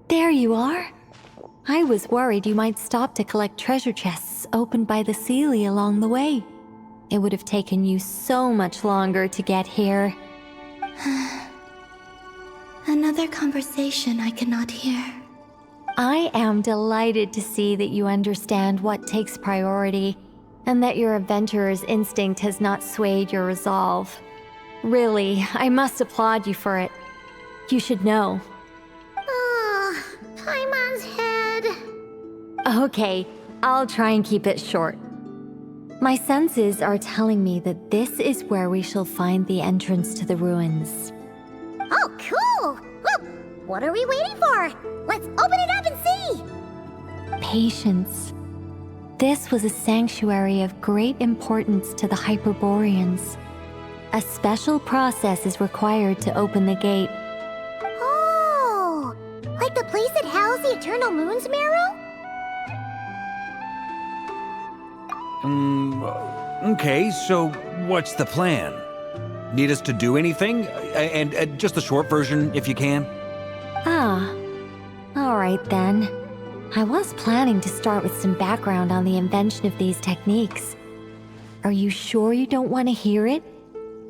There you are. I was worried you might stop to collect treasure chests opened by the Seelie along the way. It would have taken you so much longer to get here. Another conversation I cannot hear. I am delighted to see that you understand what takes priority, and that your adventurer's instinct has not swayed your resolve. Really, I must applaud you for it. You should know. Ah, Paimon's head. Okay, I'll try and keep it short. My senses are telling me that this is where we shall find the entrance to the ruins. Oh, cool! Well, what are we waiting for? Let's open it up and see! Patience. This was a sanctuary of great importance to the Hyperboreans. A special process is required to open the gate. Oh! Like the place that housed the Eternal Moon's marrow? Okay, so what's the plan? Need us to do anything? And just the short version, if you can. Ah, all right then. I was planning to start with some background on the invention of these techniques. Are you sure you don't want to hear it?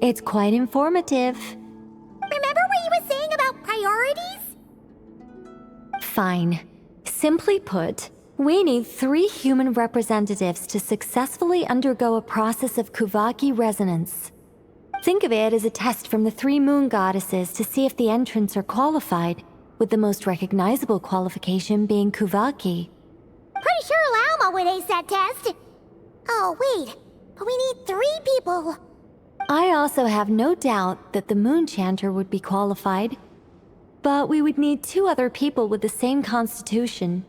It's quite informative. Remember what you were saying about priorities? Fine. Simply put, we need 3 human representatives to successfully undergo a process of Kuvaki resonance. Think of it as a test from the 3 moon goddesses to see if the entrants are qualified, with the most recognizable qualification being Kuvaki. Pretty sure Lauma would ace that test. Oh, wait. But we need 3 people. I also have no doubt that the Moon Chanter would be qualified, but we would need 2 other people with the same constitution.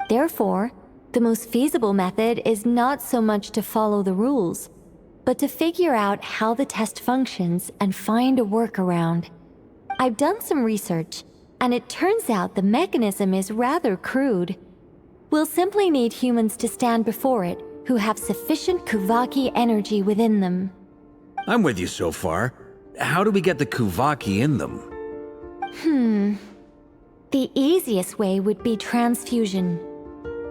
Therefore, the most feasible method is not so much to follow the rules, but to figure out how the test functions and find a workaround. I've done some research, and it turns out the mechanism is rather crude. We'll simply need humans to stand before it who have sufficient Kuvaki energy within them. I'm with you so far. How do we get the Kuvaki in them? The easiest way would be transfusion.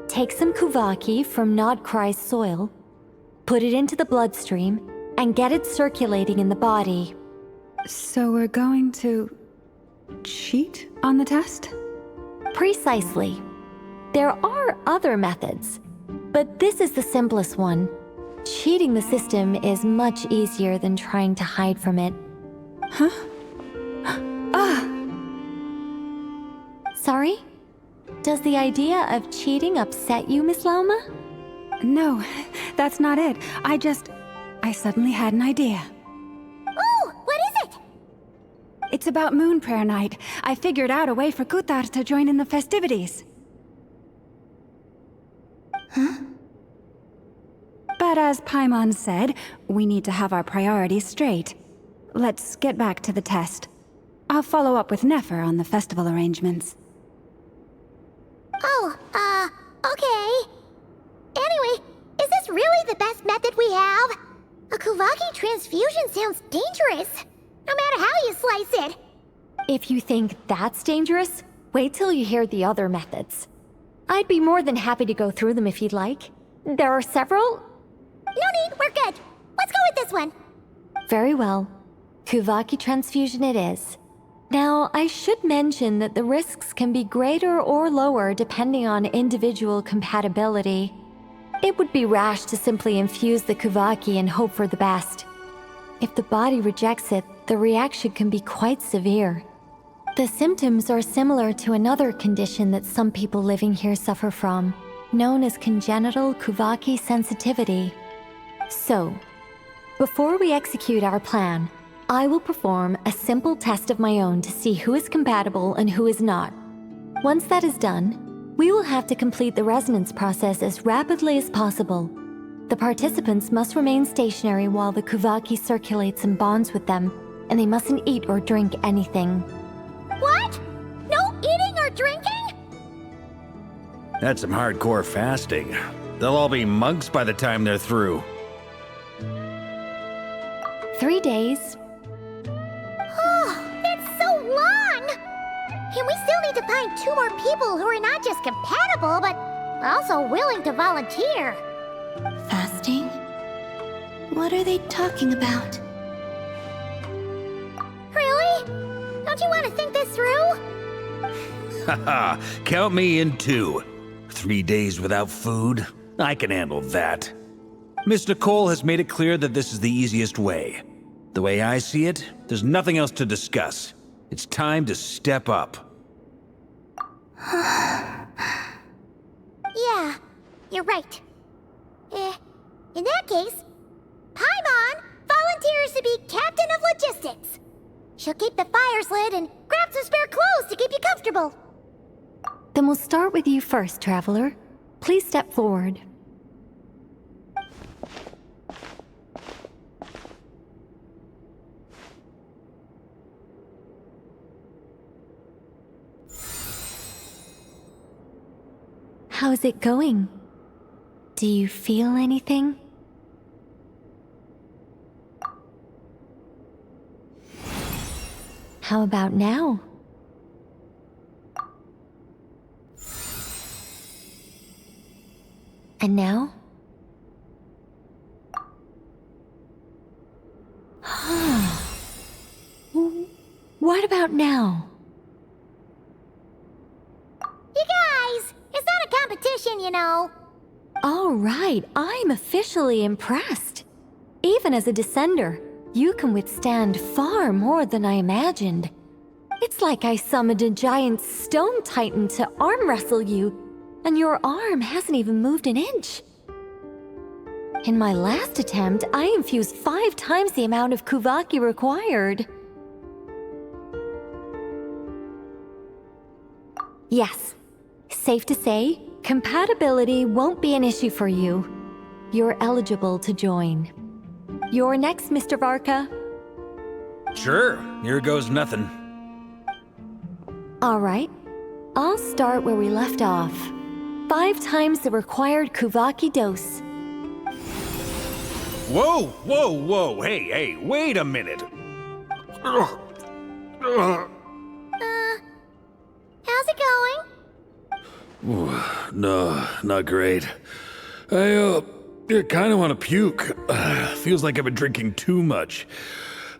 Take some Kuvaki from Nodkrai's soil, put it into the bloodstream, and get it circulating in the body. So we're going to cheat on the test? Precisely. There are other methods, but this is the simplest one. Cheating the system is much easier than trying to hide from it. Huh? Sorry? Does the idea of cheating upset you, Miss Lauma? No, that's not it. I suddenly had an idea. Oh, what is it? It's about Moon Prayer Night. I figured out a way for Kutar to join in the festivities. Huh? But as Paimon said, we need to have our priorities straight. Let's get back to the test. I'll follow up with Nefer on the festival arrangements. Oh, okay. Anyway, is this really the best method we have? A Kuvaki transfusion sounds dangerous, no matter how you slice it. If you think that's dangerous, wait till you hear the other methods. I'd be more than happy to go through them if you'd like. There are several. No need, we're good. Let's go with this one. Very well. Kuvaki transfusion it is. Now, I should mention that the risks can be greater or lower depending on individual compatibility. It would be rash to simply infuse the Kuvaki and hope for the best. If the body rejects it, the reaction can be quite severe. The symptoms are similar to another condition that some people living here suffer from, known as congenital Kuvaki sensitivity. So, before we execute our plan, I will perform a simple test of my own to see who is compatible and who is not. Once that is done, we will have to complete the resonance process as rapidly as possible. The participants must remain stationary while the Kuvaki circulates and bonds with them, and they mustn't eat or drink anything. What? No eating or drinking? That's some hardcore fasting. They'll all be monks by the time they're through. 3 days. Oh, that's so long! And we still need to find 2 more people who are not just compatible, but also willing to volunteer. Fasting? What are they talking about? Really? Don't you want to think this through? Haha, count me in too. 3 days without food? I can handle that. Miss Nicole has made it clear that this is the easiest way. The way I see it, there's nothing else to discuss. It's time to step up. Yeah, you're right. In that case, Paimon volunteers to be Captain of Logistics. She'll keep the fires lit and grab some spare clothes to keep you comfortable. Then we'll start with you first, Traveler. Please step forward. How's it going? Do you feel anything? How about now? And now? What about now? You guys, it's not a competition, you know. All right, I'm officially impressed. Even as a descender, you can withstand far more than I imagined. It's like I summoned a giant stone titan to arm wrestle you, and your arm hasn't even moved an inch. In my last attempt, I infused 5 times the amount of Kuvaki required. Yes, safe to say, compatibility won't be an issue for you. You're eligible to join. You're next, Mr. Varka. Sure, here goes nothing. All right, I'll start where we left off. 5 times the required Kuvaki dose. Whoa, whoa, whoa, hey, wait a minute. How's it going? No, not great. I kind of want to puke. Feels like I've been drinking too much.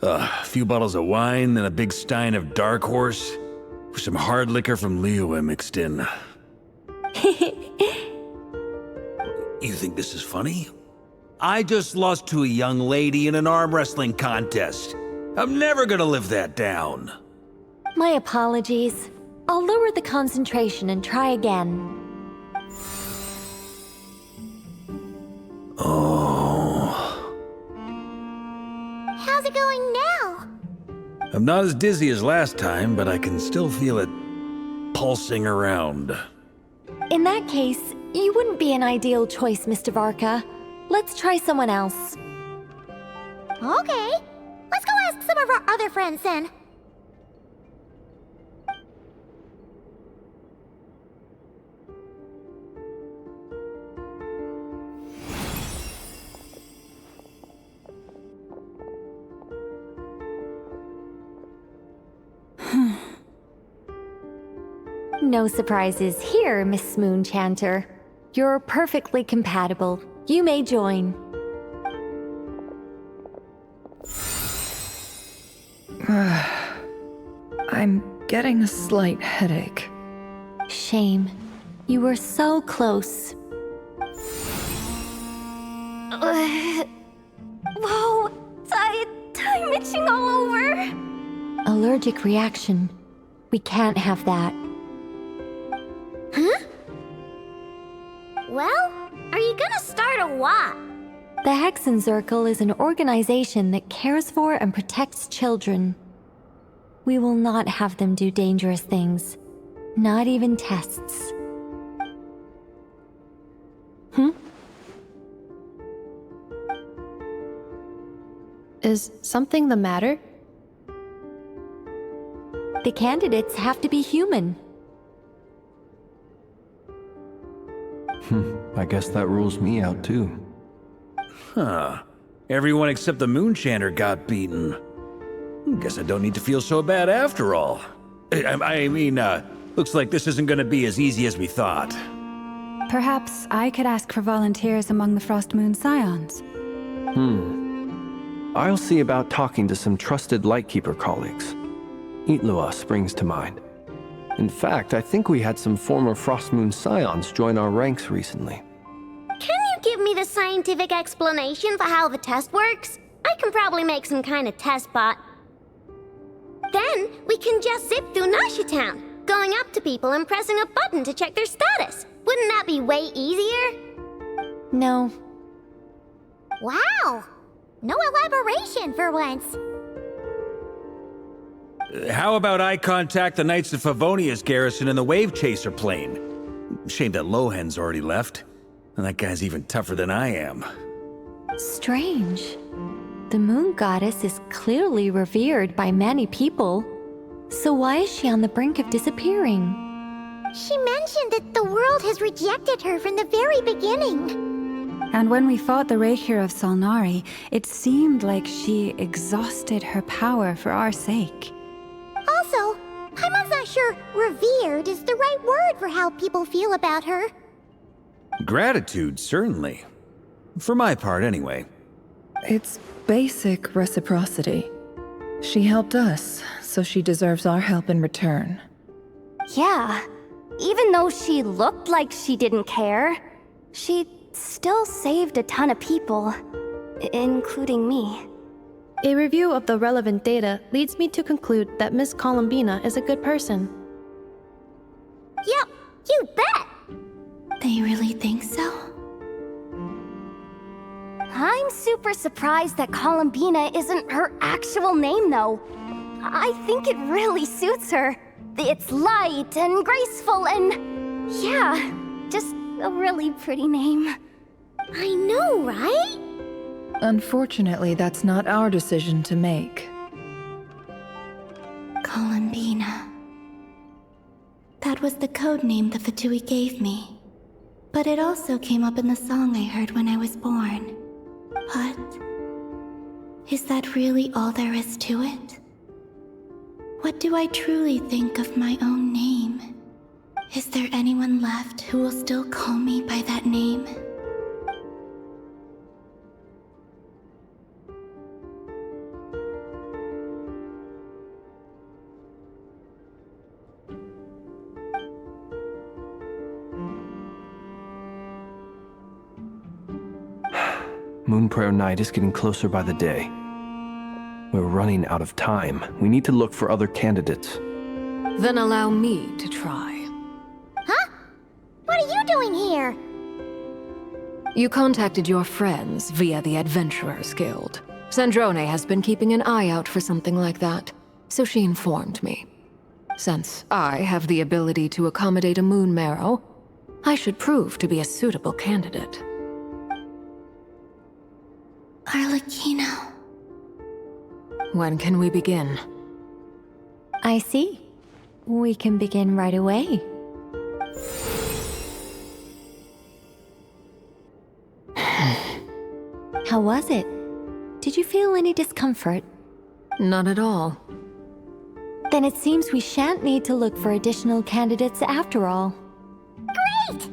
A few bottles of wine, then a big stein of Dark Horse, with some hard liquor from Liyue mixed in. You think this is funny? I just lost to a young lady in an arm wrestling contest. I'm never gonna live that down. My apologies. I'll lower the concentration and try again. Oh. How's it going now? I'm not as dizzy as last time, but I can still feel it pulsing around. In that case, you wouldn't be an ideal choice, Mr. Varka. Let's try someone else. Okay, let's go ask some of our other friends then. No surprises here, Miss Moonchanter. You're perfectly compatible. You may join. I'm getting a slight headache. Shame. You were so close. Whoa, I'm itching all over. Allergic reaction. We can't have that. Huh? Well, are you gonna start a what? The Hexen Circle is an organization that cares for and protects children. We will not have them do dangerous things. Not even tests. Is something the matter? The candidates have to be human. I guess that rules me out too. Huh. Everyone except the Moonchanter got beaten. Guess I don't need to feel so bad after all. I mean, Looks like this isn't gonna be as easy as we thought. Perhaps I could ask for volunteers among the Frost Moon Scions. I'll see about talking to some trusted Lightkeeper colleagues. Itlua springs to mind. In fact, I think we had some former Frost Moon Scions join our ranks recently. Can you give me the scientific explanation for how the test works? I can probably make some kind of test bot. Then we can just zip through Nasha Town, going up to people and pressing a button to check their status. Wouldn't that be way easier? No. Wow! No elaboration for once. How about I contact the Knights of Favonia's garrison in the Wave Chaser plane? Shame that Lohan's already left. And that guy's even tougher than I am. Strange. The moon goddess is clearly revered by many people. So why is she on the brink of disappearing? She mentioned that the world has rejected her from the very beginning. And when we fought the Rakhir of Solnari, it seemed like she exhausted her power for our sake. Also, I'm not sure revered is the right word for how people feel about her. Gratitude, certainly. For my part, anyway. It's basic reciprocity. She helped us, so she deserves our help in return. Yeah. Even though she looked like she didn't care, she still saved a ton of people, including me. A review of the relevant data leads me to conclude that Miss Columbina is a good person. Yep, you bet! They really think so? I'm super surprised that Columbina isn't her actual name, though. I think it really suits her. It's light and graceful and... yeah, just a really pretty name. I know, right? Unfortunately, that's not our decision to make. Columbina. That was the code name the Fatui gave me. But it also came up in the song I heard when I was born. But... is that really all there is to it? What do I truly think of my own name? Is there anyone left who will still call me by that name? Moon Prayer Night is getting closer by the day. We're running out of time. We need to look for other candidates. Then allow me to try. Huh? What are you doing here? You contacted your friends via the Adventurers Guild. Sandrone has been keeping an eye out for something like that, so she informed me. Since I have the ability to accommodate a moon marrow, I should prove to be a suitable candidate. Arlecchino. When can we begin? I see. We can begin right away. How was it? Did you feel any discomfort? Not at all. Then it seems we shan't need to look for additional candidates after all. Great!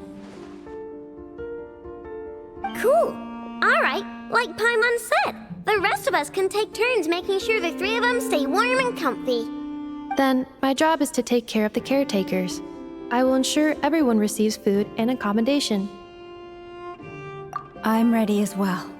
Cool. Alright, like Paimon said, the rest of us can take turns making sure the three of them stay warm and comfy. Then, my job is to take care of the caretakers. I will ensure everyone receives food and accommodation. I'm ready as well.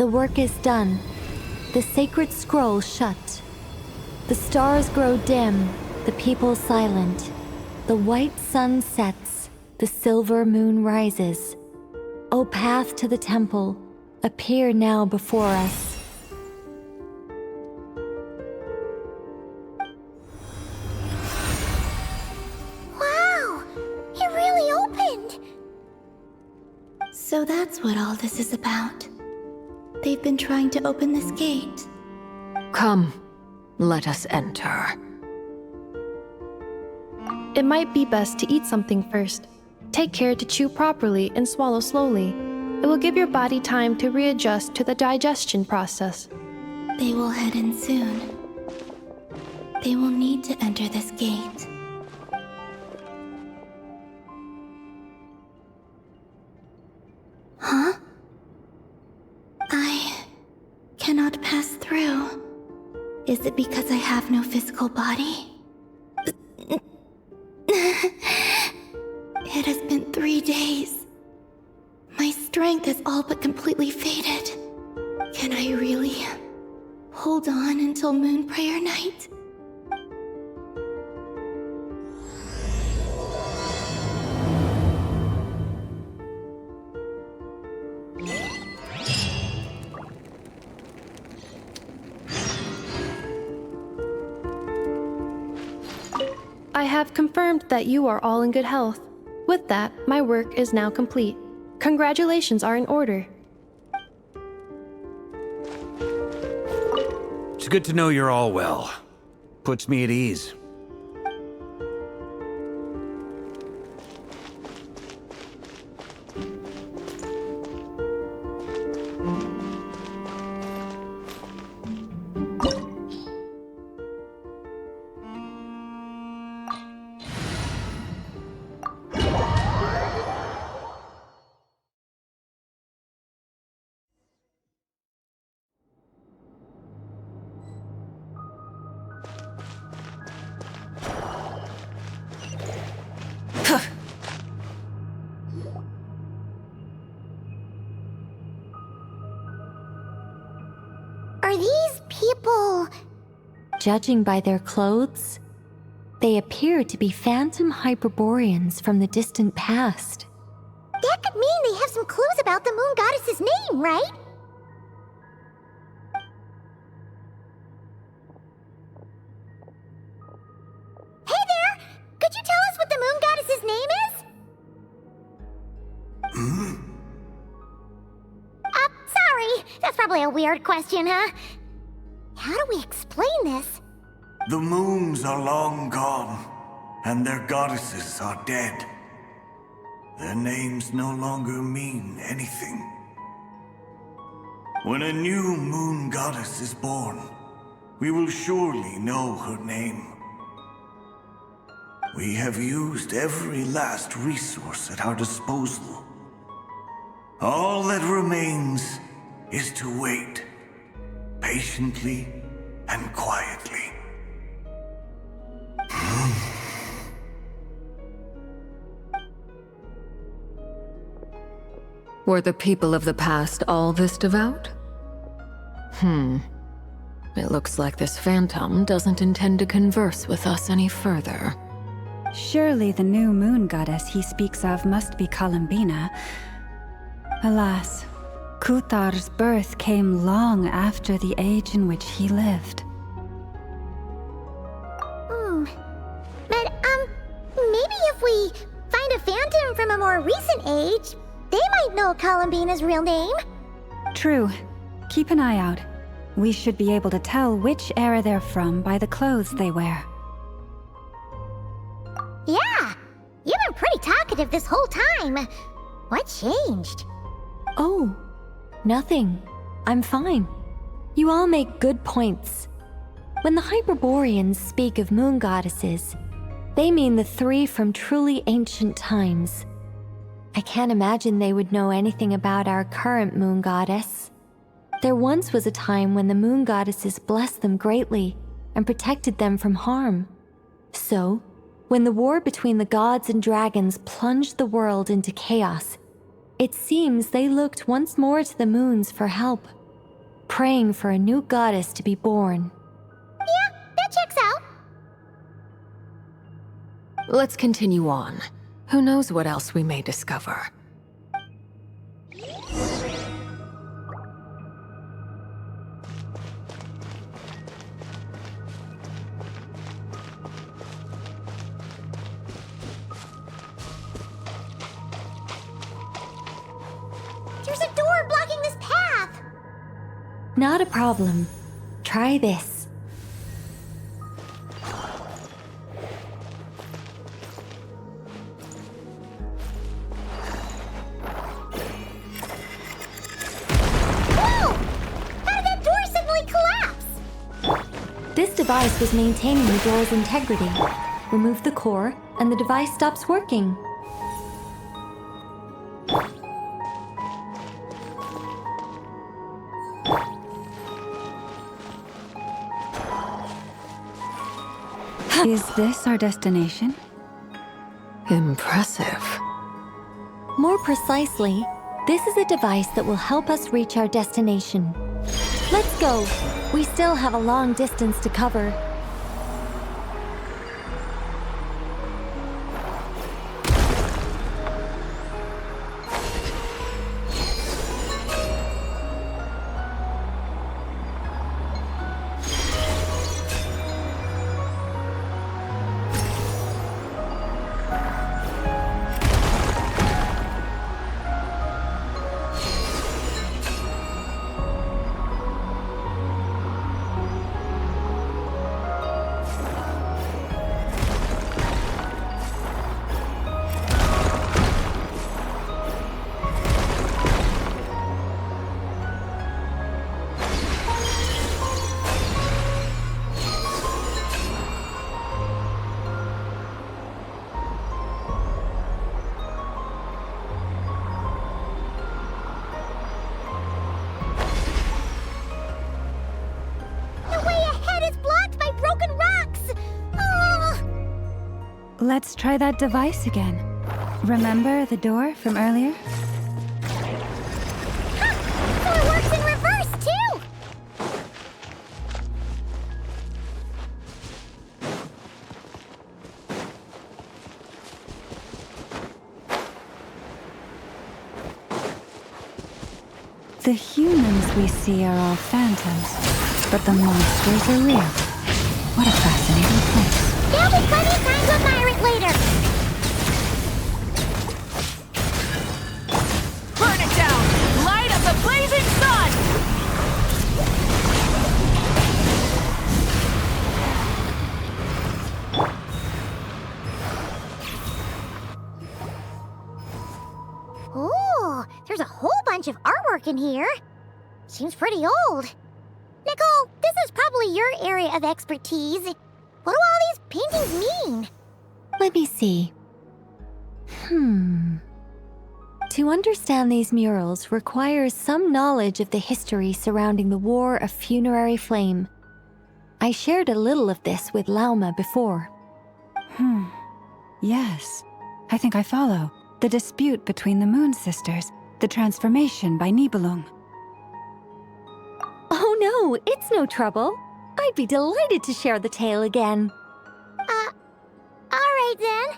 The work is done. The sacred scroll shut. The stars grow dim, the people silent. The white sun sets, the silver moon rises. O path to the temple, appear now before us. Wow! It really opened! So that's what all this is about. They've been trying to open this gate. Come, let us enter. It might be best to eat something first. Take care to chew properly and swallow slowly. It will give your body time to readjust to the digestion process. They will head in soon. They will need to enter this gate. Huh? I cannot pass through. Is it because I have no physical body? It has been 3 days. My strength has all but completely faded. Can I really hold on until Moon Prayer Night? I have confirmed that you are all in good health. With that, my work is now complete. Congratulations are in order. It's good to know you're all well. Puts me at ease. Are these people... Judging by their clothes, they appear to be phantom Hyperboreans from the distant past. That could mean they have some clues about the moon goddess's name, right? Hey there! Could you tell us what the moon goddess's name is? Sorry. That's probably a weird question, huh? How do we explain this? The moons are long gone, and their goddesses are dead. Their names no longer mean anything. When a new moon goddess is born, we will surely know her name. We have used every last resource at our disposal. All that remains is to wait, patiently and quietly. Were the people of the past all this devout? It looks like this phantom doesn't intend to converse with us any further. Surely the new moon goddess he speaks of must be Columbina. Alas, Kuthar's birth came long after the age in which he lived. But, maybe if we find a phantom from a more recent age, they might know Columbina's real name. True. Keep an eye out. We should be able to tell which era they're from by the clothes they wear. Yeah, you've been pretty talkative this whole time. What changed? Oh, nothing. I'm fine. You all make good points. When the Hyperboreans speak of moon goddesses, they mean the three from truly ancient times. I can't imagine they would know anything about our current moon goddess. There once was a time when the moon goddesses blessed them greatly and protected them from harm. So, when the war between the gods and dragons plunged the world into chaos, it seems they looked once more to the moons for help. praying for a new goddess to be born. Yeah, that checks out. Let's continue on. Who knows what else we may discover? There's a door blocking this path. Not a problem. Try this. Whoa! How did that door suddenly collapse? This device was maintaining the door's integrity. Remove the core, and the device stops working. Is this our destination? Impressive. More precisely, this is a device that will help us reach our destination. Let's go. We still have a long distance to cover. Let's try that device again. Remember the door from earlier? So it works in reverse, too! The humans we see are all phantoms, but the monsters are real. What a fascinating place. There'll be plenty of time to admire it later! Burn it down! Light up the blazing sun! Ooh, there's a whole bunch of artwork in here. Seems pretty old. Nicole, this is probably your area of expertise. What do all these paintings mean? Let me see. To understand these murals requires some knowledge of the history surrounding the War of Funerary Flame. I shared a little of this with Lauma before. Yes, I think I follow. The dispute between the Moon Sisters, the transformation by Nibelung. Oh no, it's no trouble. I'd be delighted to share the tale again. Alright then.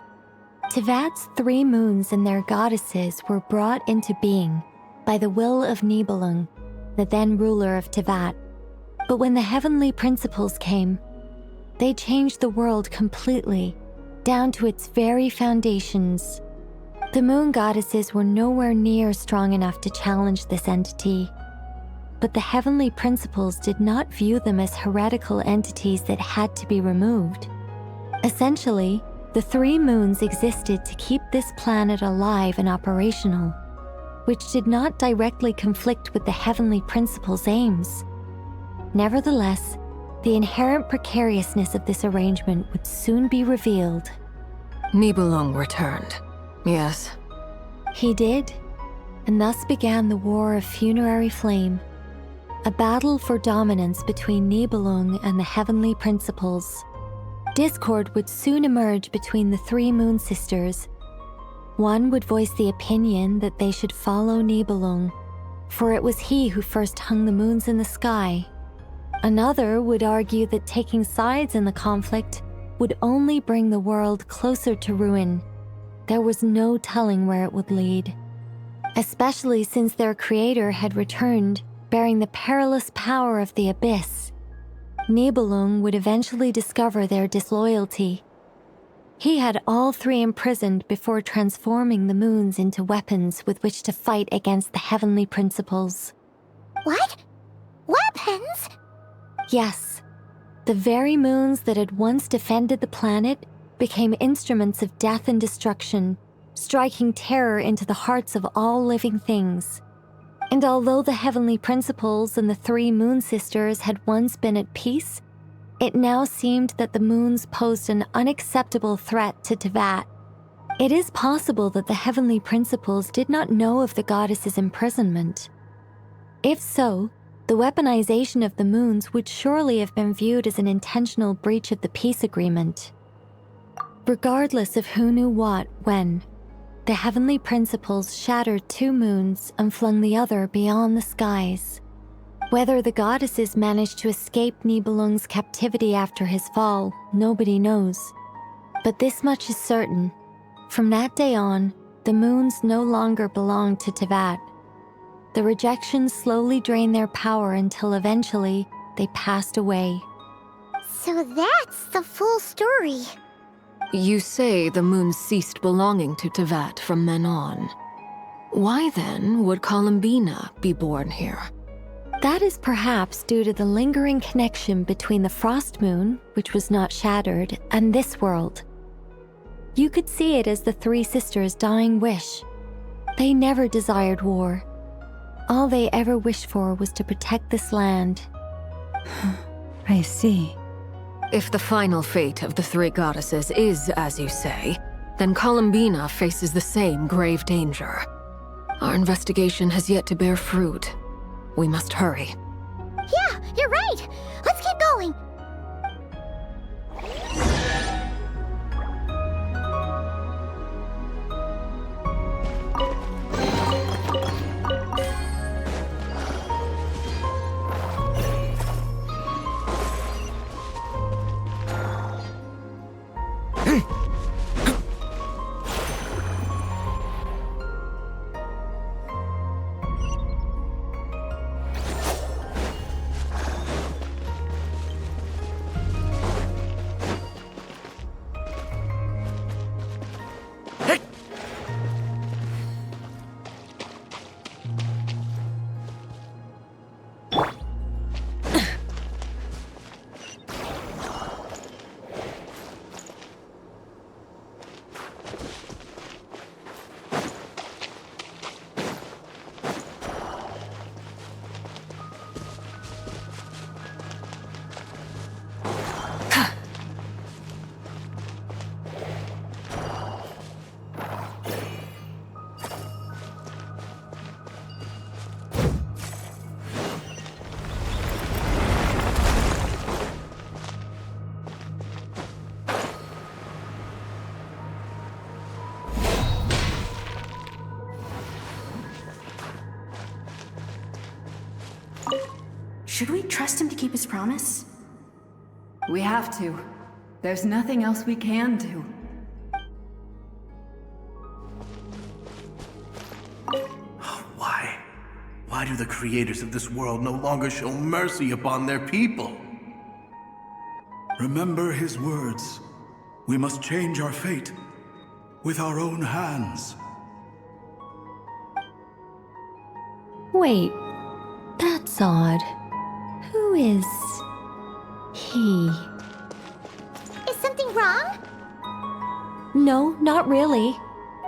Tevat's 3 moons and their goddesses were brought into being by the will of Nibelung, the then ruler of Tevat. But when the heavenly principles came, they changed the world completely, down to its very foundations. The moon goddesses were nowhere near strong enough to challenge this entity. But the heavenly principles did not view them as heretical entities that had to be removed. Essentially, the 3 moons existed to keep this planet alive and operational, which did not directly conflict with the heavenly principles' aims. Nevertheless, the inherent precariousness of this arrangement would soon be revealed. Nibelung returned. Yes. He did, and thus began the War of Funerary Flame, a battle for dominance between Nibelung and the heavenly principles. Discord would soon emerge between the 3 Moon Sisters. One would voice the opinion that they should follow Nibelung, for it was he who first hung the moons in the sky. Another would argue that taking sides in the conflict would only bring the world closer to ruin. There was no telling where it would lead, especially since their creator had returned, bearing the perilous power of the abyss. Nibelung would eventually discover their disloyalty. He had all three imprisoned before transforming the moons into weapons with which to fight against the heavenly principles. What? Weapons? Yes. The very moons that had once defended the planet became instruments of death and destruction, striking terror into the hearts of all living things. And although the heavenly principles and the three moon sisters had once been at peace, it now seemed that the moons posed an unacceptable threat to Teyvat. It is possible that the heavenly principles did not know of the goddess's imprisonment. If so, the weaponization of the moons would surely have been viewed as an intentional breach of the peace agreement. Regardless of who knew what, when, the heavenly principles shattered two moons and flung the other beyond the skies. Whether the goddesses managed to escape Nibelung's captivity after his fall, nobody knows. But this much is certain. From that day on, the moons no longer belonged to Teyvat. The rejections slowly drained their power until eventually they passed away. So that's the full story. You say the moons ceased belonging to Teyvat from then on. Why then would Columbina be born here? That is perhaps due to the lingering connection between the frost moon, which was not shattered, and this world. You could see it as the three sisters' dying wish. They never desired war. All they ever wished for was to protect this land. I see. If the final fate of the three goddesses is as you say, then Columbina faces the same grave danger. Our investigation has yet to bear fruit. We must hurry. Yeah, you're right. Let's keep going. Should we trust him to keep his promise? We have to. There's nothing else we can do. Why? Why do the creators of this world no longer show mercy upon their people? Remember his words. We must change our fate with our own hands. Wait, that's odd. Who is he? Is something wrong? No, not really.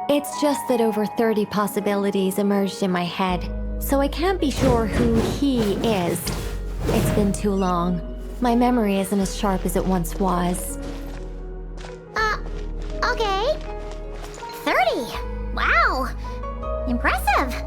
It's just that over 30 possibilities emerged in my head, so I can't be sure who he is. It's been too long. My memory isn't as sharp as it once was. Okay. 30. Wow. Impressive.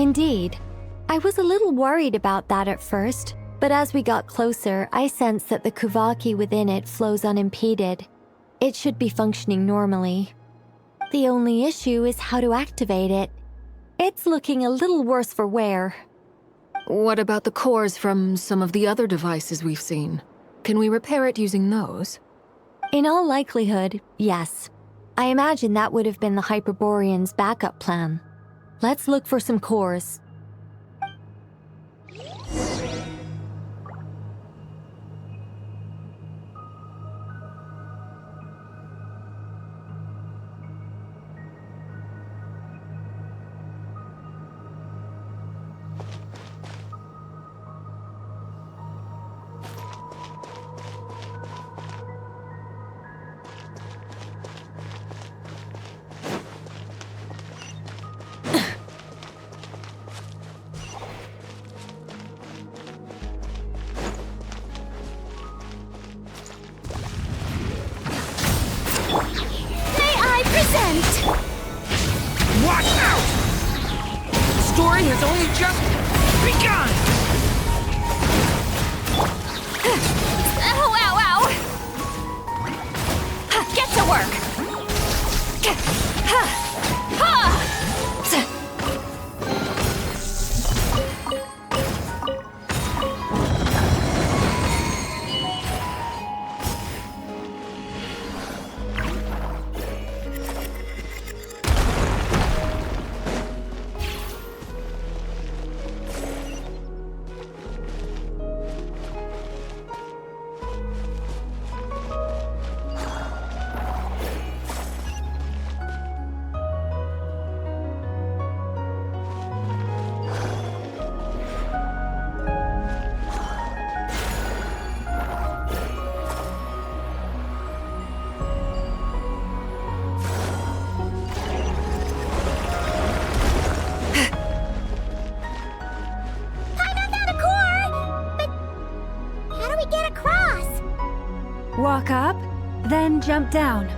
Indeed. I was a little worried about that at first, but as we got closer, I sensed that the Kuvaki within it flows unimpeded. It should be functioning normally. The only issue is how to activate it. It's looking a little worse for wear. What about the cores from some of the other devices we've seen? Can we repair it using those? In all likelihood, yes. I imagine that would have been the Hyperborean's backup plan. Let's look for some cores. Watch out! The story has only just begun! Ow, ow, ow! Get to work! Walk up, then jump down.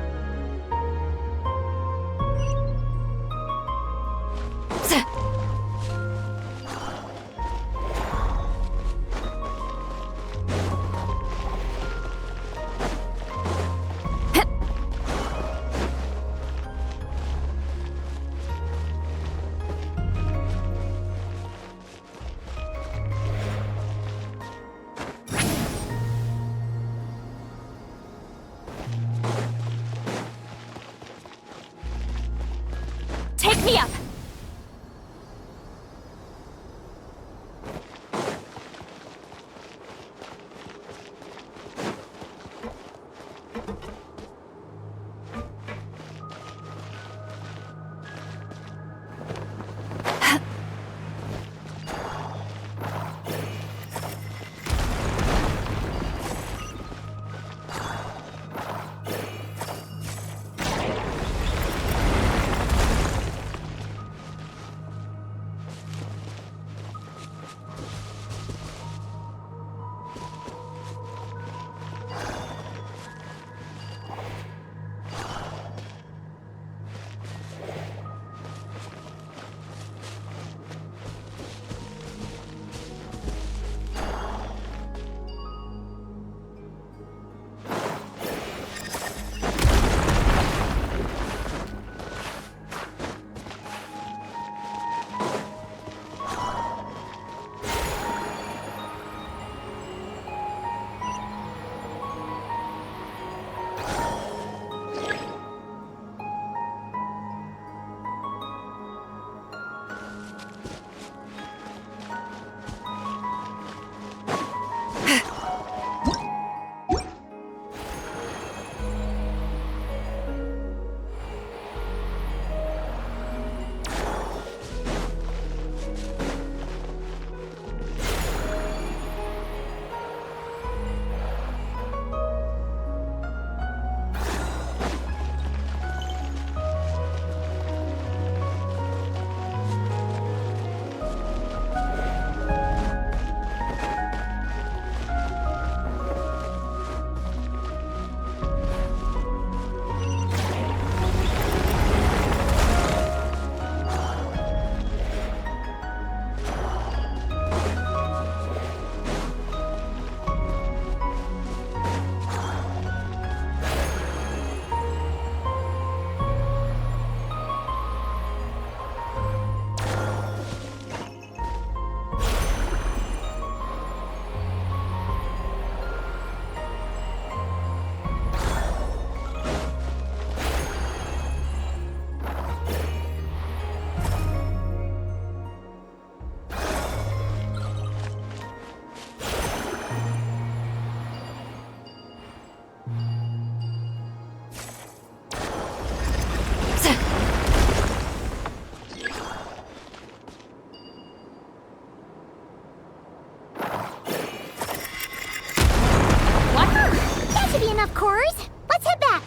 Take me up! Of course. Let's head back.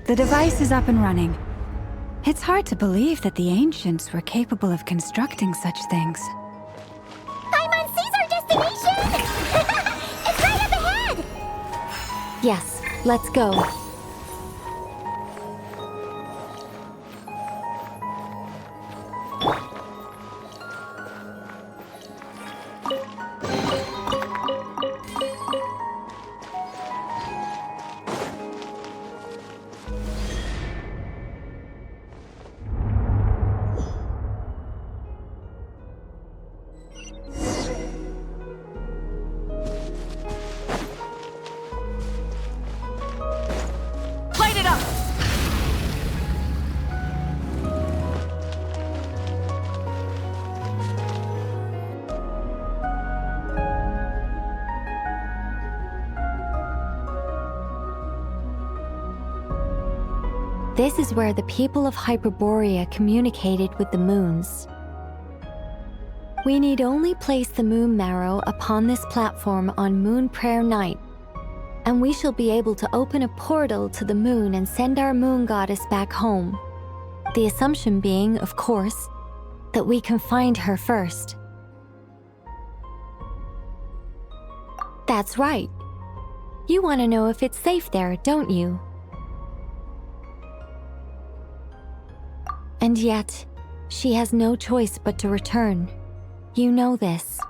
The device is up and running. It's hard to believe that the ancients were capable of constructing such things. Paimon sees our destination! It's right up ahead! Yes, let's go. This is where the people of Hyperborea communicated with the moons. We need only place the moon marrow upon this platform on Moon Prayer Night, and we shall be able to open a portal to the moon and send our moon goddess back home. The assumption being, of course, that we can find her first. That's right. You want to know if it's safe there, don't you? And yet, she has no choice but to return. You know this.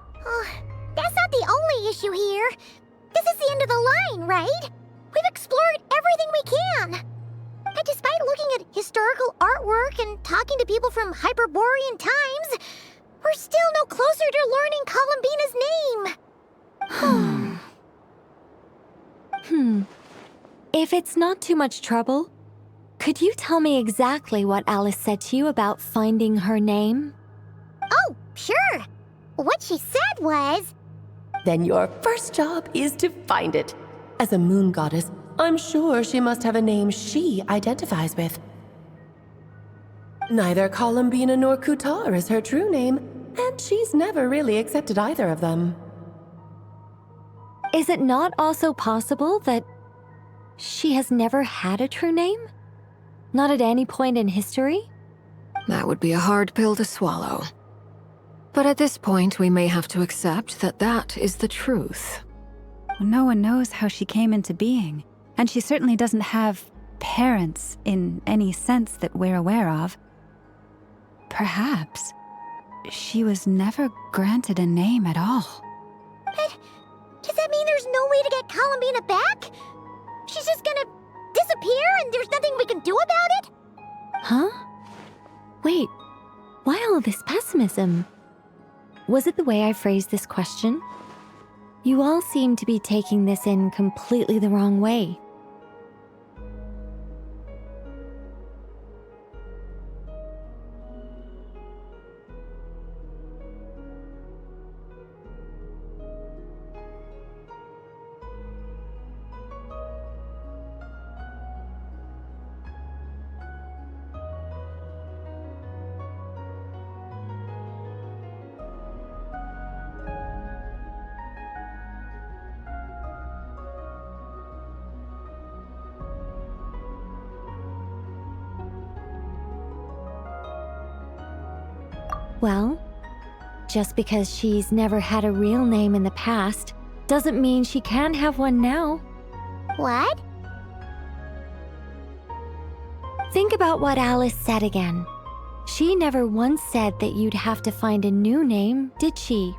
That's not the only issue here. This is the end of the line, right? We've explored everything we can. And despite looking at historical artwork and talking to people from Hyperborean times, we're still no closer to learning Columbina's name. If it's not too much trouble, could you tell me exactly what Alice said to you about finding her name? Oh, sure. What she said was... Then your first job is to find it. As a moon goddess, I'm sure she must have a name she identifies with. Neither Columbina nor Kutar is her true name, and she's never really accepted either of them. Is it not also possible that she has never had a true name? Not at any point in history? That would be a hard pill to swallow. But at this point, we may have to accept that that is the truth. No one knows how she came into being, and she certainly doesn't have parents in any sense that we're aware of. Perhaps she was never granted a name at all. But does that mean there's no way to get Columbina back? She's just gonna disappear and there's nothing we can do about it? Huh? Wait, why all this pessimism? Was it the way I phrased this question? You all seem to be taking this in completely the wrong way. Well, just because she's never had a real name in the past doesn't mean she can't have one now. What? Think about what Alice said again. She never once said that you'd have to find a new name, did she?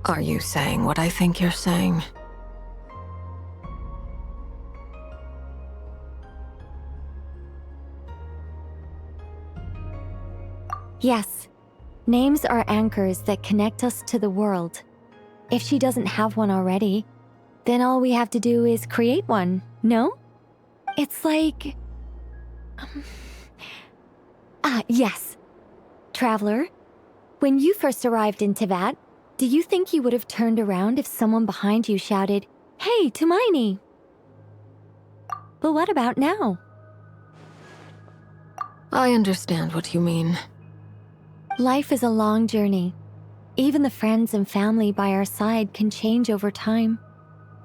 Are you saying what I think you're saying? Yes, names are anchors that connect us to the world. If she doesn't have one already, then all we have to do is create one, no? It's like... yes. Traveler, when you first arrived in Teyvat, do you think you would have turned around if someone behind you shouted, "Hey, Tumaini"? But what about now? I understand what you mean. Life is a long journey. Even the friends and family by our side can change over time.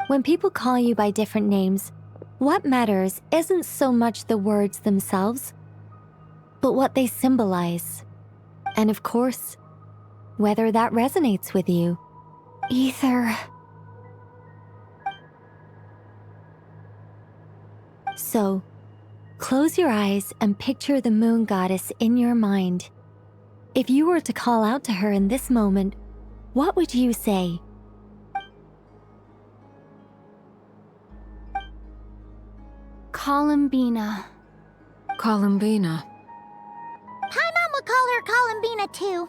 When people call you by different names, what matters isn't so much the words themselves, but what they symbolize. And of course, whether that resonates with you. Ether. So, close your eyes and picture the moon goddess in your mind. If you were to call out to her in this moment, what would you say? Columbina. Columbina. Paimon would call her Columbina too.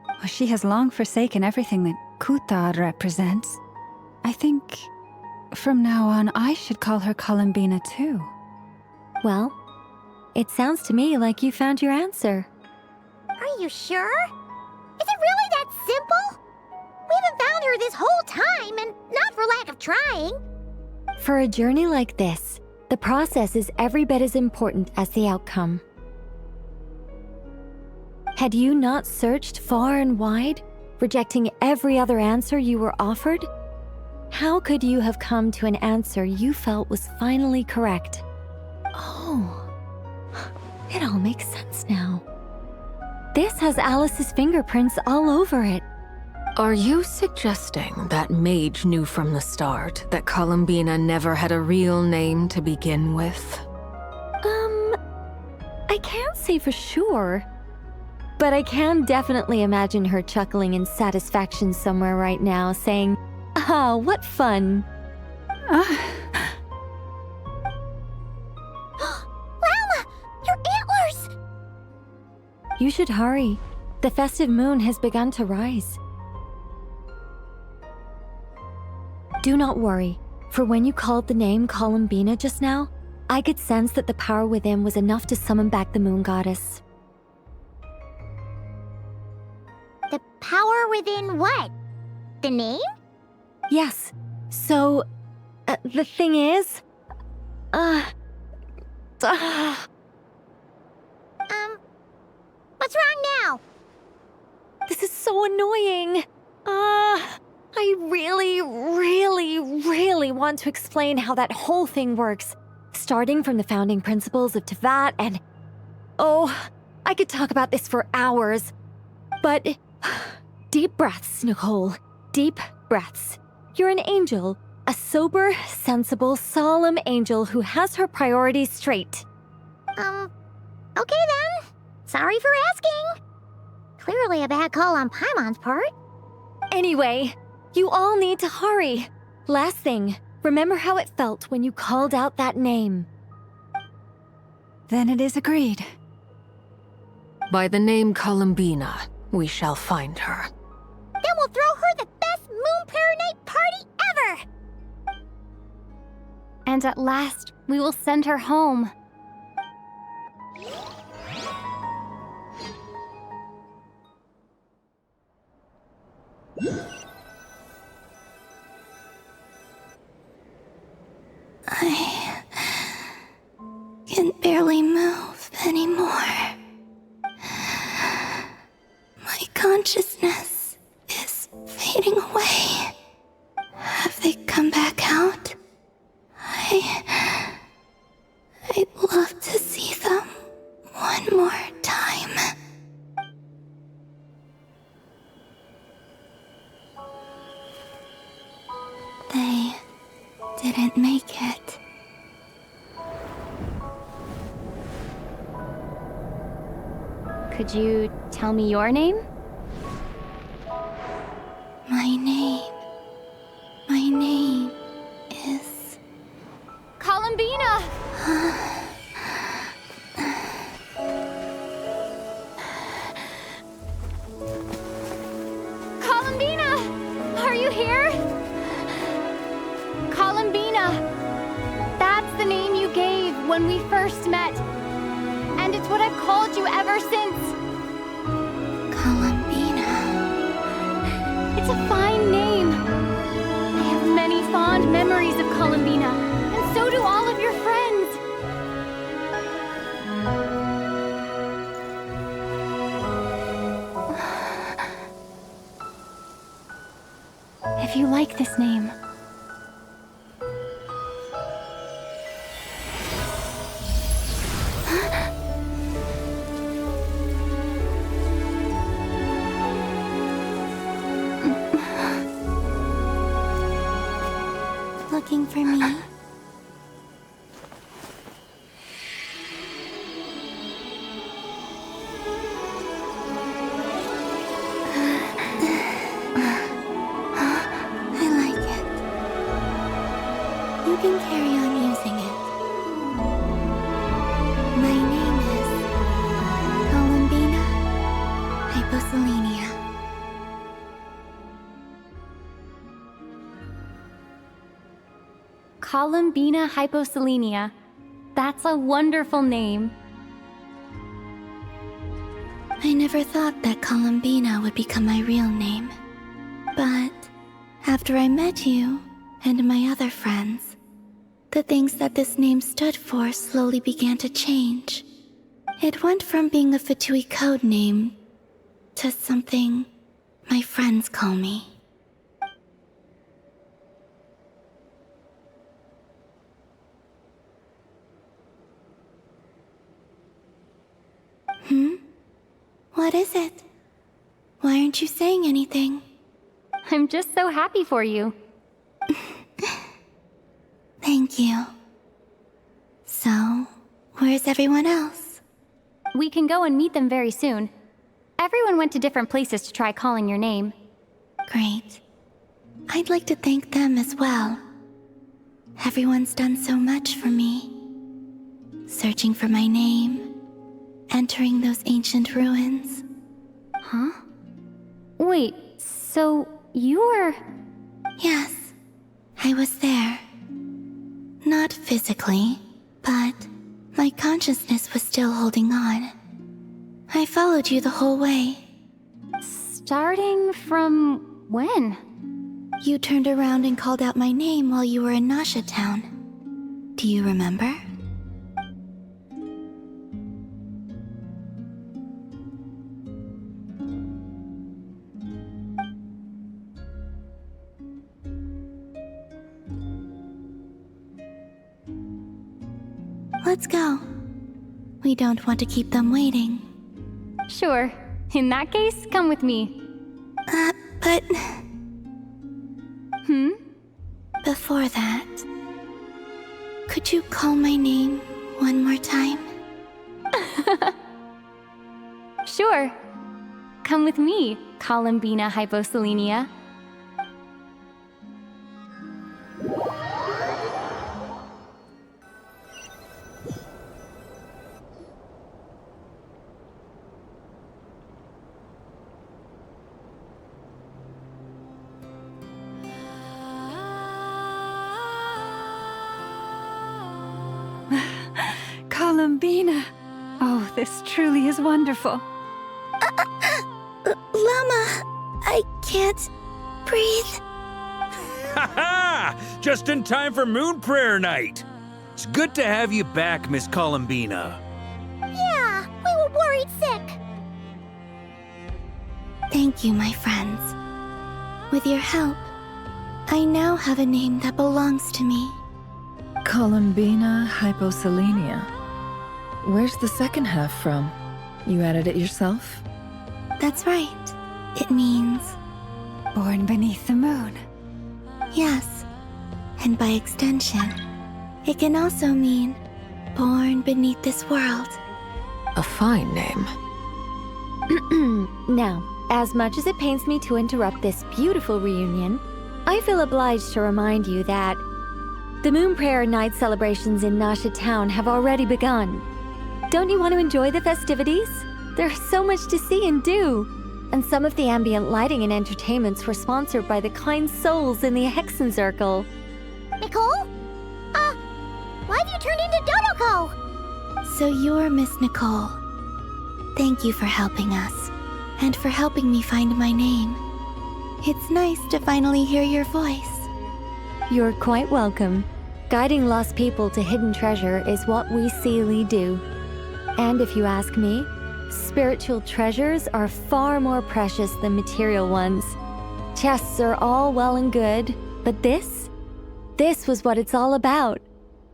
Well, she has long forsaken everything that Kuthar represents. I think from now on I should call her Columbina too. Well, it sounds to me like you found your answer. Are you sure? Is it really that simple? We haven't found her this whole time, and not for lack of trying. For a journey like this, the process is every bit as important as the outcome. Had you not searched far and wide, rejecting every other answer you were offered? How could you have come to an answer you felt was finally correct? Oh, it all makes sense now. This has Alice's fingerprints all over it. Are you suggesting that Mage knew from the start that Columbina never had a real name to begin with? I can't say for sure. But I can definitely imagine her chuckling in satisfaction somewhere right now, saying, "Ah, what fun." Llama! Your antlers! You should hurry. The festive moon has begun to rise. Do not worry, for when you called the name Columbina just now, I could sense that the power within was enough to summon back the moon goddess. The power within what? The name? Yes. So, the thing is... What's wrong now? This is so annoying. I really want to explain how that whole thing works, starting from the founding principles of Teyvat and... Oh, I could talk about this for hours. But... Deep breaths, Nicole. Deep breaths. You're an angel. A sober, sensible, solemn angel who has her priorities straight. Okay then. Sorry for asking. Clearly a bad call on Paimon's part. Anyway, you all need to hurry. Last thing, remember how it felt when you called out that name. Then it is agreed. By the name Columbina, we shall find her. Then we'll throw her the best Moon Pair Night party ever! And at last, we will send her home. I can barely move anymore. My consciousness is fading away. Have they come back out? I'd love to see them one more time. They didn't make it. Could you tell me your name? My name is... Columbina! when we first met. And it's what I've called you ever since. Columbina. It's a fine name. I have many fond memories of Columbina, and so do all of your friends. If you like this name. Looking for me? I like it. You can carry on using it. My name is Columbina Hyposelenia. Columbina Hyposelenia. That's a wonderful name. I never thought that Columbina would become my real name. But after I met you and my other friends, the things that this name stood for slowly began to change. It went from being a Fatui code name to something my friends call me. What is it? Why aren't you saying anything? I'm just so happy for you. Thank you. So, where's everyone else? We can go and meet them very soon. Everyone went to different places to try calling your name. Great. I'd like to thank them as well. Everyone's done so much for me. Searching for my name, entering those ancient ruins. Huh? Wait, so you were... Yes, I was there. Not physically, but my consciousness was still holding on. I followed you the whole way. Starting from when? You turned around and called out my name while you were in Nasha Town. Do you remember? Let's go. We don't want to keep them waiting. Sure. In that case, come with me. But... Hmm? Before that, could you call my name one more time? Sure. Come with me, Columbina Hyposelenia. Columbina! Oh, this truly is wonderful. Llama, I can't breathe. Ha ha! Just in time for Moon Prayer Night. It's good to have you back, Miss Columbina. Yeah, we were worried sick. Thank you, my friends. With your help, I now have a name that belongs to me. Columbina Hyposelenia. Where's the second half from? You added it yourself? That's right. It means... Born beneath the moon. Yes. And by extension, it can also mean born beneath this world. A fine name. Now, as much as it pains me to interrupt this beautiful reunion, I feel obliged to remind you that the Moon Prayer Night celebrations in Nasha Town have already begun. Don't you want to enjoy the festivities? There's so much to see and do. And some of the ambient lighting and entertainments were sponsored by the kind souls in the Hexen Circle. Nicole? Why have you turned into Dodo Nicole. So you're Miss Nicole. Thank you for helping us, and for helping me find my name. It's nice to finally hear your voice. You're quite welcome. Guiding lost people to hidden treasure is what we Seelie do. And if you ask me, spiritual treasures are far more precious than material ones. Chests are all well and good, but this was what it's all about.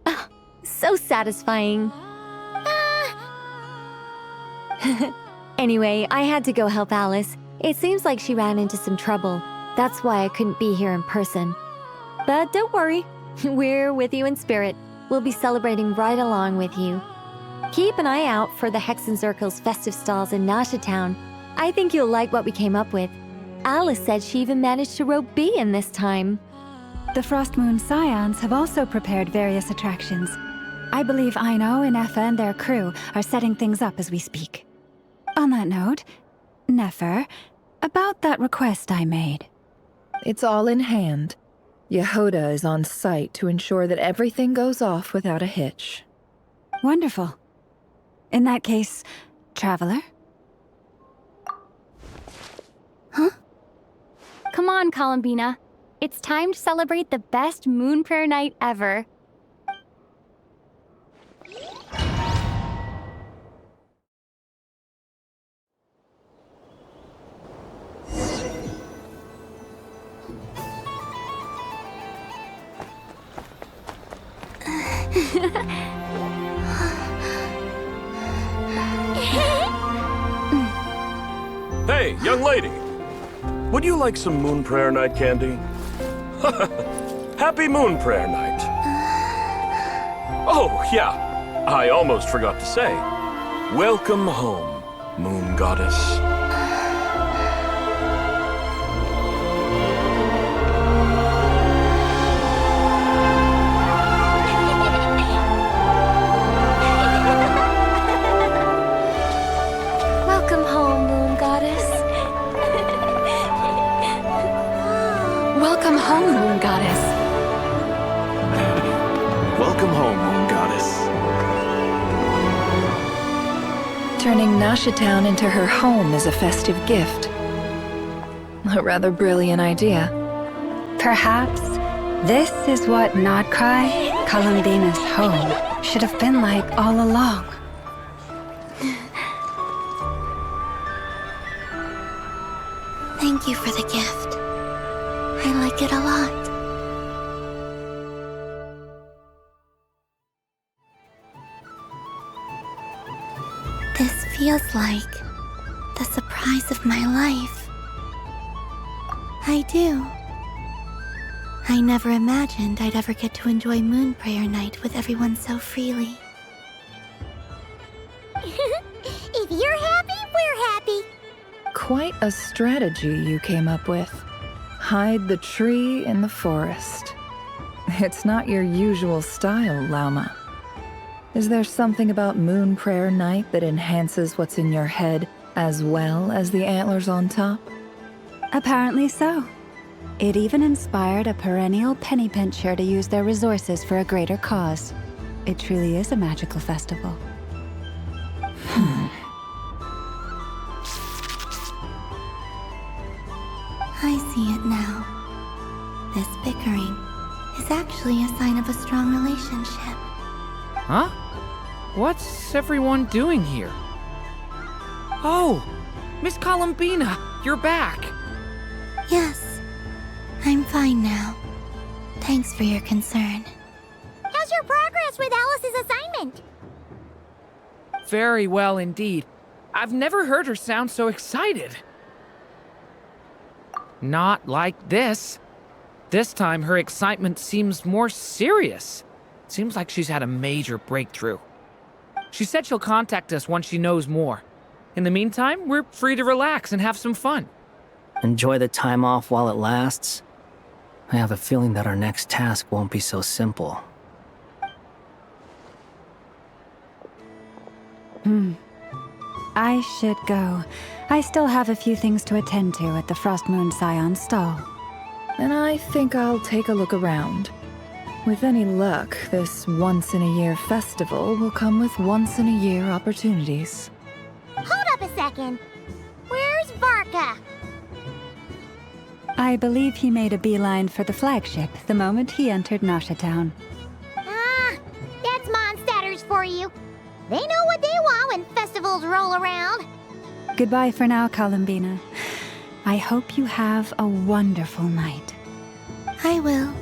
Ah, so satisfying. Anyway, I had to go help Alice. It seems like she ran into some trouble. That's why I couldn't be here in person. But don't worry, we're with you in spirit. We'll be celebrating right along with you. Keep an eye out for the Hexenzirkel's festive stalls in Nasha Town. I think you'll like what we came up with. Alice said she even managed to rope B in this time. The Frost Moon Scions have also prepared various attractions. I believe Aino, Nefer, and their crew are setting things up as we speak. On that note, Nefer, about that request I made. It's all in hand. Yehoda is on site to ensure that everything goes off without a hitch. Wonderful. In that case, Traveler? Huh? Come on, Columbina. It's time to celebrate the best moon prayer night ever. Hey, young lady! Would you like some Moon Prayer Night candy? Happy Moon Prayer Night! Oh, yeah, I almost forgot to say. Welcome home, Moon Goddess. Welcome home, Moon Goddess. Welcome home, Moon Goddess. Welcome home, Moon Goddess. Turning Nasha Town into her home is a festive gift. A rather brilliant idea. Perhaps this is what Nodcry, Columbina's home, should have been like all along. Thank you for the gift. I like it a lot. This feels like the surprise of my life. I do. I never imagined I'd ever get to enjoy Moon Prayer Night with everyone so freely. If you're happy, we're happy. Quite a strategy you came up with. Hide the tree in the forest. It's not your usual style, Lauma. Is there something about Moon Prayer Night that enhances what's in your head as well as the antlers on top? Apparently so. It even inspired a perennial penny pincher to use their resources for a greater cause. It truly is a magical festival. I see it now. This bickering is actually a sign of a strong relationship. Huh? What's everyone doing here? Oh! Miss Columbina, you're back! Yes, I'm fine now. Thanks for your concern. How's your progress with Alice's assignment? Very well indeed. I've never heard her sound so excited. Not like this. This time her excitement seems more serious. Seems like she's had a major breakthrough. She said she'll contact us once she knows more. In the meantime, we're free to relax and have some fun. Enjoy the time off while it lasts. I have a feeling that our next task won't be so simple. I should go. I still have a few things to attend to at the Frost Moon Scion stall. And I think I'll take a look around. With any luck, this once-in-a-year festival will come with once-in-a-year opportunities. Hold up a second. Where's Varka? I believe he made a beeline for the flagship the moment he entered Nasha Town. Ah, that's Mondstadters for you. They know what they want when festivals roll around. Goodbye for now, Columbina. I hope you have a wonderful night. I will.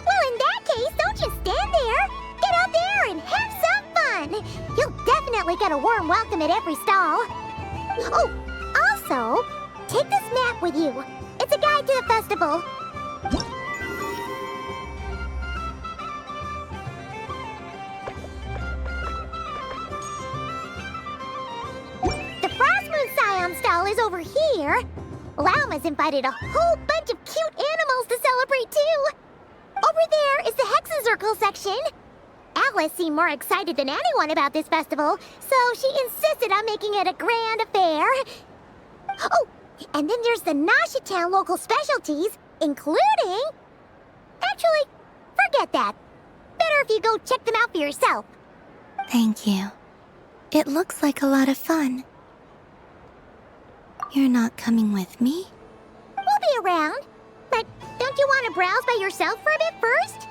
Well, in that case, don't just stand there. Get out there and have some fun. You'll definitely get a warm welcome at every stall. Oh, also, take this map with you. It's a guide to the festival. The Frost Moon Scion stall is over here. Lauma's invited a whole bunch of cute animals to celebrate too. Over there is the Hexencircle section. Alice seemed more excited than anyone about this festival, so she insisted on making it a grand affair. Oh, and then there's the Nasha Town local specialties, including... Actually, forget that. Better if you go check them out for yourself. Thank you. It looks like a lot of fun. You're not coming with me? We'll be around. But don't you want to browse by yourself for a bit first?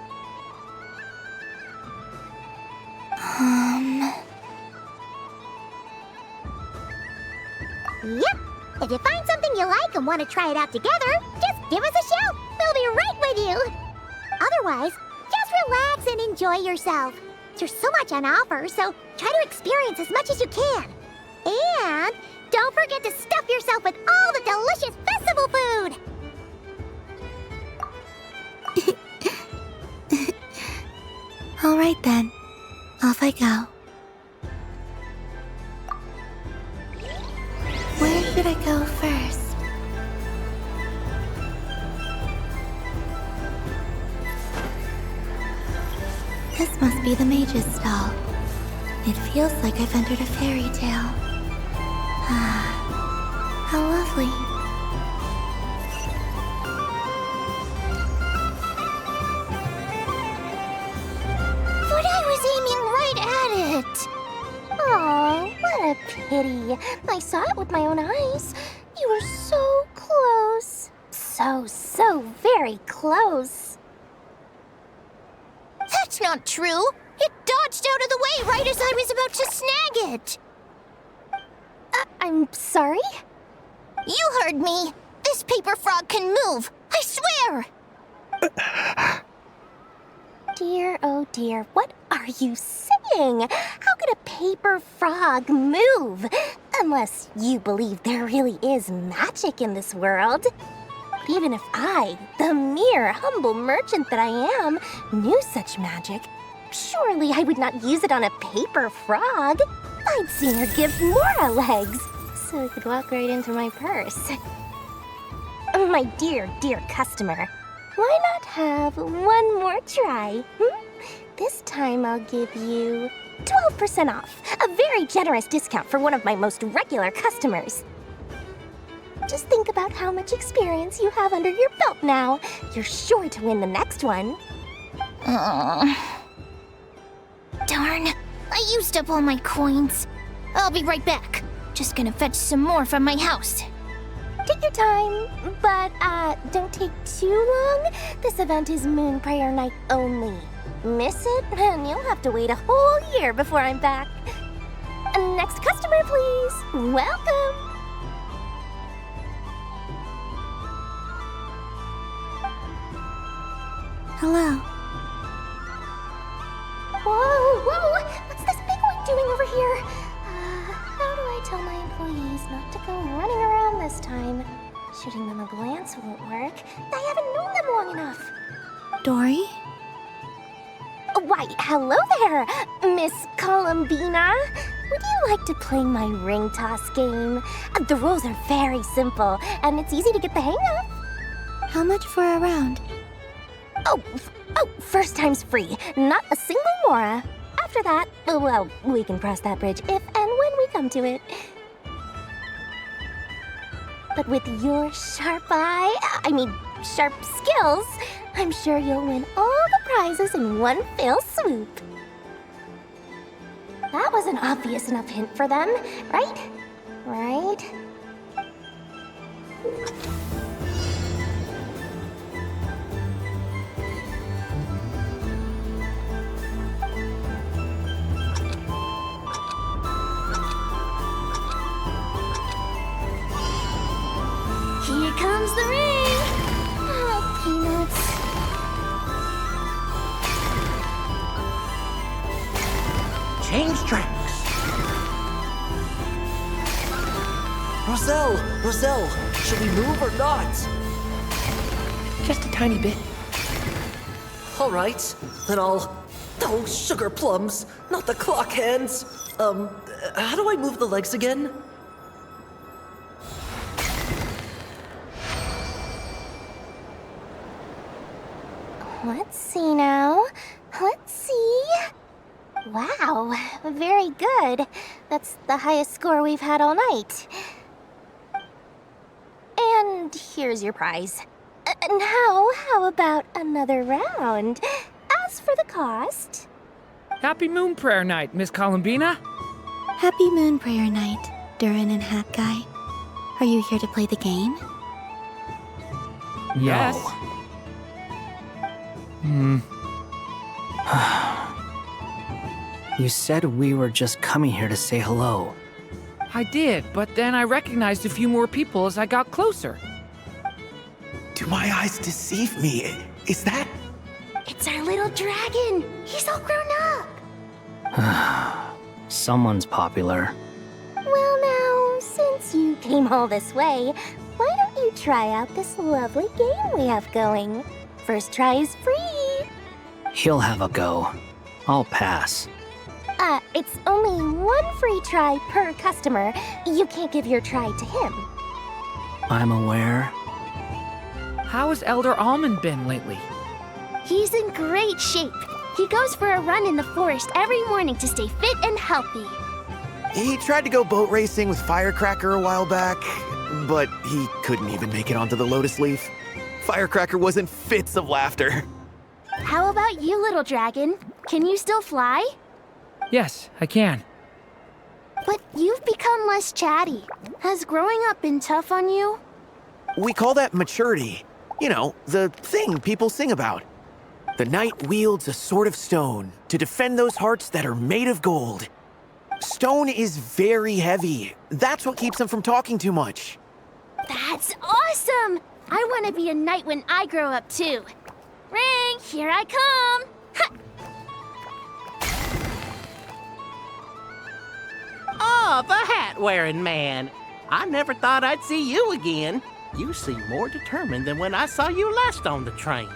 Yep. If you find something you like and want to try it out together, just give us a shout. We'll be right with you. Otherwise, just relax and enjoy yourself. There's so much on offer, so try to experience as much as you can. And don't forget to stuff yourself with all the delicious festival food. All right then. Off I go. Where should I go first? This must be the mage's stall. It feels like I've entered a fairy tale. Ah, how lovely. But I was aiming right at it. Aw, what a pity. I saw it with my own eyes. You were so close. So very close. That's not true. It dodged out of the way right as I was about to snag it. I'm sorry? You heard me. This paper frog can move. I swear. Dear, oh dear, what are you saying? How could a paper frog move? Unless you believe there really is magic in this world. But even if I, the mere humble merchant that I am, knew such magic, surely I would not use it on a paper frog. I'd sooner give Mora legs, so it could walk right into my purse. My dear, dear customer, why not have one more try? This time I'll give you 12% off, a very generous discount for one of my most regular customers. Just think about how much experience you have under your belt now. You're sure to win the next one. Darn, I used up all my coins. I'll be right back. Just gonna fetch some more from my house. Take your time, but don't take too long. This event is Moon Prayer Night only. Miss it, and you'll have to wait a whole year before I'm back. Next customer, please. Welcome. Hello. Whoa! What's this big one doing over here? How do I tell my employees not to go running around this time? Shooting them a glance won't work. I haven't known them long enough. Dory? Why, hello there, Miss Columbina. Would you like to play my ring toss game? The rules are very simple, and it's easy to get the hang of. How much for a round? Oh, first time's free. Not a single mora. After that, well, we can cross that bridge if and when we come to it. But with your sharp sharp skills, I'm sure you'll win all the prizes in one fell swoop. That was an obvious enough hint for them, right? Right? Here comes the ring! Oh, peanuts. Change tracks! Roselle, should we move or not? Just a tiny bit. All right, then I'll... Oh, sugar plums, not the clock hands. How do I move the legs again? Let's see now. Let's see. Wow, very good. That's the highest score we've had all night. And here's your prize. Now, how about another round? As for the cost... Happy Moon Prayer Night, Miss Columbina. Happy Moon Prayer Night, Durin and Hat Guy. Are you here to play the game? Yes. You said we were just coming here to say hello. I did, but then I recognized a few more people as I got closer. Do my eyes deceive me? Is that... It's our little dragon! He's all grown up! Someone's popular. Well now, since you came all this way, why don't you try out this lovely game we have going? First try is free! He'll have a go. I'll pass. It's only one free try per customer. You can't give your try to him. I'm aware. How has Elder Almond been lately? He's in great shape. He goes for a run in the forest every morning to stay fit and healthy. He tried to go boat racing with Firecracker a while back, but he couldn't even make it onto the Lotus Leaf. Firecracker was in fits of laughter. How about you, little dragon? Can you still fly? Yes, I can. But you've become less chatty. Has growing up been tough on you? We call that maturity. You know, the thing people sing about. The knight wields a sword of stone to defend those hearts that are made of gold. Stone is very heavy. That's what keeps him from talking too much. That's awesome! I want to be a knight when I grow up too. Ring, here I come! Ha! Oh, the hat-wearing man. I never thought I'd see you again. You seem more determined than when I saw you last on the train.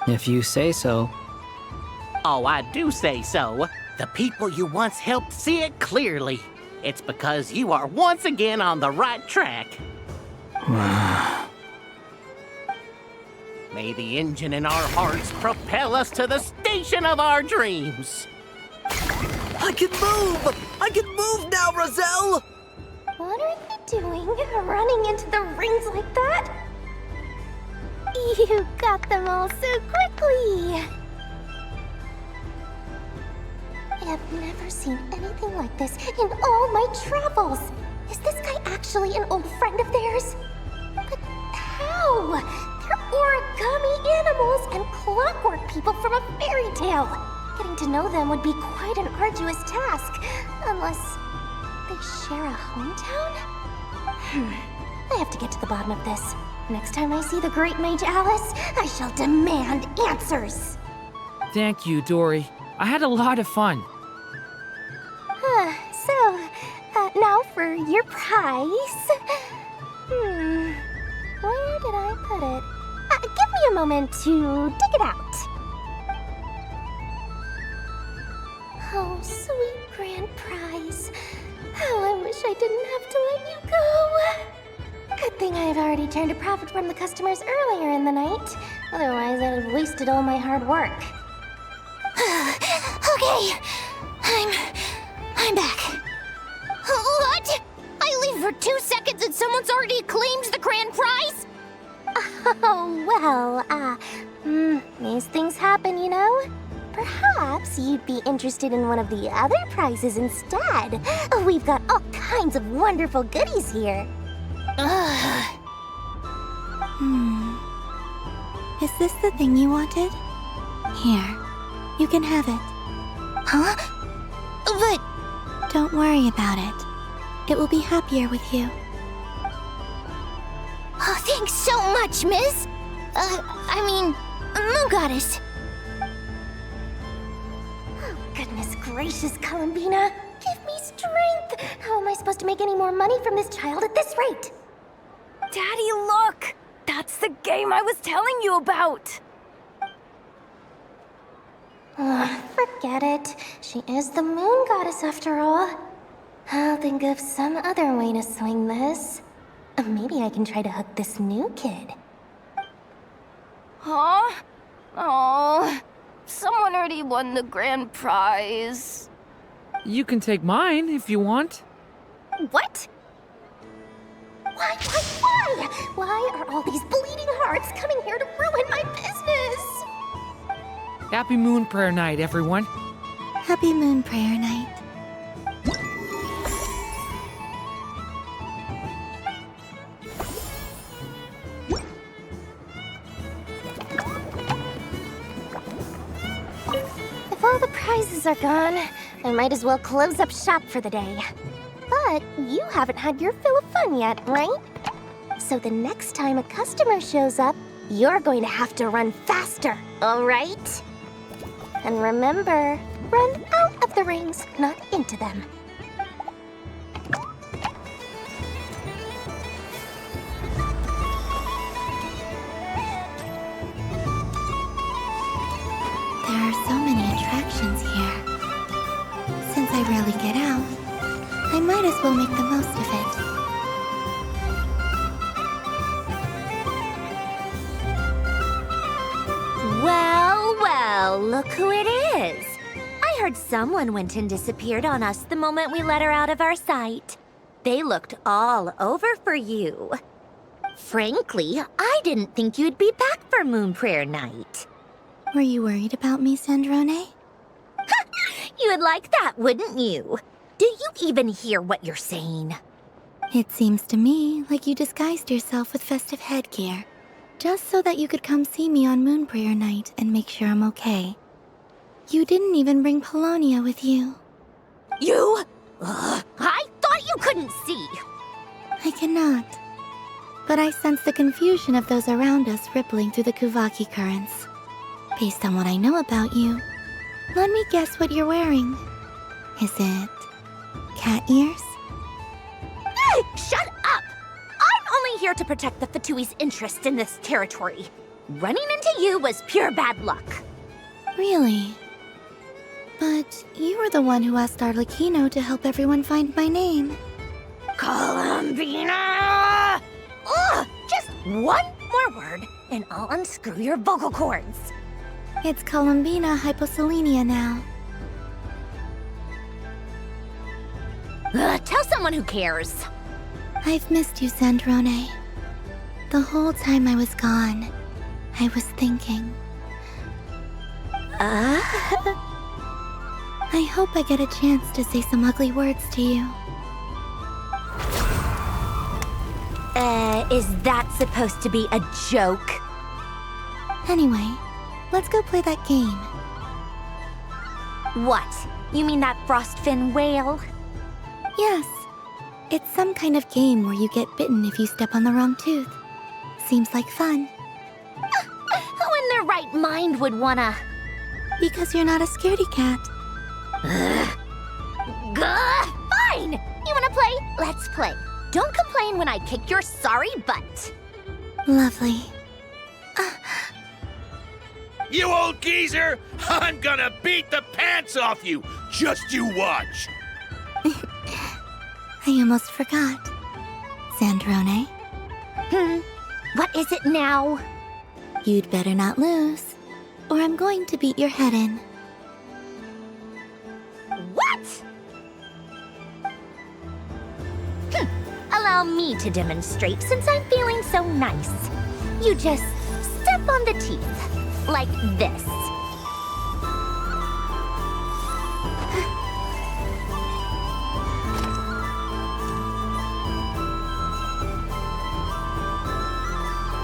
If you say so. Oh, I do say so. The people you once helped see it clearly. It's because you are once again on the right track. May the engine in our hearts propel us to the station of our dreams. I can move! I can move now, Roselle! What are you doing, running into the rings like that? You got them all so quickly! I've never seen anything like this in all my travels! Is this guy actually an old friend of theirs? But how? They're origami animals and clockwork people from a fairy tale! Getting to know them would be quite an arduous task, unless they share a hometown? I have to get to the bottom of this. Next time I see the Great Mage Alice, I shall demand answers! Thank you, Dory. I had a lot of fun. Now for your prize. Where did I put it? Give me a moment to dig it out. Oh, sweet grand prize. How I wish I didn't have to let you go. Good thing I've already turned a profit from the customers earlier in the night. Otherwise, I'd have wasted all my hard work. Okay, I'm back. What? I leave for 2 seconds and someone's already claimed the grand prize? Oh, well, these things happen, you know? Perhaps you'd be interested in one of the other prizes instead. We've got all kinds of wonderful goodies here. Is this the thing you wanted? Here, you can have it. Huh? But... Don't worry about it. It will be happier with you. Oh, thanks so much, Miss. Moon Goddess. Oh, goodness gracious, Columbina. Give me strength. How am I supposed to make any more money from this child at this rate? Daddy, look! That's the game I was telling you about! Forget it. She is the Moon Goddess after all. I'll think of some other way to swing this. Maybe I can try to hook this new kid. Huh? Oh, someone already won the grand prize. You can take mine if you want. What? Why? Why are all these bleeding hearts coming here to ruin my business? Happy Moon Prayer Night, everyone. Happy Moon Prayer Night. If all the prizes are gone, I might as well close up shop for the day. But you haven't had your fill of fun yet, right? So the next time a customer shows up, you're going to have to run faster, all right? And remember, run out of the rings, not into them. There are so many attractions here. Since I rarely get out, I might as well make the most of it. Well, look who it is. I heard someone went and disappeared on us the moment we let her out of our sight. They looked all over for you. Frankly, I didn't think you'd be back for Moon Prayer Night. Were you worried about me, Sandrone? You would like that, wouldn't you? Do you even hear what you're saying? It seems to me like you disguised yourself with festive headgear, just so that you could come see me on Moon Prayer Night and make sure I'm okay. You didn't even bring Polonia with you. You? I thought you couldn't see. I cannot. But I sense the confusion of those around us rippling through the Kuvaki currents. Based on what I know about you, let me guess what you're wearing. Is it cat ears? Hey, shut up! I'm only here to protect the Fatui's interest in this territory. Running into you was pure bad luck. Really? But you were the one who asked Arlecchino to help everyone find my name. Columbina! Ugh! Just one more word, and I'll unscrew your vocal cords. It's Columbina hyposelenia now. Tell someone who cares. I've missed you, Sandrone. The whole time I was gone, I was thinking. I hope I get a chance to say some ugly words to you. Is that supposed to be a joke? Anyway, let's go play that game. What? You mean that frostfin whale? Yes. It's some kind of game where you get bitten if you step on the wrong tooth. Seems like fun. Who in their right mind would wanna... Because you're not a scaredy cat. Fine! You wanna play? Let's play. Don't complain when I kick your sorry butt. Lovely. You old geezer! I'm gonna beat the pants off you! Just you watch! I almost forgot. Sandrone? What is it now? You'd better not lose, or I'm going to beat your head in. What? Allow allow me to demonstrate since I'm feeling so nice. You just step on the teeth, like this.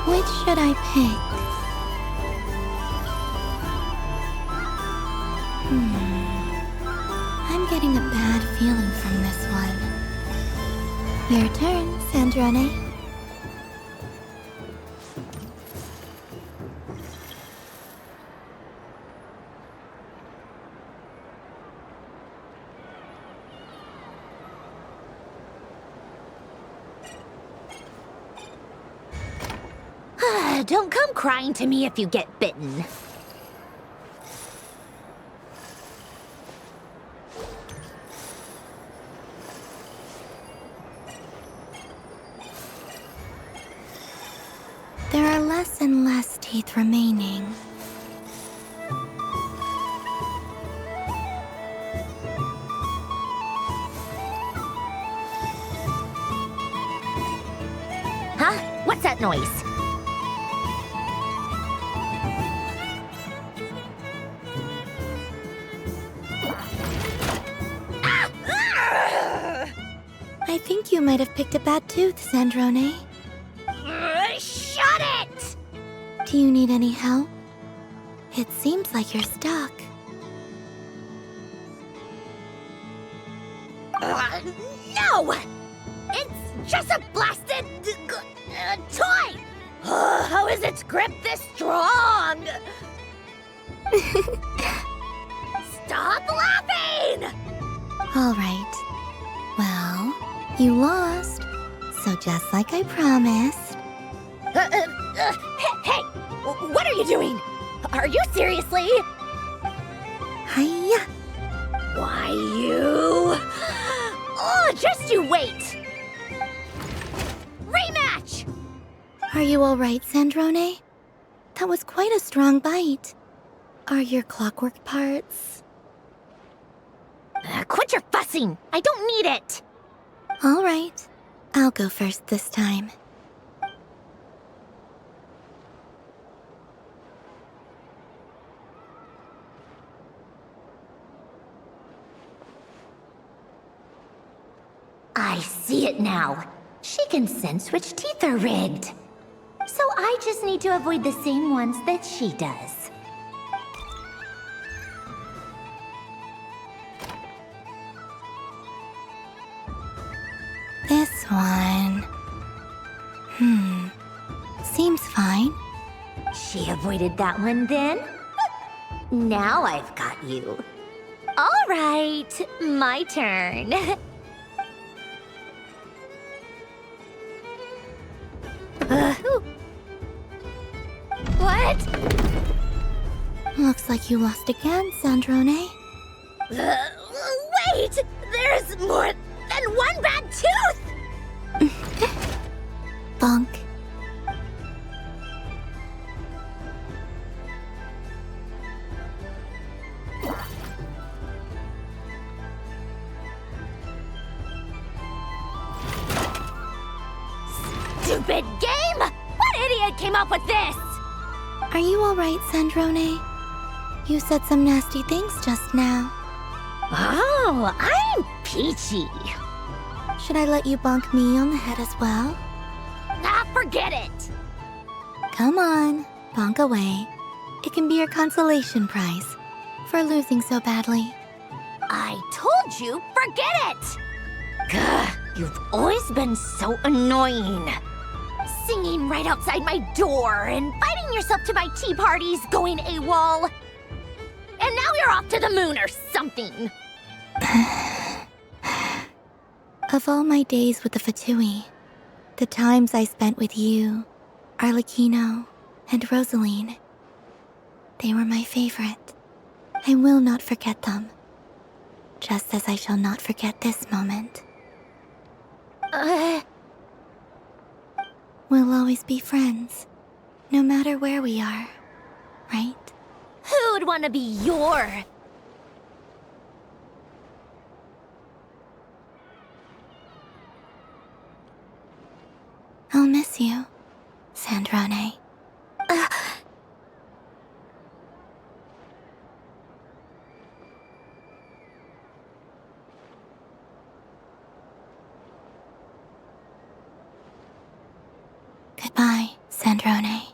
Which should I pick? I'm getting a bad feeling from this one. Your turn, Sandrone. Don't come crying to me if you get bitten. There are less and less teeth remaining. Huh? What's that noise? I think you might have picked a bad tooth, Sandrone. Shut it! Do you need any help? It seems like you're stuck. No! It's just a blasted toy! How is its grip this strong? Stop laughing! All right. Well, you lost. So just like I promised. Hey! What are you doing? Are you seriously? Hiya! Why, you... Oh, just you wait! Rematch! Are you all right, Sandrone? That was quite a strong bite. Are your clockwork parts? Quit your fussing! I don't need it! All right. I'll go first this time. I see it now. She can sense which teeth are rigged. So I just need to avoid the same ones that she does. This one... Seems fine. She avoided that one then? Now I've got you. All right, my turn. What? Looks like you lost again, Sandrone. Wait! There's more than one bad tooth! Bonk. Stupid game! What idiot came up with this? Are you alright, Sandrone? You said some nasty things just now. Oh, I'm peachy. Should I let you bonk me on the head as well? Ah, forget it! Come on, bonk away. It can be your consolation prize for losing so badly. I told you, forget it! Gah, you've always been so annoying. Singing right outside my door, inviting yourself to my tea parties, going AWOL. And now you're off to the moon or something. Of all my days with the Fatui, the times I spent with you, Arlecchino, and Rosaline, they were my favorite. I will not forget them. Just as I shall not forget this moment. We'll always be friends, no matter where we are, right? Who would want to be your... I'll miss you, Sandrone. Goodbye, Sandrone.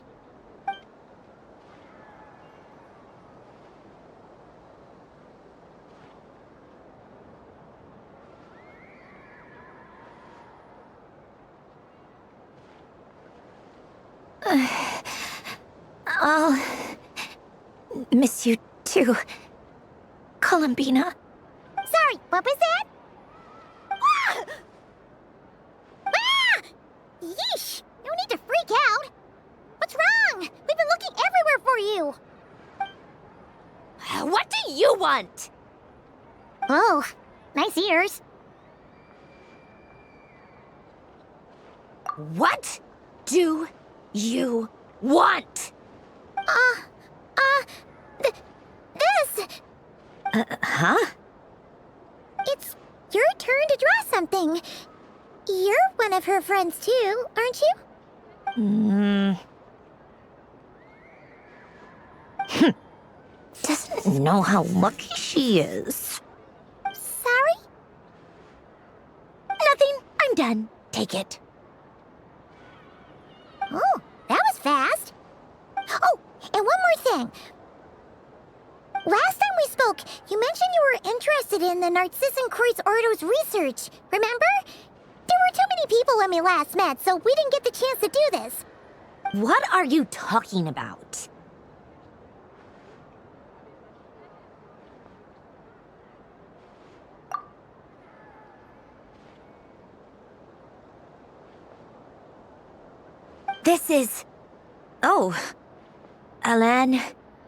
I'll miss you too, Columbina. Sorry, what was that? Ah! Ah! Yeesh! No need to freak out. What's wrong? We've been looking everywhere for you. What do you want? Oh, nice ears. What do you want? This. Huh? It's your turn to draw something. You're one of her friends too, aren't you? Doesn't know how lucky she is. Sorry? Nothing. I'm done. Take it. Oh, that was fast. Oh, and one more thing. Last time we spoke, you mentioned you were interested in the Narcissan Kreuz Ordo's research, remember? There were too many people when we last met, so we didn't get the chance to do this. What are you talking about? This is... Oh. Alain,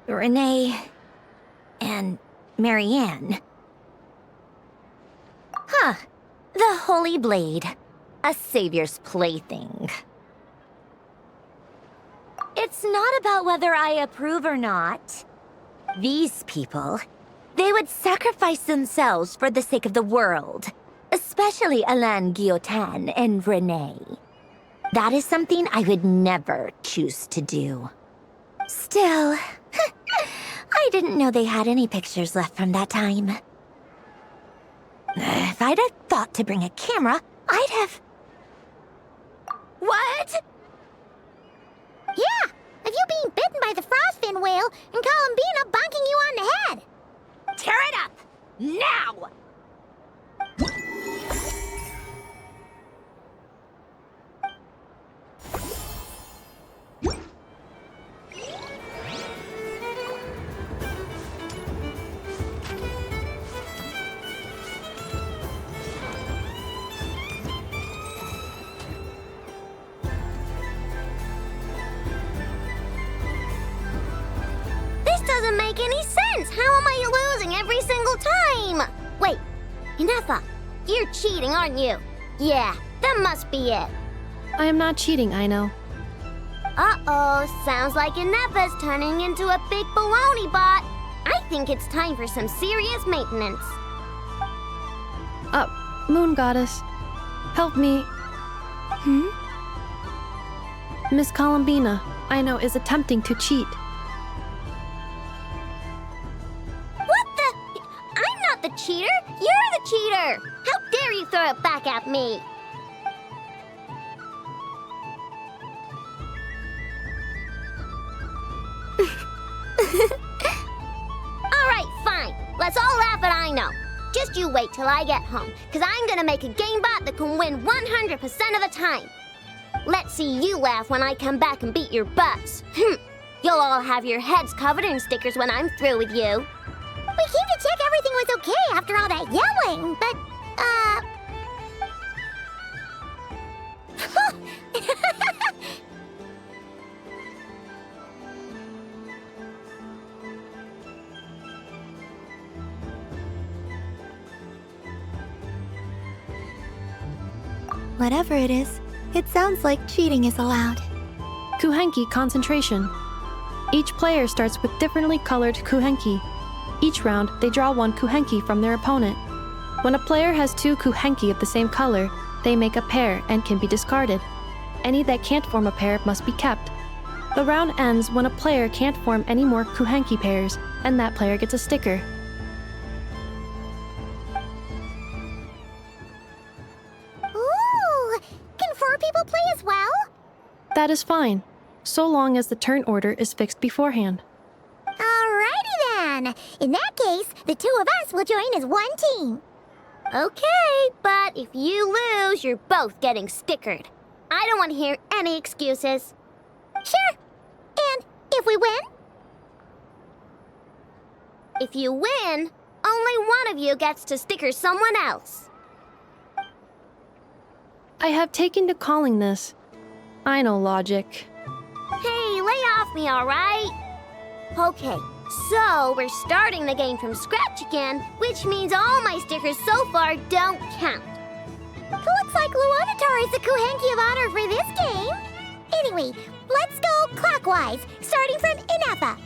Renee, and Marianne. Huh. The Holy Blade. A savior's plaything. It's not about whether I approve or not. These people, they would sacrifice themselves for the sake of the world. Especially Alain Guillotin and Renee. That is something I would never choose to do. Still, I didn't know they had any pictures left from that time. If I'd have thought to bring a camera, I'd have... What? Yeah, of you being bitten by the frostfin whale and Columbina bonking you on the head. Tear it up! Now! Doesn't make any sense. How am I losing every single time? Wait, Inefa, you're cheating, aren't you? Yeah, that must be it. I am not cheating, I know. Uh-oh, sounds like Inefa's turning into a big baloney bot. I think it's time for some serious maintenance. Moon Goddess, help me. Miss Columbina, I know, is attempting to cheat. The cheater? You're the cheater! How dare you throw it back at me? Alright, fine. Let's all laugh at I know. Just you wait till I get home, because I'm gonna make a game bot that can win 100% of the time. Let's see you laugh when I come back and beat your butts. You'll all have your heads covered in stickers when I'm through with you. We came to check everything was okay after all that yelling, but, Whatever it is, it sounds like cheating is allowed. Kuhenki concentration. Each player starts with differently colored Kuhenki. Each round, they draw one Kuhenki from their opponent. When a player has two Kuhenki of the same color, they make a pair and can be discarded. Any that can't form a pair must be kept. The round ends when a player can't form any more Kuhenki pairs, and that player gets a sticker. Ooh! Can 4 people play as well? That is fine, so long as the turn order is fixed beforehand. Alrighty then! In that case, the 2 of us will join as one team. Okay, but if you lose, you're both getting stickered. I don't want to hear any excuses. Sure. And if we win? If you win, only one of you gets to sticker someone else. I have taken to calling this. I know logic. Hey, lay off me, alright? Okay, so we're starting the game from scratch again, which means all my stickers so far don't count. Looks like Luanatar is the Kuhenki of honor for this game. Anyway, let's go clockwise, starting from Inafa.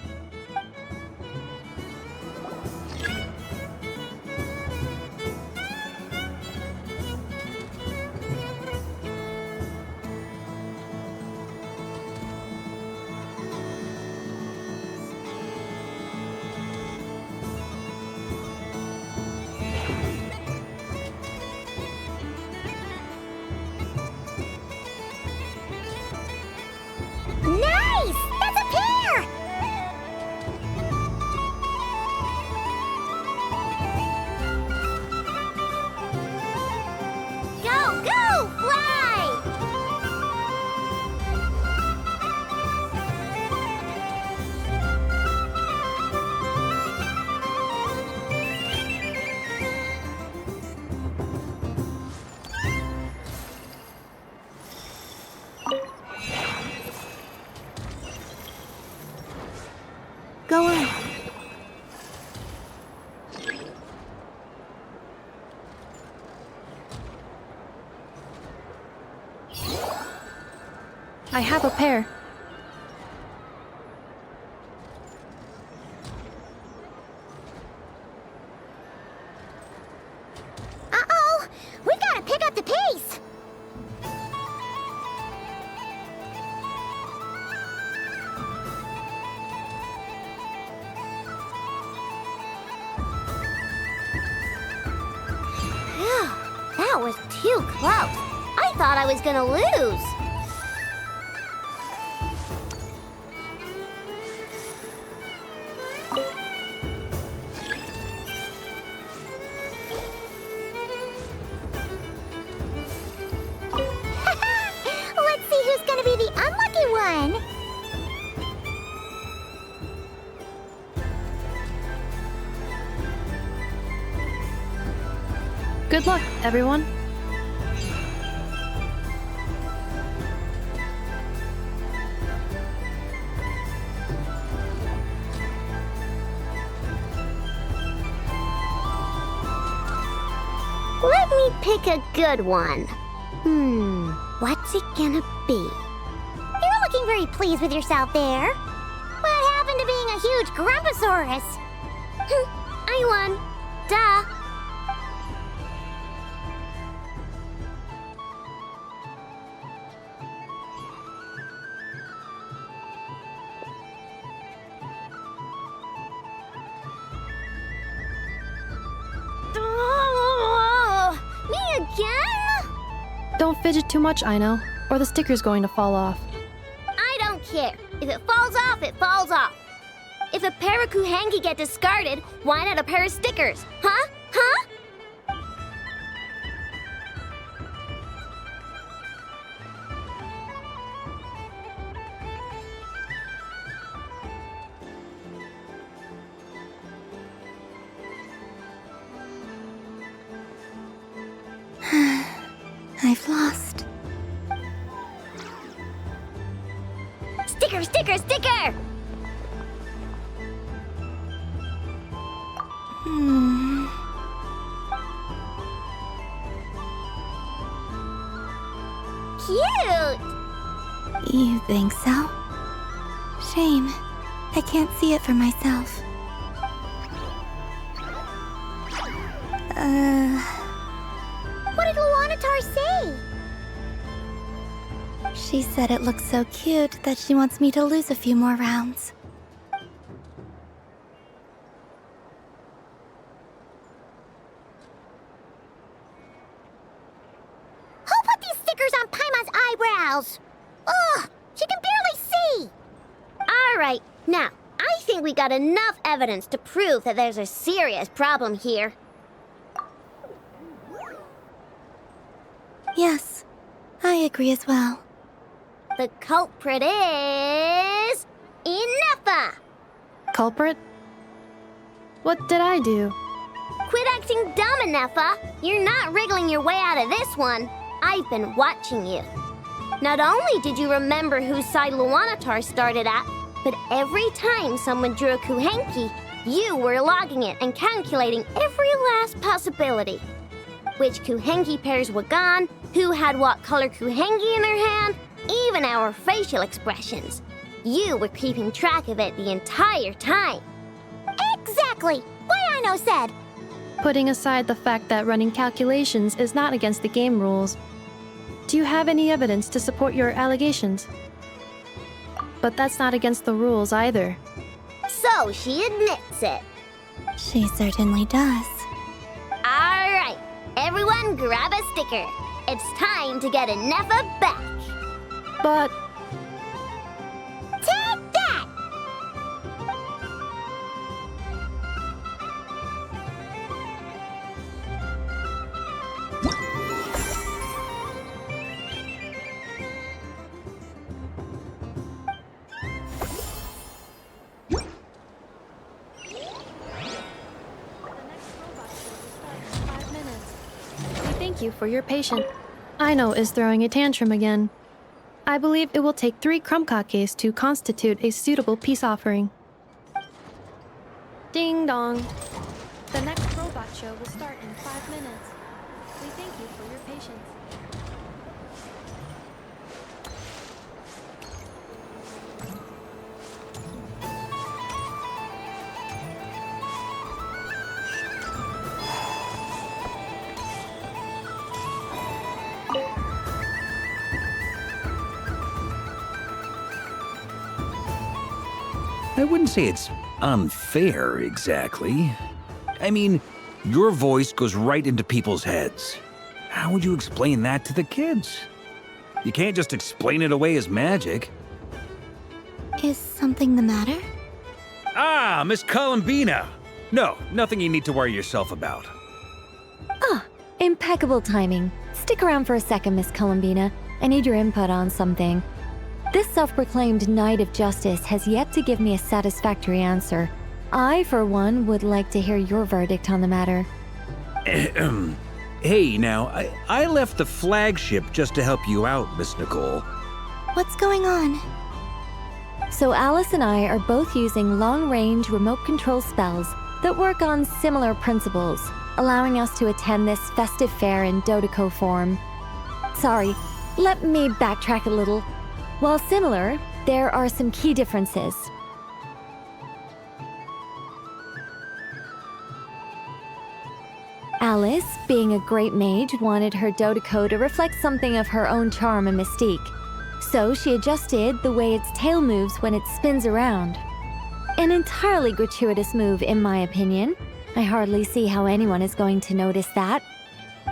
Nice! That's a pair! Go, go, fly! Go on. I have a pair. Uh-oh! We've got to pick up the pace! Phew, that was too close. I thought I was gonna lose. Let's see who's gonna be the unlucky one! Good luck, everyone. Let me pick a good one. What's it gonna be? You're looking very pleased with yourself there. What happened to being a huge Grumposaurus? I won. Duh. Me again? Don't fidget too much, Aino, or the sticker's going to fall off. I don't care. If it falls off, it falls off. If a pair of Kuhenki get discarded, why not a pair of stickers? Huh? Huh? I've lost. Sticker, sticker, sticker! Cute! You think so? Shame. I can't see it for myself. What did Luanatar say? She said it looks so cute that she wants me to lose a few more rounds. Who put these stickers on Paimon's eyebrows? Ugh, she can barely see! Alright, now, I think we got enough evidence to prove that there's a serious problem here. Yes, I agree as well. The culprit is... Inefa! Culprit? What did I do? Quit acting dumb, Inefa! You're not wriggling your way out of this one. I've been watching you. Not only did you remember whose side Luanatar started at, but every time someone drew a Kuhenki, you were logging it and calculating every last possibility. Which Kuhenki pairs were gone, who had what color Kuhenki in their hand, even our facial expressions. You were keeping track of it the entire time. Exactly! Why I no said? Putting aside the fact that running calculations is not against the game rules, do you have any evidence to support your allegations? But that's not against the rules either. So she admits it. She certainly does. Alright, everyone grab a sticker. It's time to get Inefa back. But... Take that! Thank you for your patience. Aino is throwing a tantrum again. I believe it will take 3 crumb-kakes to constitute a suitable peace offering. Ding dong. The next robot show will start in 5 minutes. We thank you for your patience. I wouldn't say it's unfair, exactly. I mean, your voice goes right into people's heads. How would you explain that to the kids? You can't just explain it away as magic. Is something the matter? Ah, Miss Columbina! No, nothing you need to worry yourself about. Ah, impeccable timing. Stick around for a second, Miss Columbina. I need your input on something. This self-proclaimed Knight of Justice has yet to give me a satisfactory answer. I, for one, would like to hear your verdict on the matter. Hey, now, I left the flagship just to help you out, Miss Nicole. What's going on? So Alice and I are both using long-range remote control spells that work on similar principles, allowing us to attend this festive fair in Dottore form. Sorry, let me backtrack a little. While similar, there are some key differences. Alice, being a great mage, wanted her Dottore to reflect something of her own charm and mystique. So she adjusted the way its tail moves when it spins around. An entirely gratuitous move, in my opinion. I hardly see how anyone is going to notice that.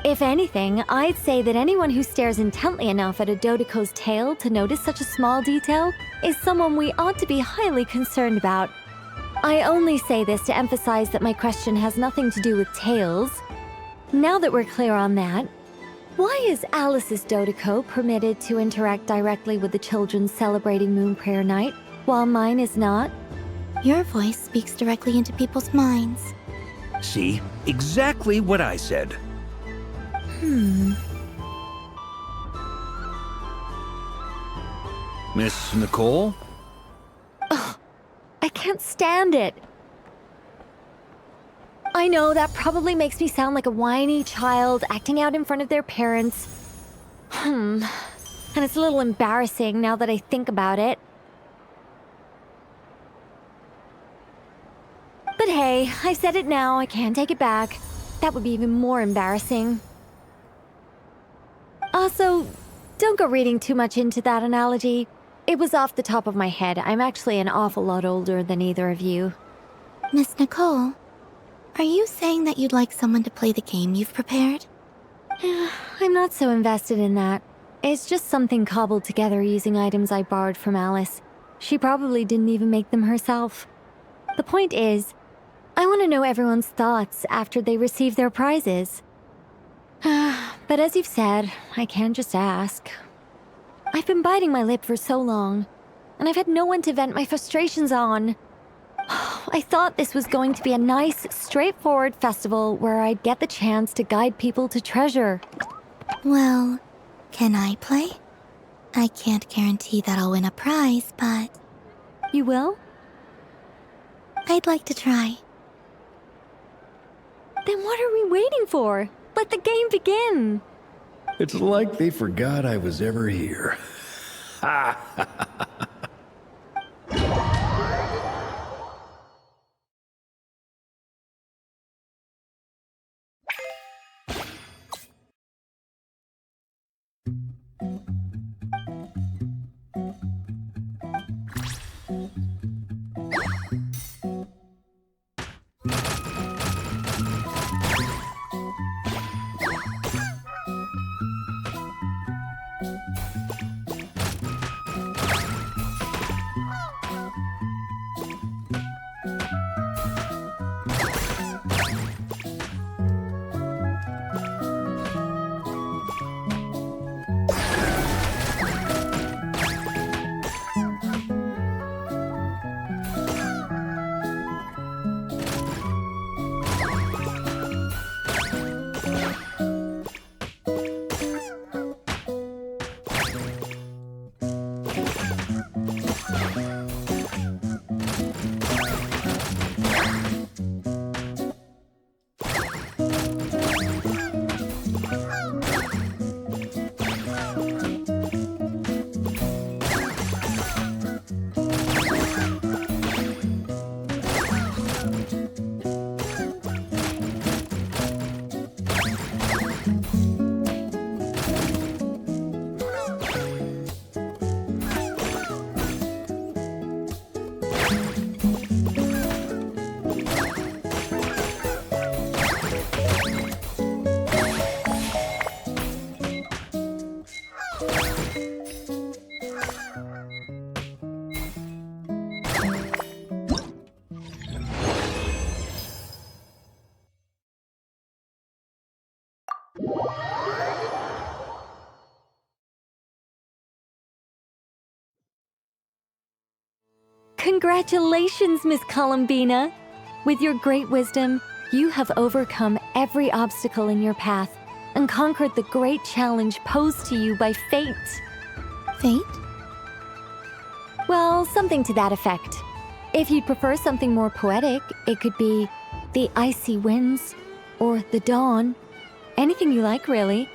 If anything, I'd say that anyone who stares intently enough at a Dottore's tail to notice such a small detail is someone we ought to be highly concerned about. I only say this to emphasize that my question has nothing to do with tails. Now that we're clear on that, why is Alice's Dottore permitted to interact directly with the children celebrating Moon Prayer Night, while mine is not? Your voice speaks directly into people's minds. See? Exactly what I said. Miss Nicole? Ugh, I can't stand it. I know that probably makes me sound like a whiny child acting out in front of their parents. And it's a little embarrassing now that I think about it. But hey, I said it now, I can't take it back. That would be even more embarrassing. Also, Don't go reading too much into that analogy. It was off the top of my head. I'm actually an awful lot older than either of you. Miss Nicole, are you saying that you'd like someone to play the game you've prepared? I'm not so invested in that. It's just something cobbled together using items I borrowed from Alice. She probably didn't even make them herself. The point is, I want to know everyone's thoughts after they receive their prizes. But as you've said, I can't just ask. I've been biting my lip for so long, and I've had no one to vent my frustrations on. I thought this was going to be a nice, straightforward festival where I'd get the chance to guide people to treasure. Well, can I play? I can't guarantee that I'll win a prize, but... You will? I'd like to try. Then what are we waiting for? Let the game begin! It's like they forgot I was ever here. Congratulations, Miss Columbina! With your great wisdom, you have overcome every obstacle in your path and conquered the great challenge posed to you by fate. Fate? Well, something to that effect. If you'd prefer something more poetic, it could be the icy winds or the dawn. Anything you like, really.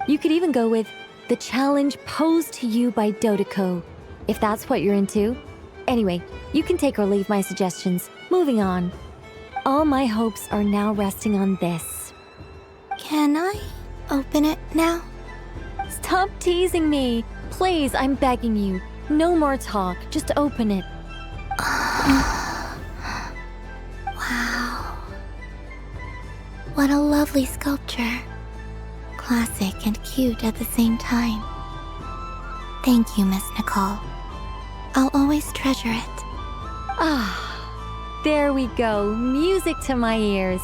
You could even go with the challenge posed to you by Dottore, if that's what you're into. Anyway, you can take or leave my suggestions. Moving on. All my hopes are now resting on this. Can I open it now? Stop teasing me! Please, I'm begging you. No more talk. Just open it. Wow. What a lovely sculpture. Classic and cute at the same time. Thank you, Miss Nicole. I'll always treasure it. Ah, there we go. Music to my ears.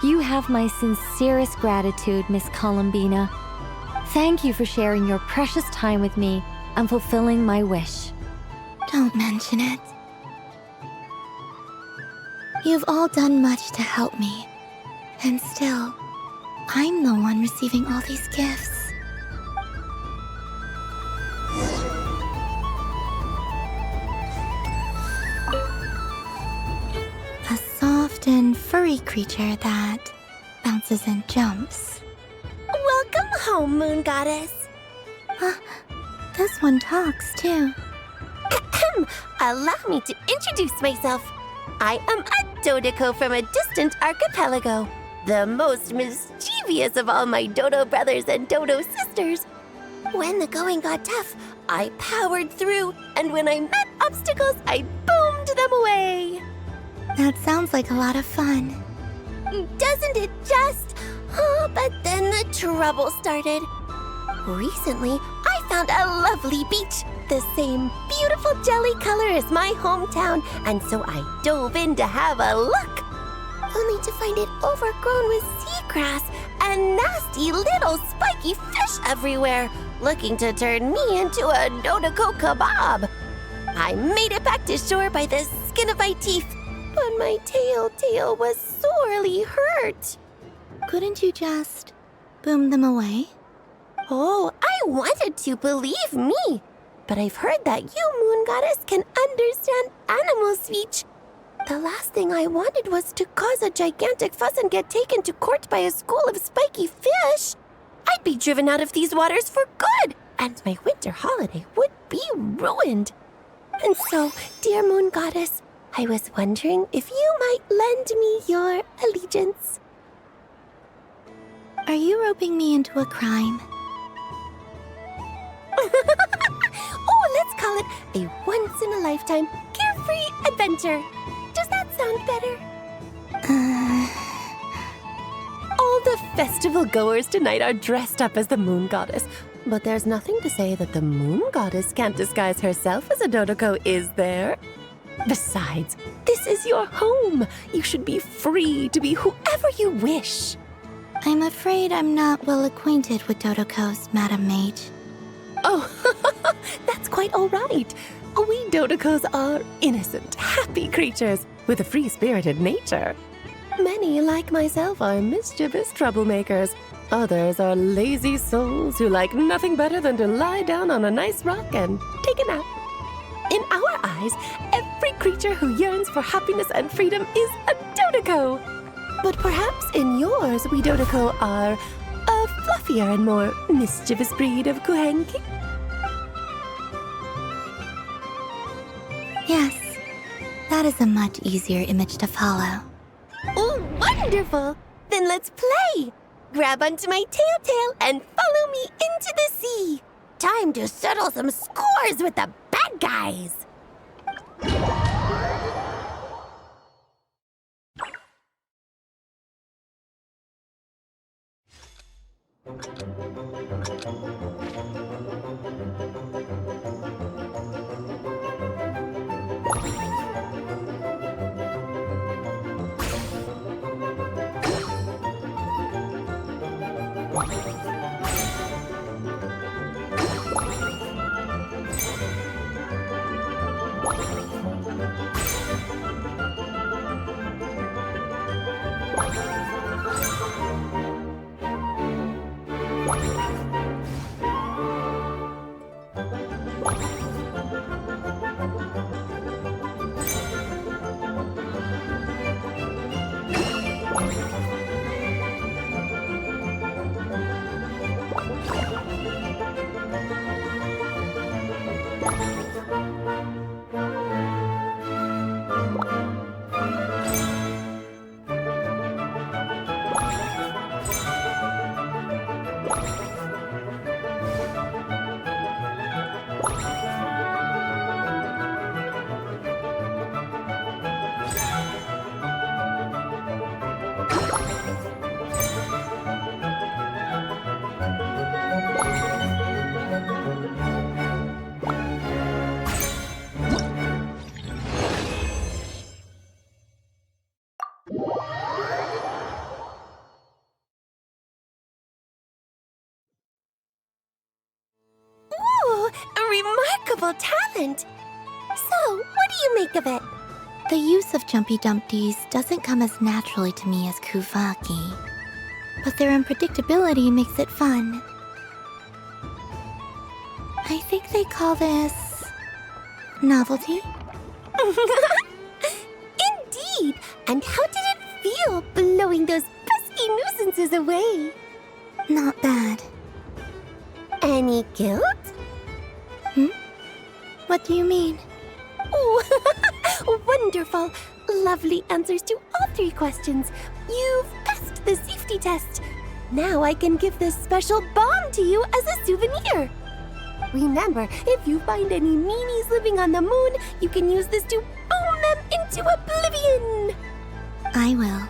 You have my sincerest gratitude, Miss Columbina. Thank you for sharing your precious time with me and fulfilling my wish. Don't mention it. You've all done much to help me, and still, I'm the one receiving all these gifts. A soft and furry creature that bounces and jumps. Welcome home, Moon Goddess. This one talks, too. Allow me to introduce myself. I am a Dottore from a distant archipelago, the most mischievous of all my Dodo brothers and Dodo sisters. When the going got tough, I powered through, and when I met obstacles, I boomed them away. That sounds like a lot of fun. Doesn't it just? Oh, but then the trouble started. Recently, I found a lovely beach, the same beautiful jelly color as my hometown, and so I dove in to have a look, only to find it overgrown with seagrass and nasty little spiky fish everywhere, looking to turn me into a dottore kebab. I made it back to shore by the skin of my teeth, but my tail was sorely hurt. Couldn't you just boom them away? Oh, I wanted to, believe me. But I've heard that you, Moon Goddess, can understand animal speech. The last thing I wanted was to cause a gigantic fuss and get taken to court by a school of spiky fish. I'd be driven out of these waters for good, and my winter holiday would be ruined. And so, dear Moon Goddess, I was wondering if you might lend me your allegiance. Are you roping me into a crime? Oh, let's call it a once-in-a-lifetime carefree adventure. Does that sound better? All the festival goers tonight are dressed up as the Moon Goddess, but there's nothing to say that the Moon Goddess can't disguise herself as a dottore, is there? Besides, this is your home. You should be free to be whoever you wish. I'm afraid I'm not well acquainted with dottores, Madam Mage. Oh, that's quite all right. We dottores are innocent, happy creatures with a free-spirited nature. Many, like myself, are mischievous troublemakers. Others are lazy souls who like nothing better than to lie down on a nice rock and take a nap. In our eyes, every creature who yearns for happiness and freedom is a dottore. But perhaps in yours, we dottore are a fluffier and more mischievous breed of kuhenki. Yes, that is a much easier image to follow. Oh, wonderful! Then let's play! Grab onto my tail and follow me into the sea. Time to settle some scores with the bad guys. Remarkable talent! So, what do you make of it? The use of Jumpy Dumpties doesn't come as naturally to me as Kuvaki, but their unpredictability makes it fun. I think they call this novelty. Indeed! And how did it feel blowing those pesky nuisances away? Not bad. Any guilt? What do you mean? Oh, wonderful! Lovely answers to all three questions. You've passed the safety test. Now I can give this special bomb to you as a souvenir. Remember, if you find any meanies living on the moon, you can use this to boom them into oblivion. I will.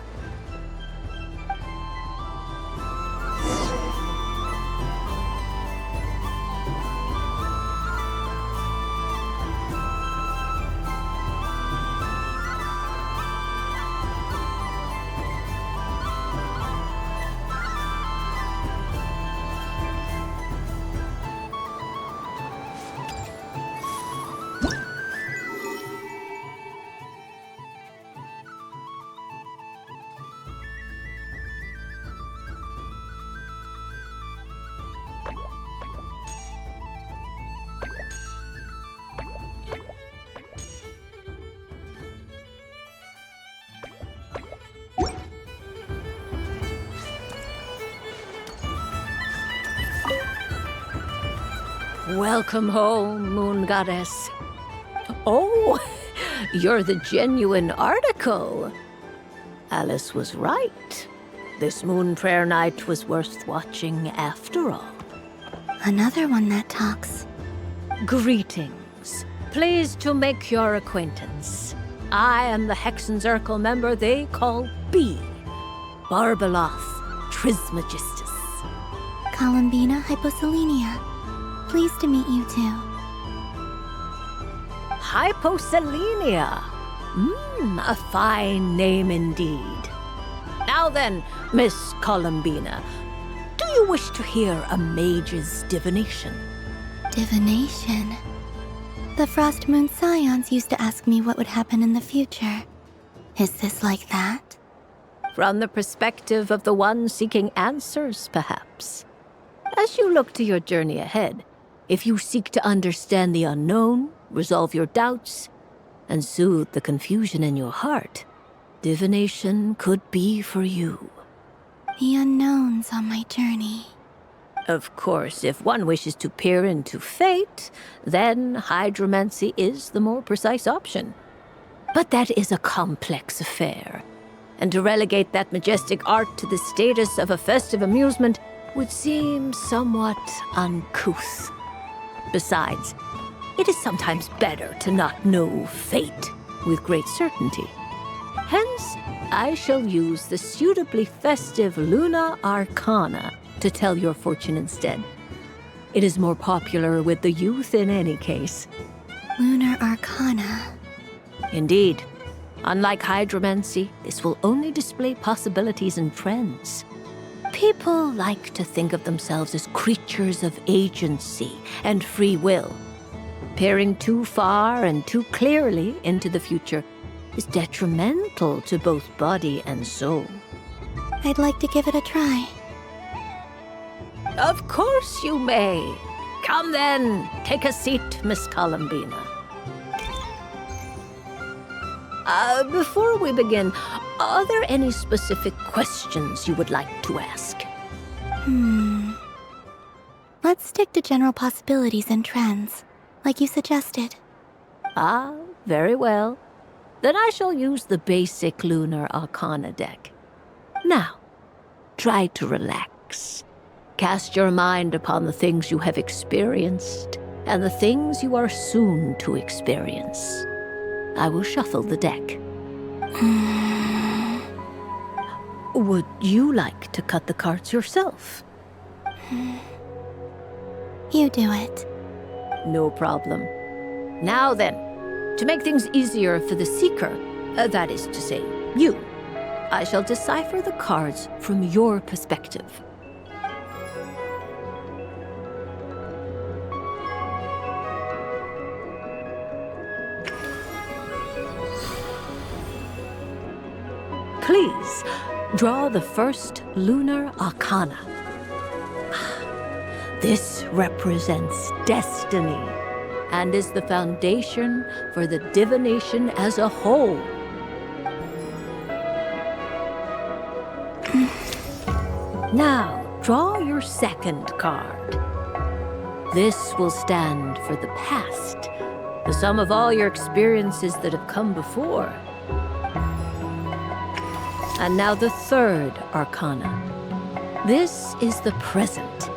Welcome home, Moon Goddess. Oh, you're the genuine article. Alice was right. This moon prayer night was worth watching after all. Another one that talks. Greetings. Pleased to make your acquaintance. I am the Hexenzirkel member they call B. Barbeloth Trismegistus. Columbina Hyposelenia. Pleased to meet you too. Hyposelenia. A fine name indeed. Now then, Miss Columbina, do you wish to hear a mage's divination? Divination? The Frost Moon Scions used to ask me what would happen in the future. Is this like that? From the perspective of the one seeking answers, perhaps. As you look to your journey ahead, if you seek to understand the unknown, resolve your doubts, and soothe the confusion in your heart, divination could be for you. The unknowns on my journey. Of course, if one wishes to peer into fate, then hydromancy is the more precise option. But that is a complex affair, and to relegate that majestic art to the status of a festive amusement would seem somewhat uncouth. Besides, it is sometimes better to not know fate with great certainty. Hence, I shall use the suitably festive Luna Arcana to tell your fortune instead. It is more popular with the youth in any case. Lunar Arcana. Indeed. Unlike hydromancy, this will only display possibilities and trends. People like to think of themselves as creatures of agency and free will. Peering too far and too clearly into the future is detrimental to both body and soul. I'd like to give it a try. Of course you may. Come then, take a seat, Miss Columbina. Before we begin, are there any specific questions you would like to ask? Let's stick to general possibilities and trends, like you suggested. Ah, very well. Then I shall use the basic Lunar Arcana deck. Now, try to relax. Cast your mind upon the things you have experienced and the things you are soon to experience. I will shuffle the deck. Would you like to cut the cards yourself? You do it. No problem. Now then, to make things easier for the seeker, that is to say, you, I shall decipher the cards from your perspective. Please, draw the first Lunar Arcana. This represents destiny and is the foundation for the divination as a whole. Now, draw your second card. This will stand for the past, the sum of all your experiences that have come before. And now the third Arcana. This is the present,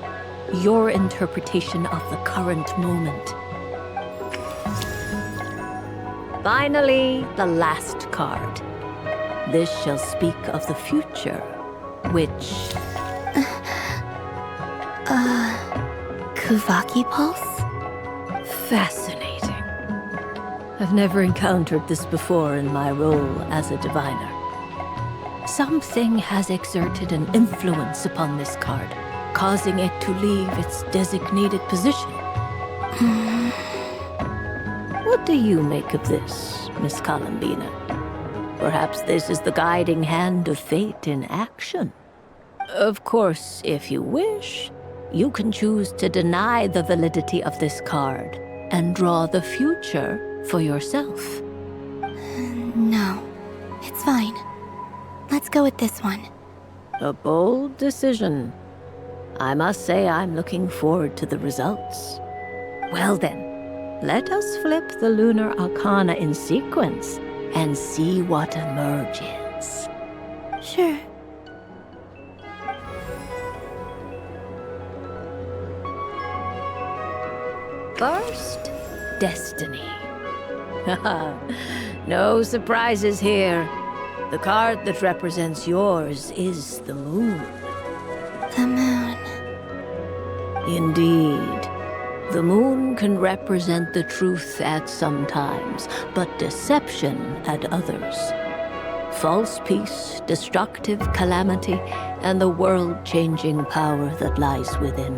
your interpretation of the current moment. Finally, the last card. This shall speak of the future, which... Kuvaki Pulse? Fascinating. I've never encountered this before in my role as a diviner. Something has exerted an influence upon this card, causing it to leave its designated position. What do you make of this, Miss Columbina? Perhaps this is the guiding hand of fate in action. Of course, if you wish, you can choose to deny the validity of this card and draw the future for yourself. No, it's fine. Let's go with this one. A bold decision. I must say I'm looking forward to the results. Well then, let us flip the lunar arcana in sequence and see what emerges. Sure. First, Destiny. No surprises here. The card that represents yours is the moon. The moon. Indeed. The moon can represent the truth at some times, but deception at others. False peace, destructive calamity, and the world-changing power that lies within.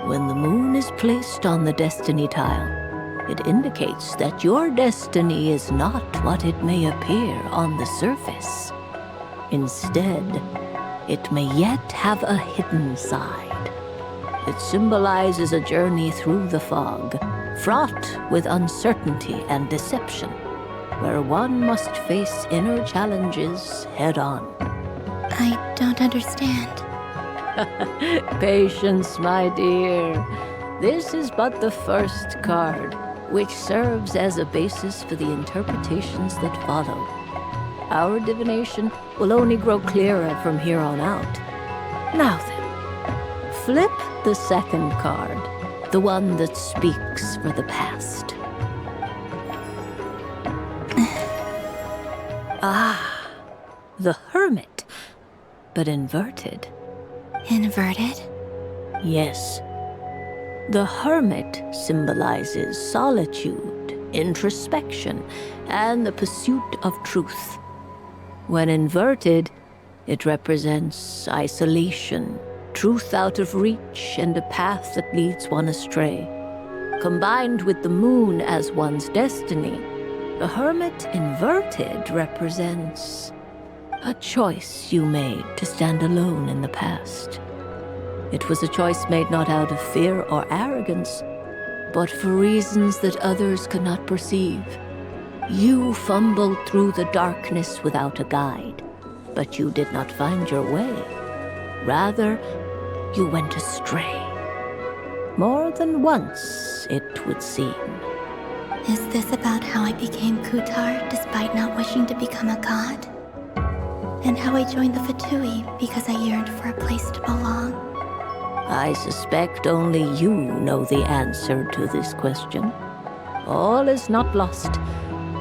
When the moon is placed on the destiny tile, it indicates that your destiny is not what it may appear on the surface. Instead, it may yet have a hidden side. It symbolizes a journey through the fog, fraught with uncertainty and deception, where one must face inner challenges head-on. I don't understand. Patience, my dear. This is but the first card, which serves as a basis for the interpretations that follow. Our divination will only grow clearer from here on out. Now then, flip the second card, the one that speaks for the past. The Hermit, but inverted. Inverted? Yes. The Hermit symbolizes solitude, introspection, and the pursuit of truth. When inverted, it represents isolation, truth out of reach, and a path that leads one astray. Combined with the moon as one's destiny, the Hermit inverted represents a choice you made to stand alone in the past. It was a choice made not out of fear or arrogance, but for reasons that others could not perceive. You fumbled through the darkness without a guide, but you did not find your way. Rather, you went astray. More than once, it would seem. Is this about how I became Kutar despite not wishing to become a god? And how I joined the Fatui because I yearned for a place to belong? I suspect only you know the answer to this question. All is not lost.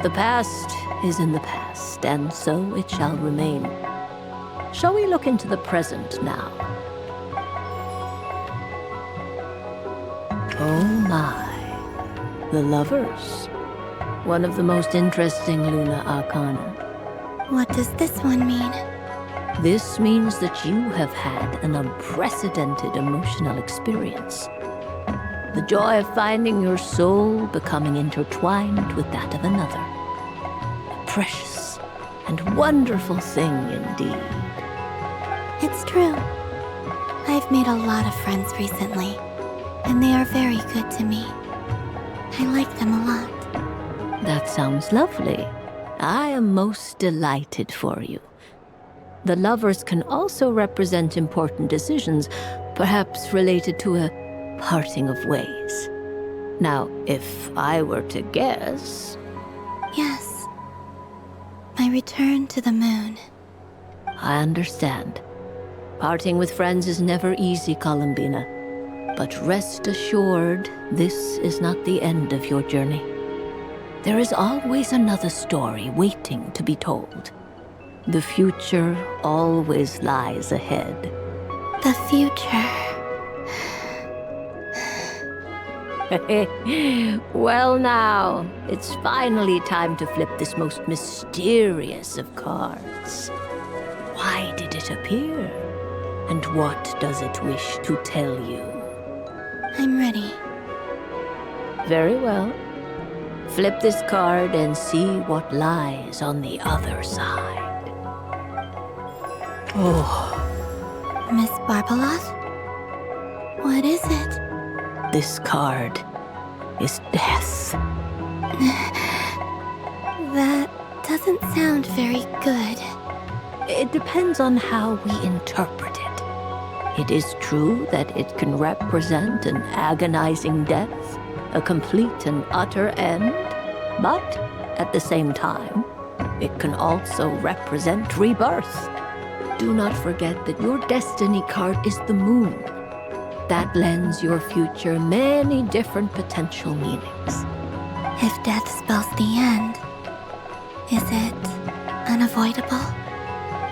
The past is in the past, and so it shall remain. Shall we look into the present now? Oh my. The Lovers. One of the most interesting Luna Arcana. What does this one mean? This means that you have had an unprecedented emotional experience. The joy of finding your soul becoming intertwined with that of another. A precious and wonderful thing indeed. It's true. I've made a lot of friends recently, and they are very good to me. I like them a lot. That sounds lovely. I am most delighted for you. The Lovers can also represent important decisions, perhaps related to a parting of ways. Now, if I were to guess... Yes. My return to the moon. I understand. Parting with friends is never easy, Columbina. But rest assured, this is not the end of your journey. There is always another story waiting to be told. The future always lies ahead. The future. Well now, it's finally time to flip this most mysterious of cards. Why did it appear? And what does it wish to tell you? I'm ready. Very well. Flip this card and see what lies on the other side. Oh. Miss Barbeloth? What is it? This card is death. That doesn't sound very good. It depends on how we interpret it. It is true that it can represent an agonizing death, a complete and utter end, but at the same time, it can also represent rebirth. Do not forget that your destiny card is the moon. That lends your future many different potential meanings. If death spells the end, is it unavoidable?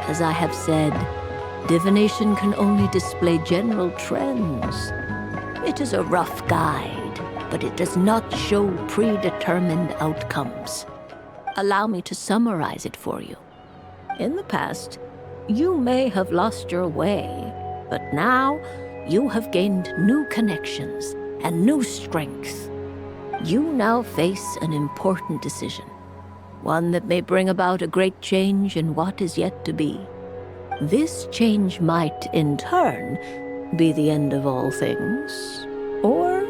As I have said, divination can only display general trends. It is a rough guide, but it does not show predetermined outcomes. Allow me to summarize it for you. In the past, you may have lost your way, but now you have gained new connections and new strength. You now face an important decision, one that may bring about a great change in what is yet to be. This change might, in turn, be the end of all things, or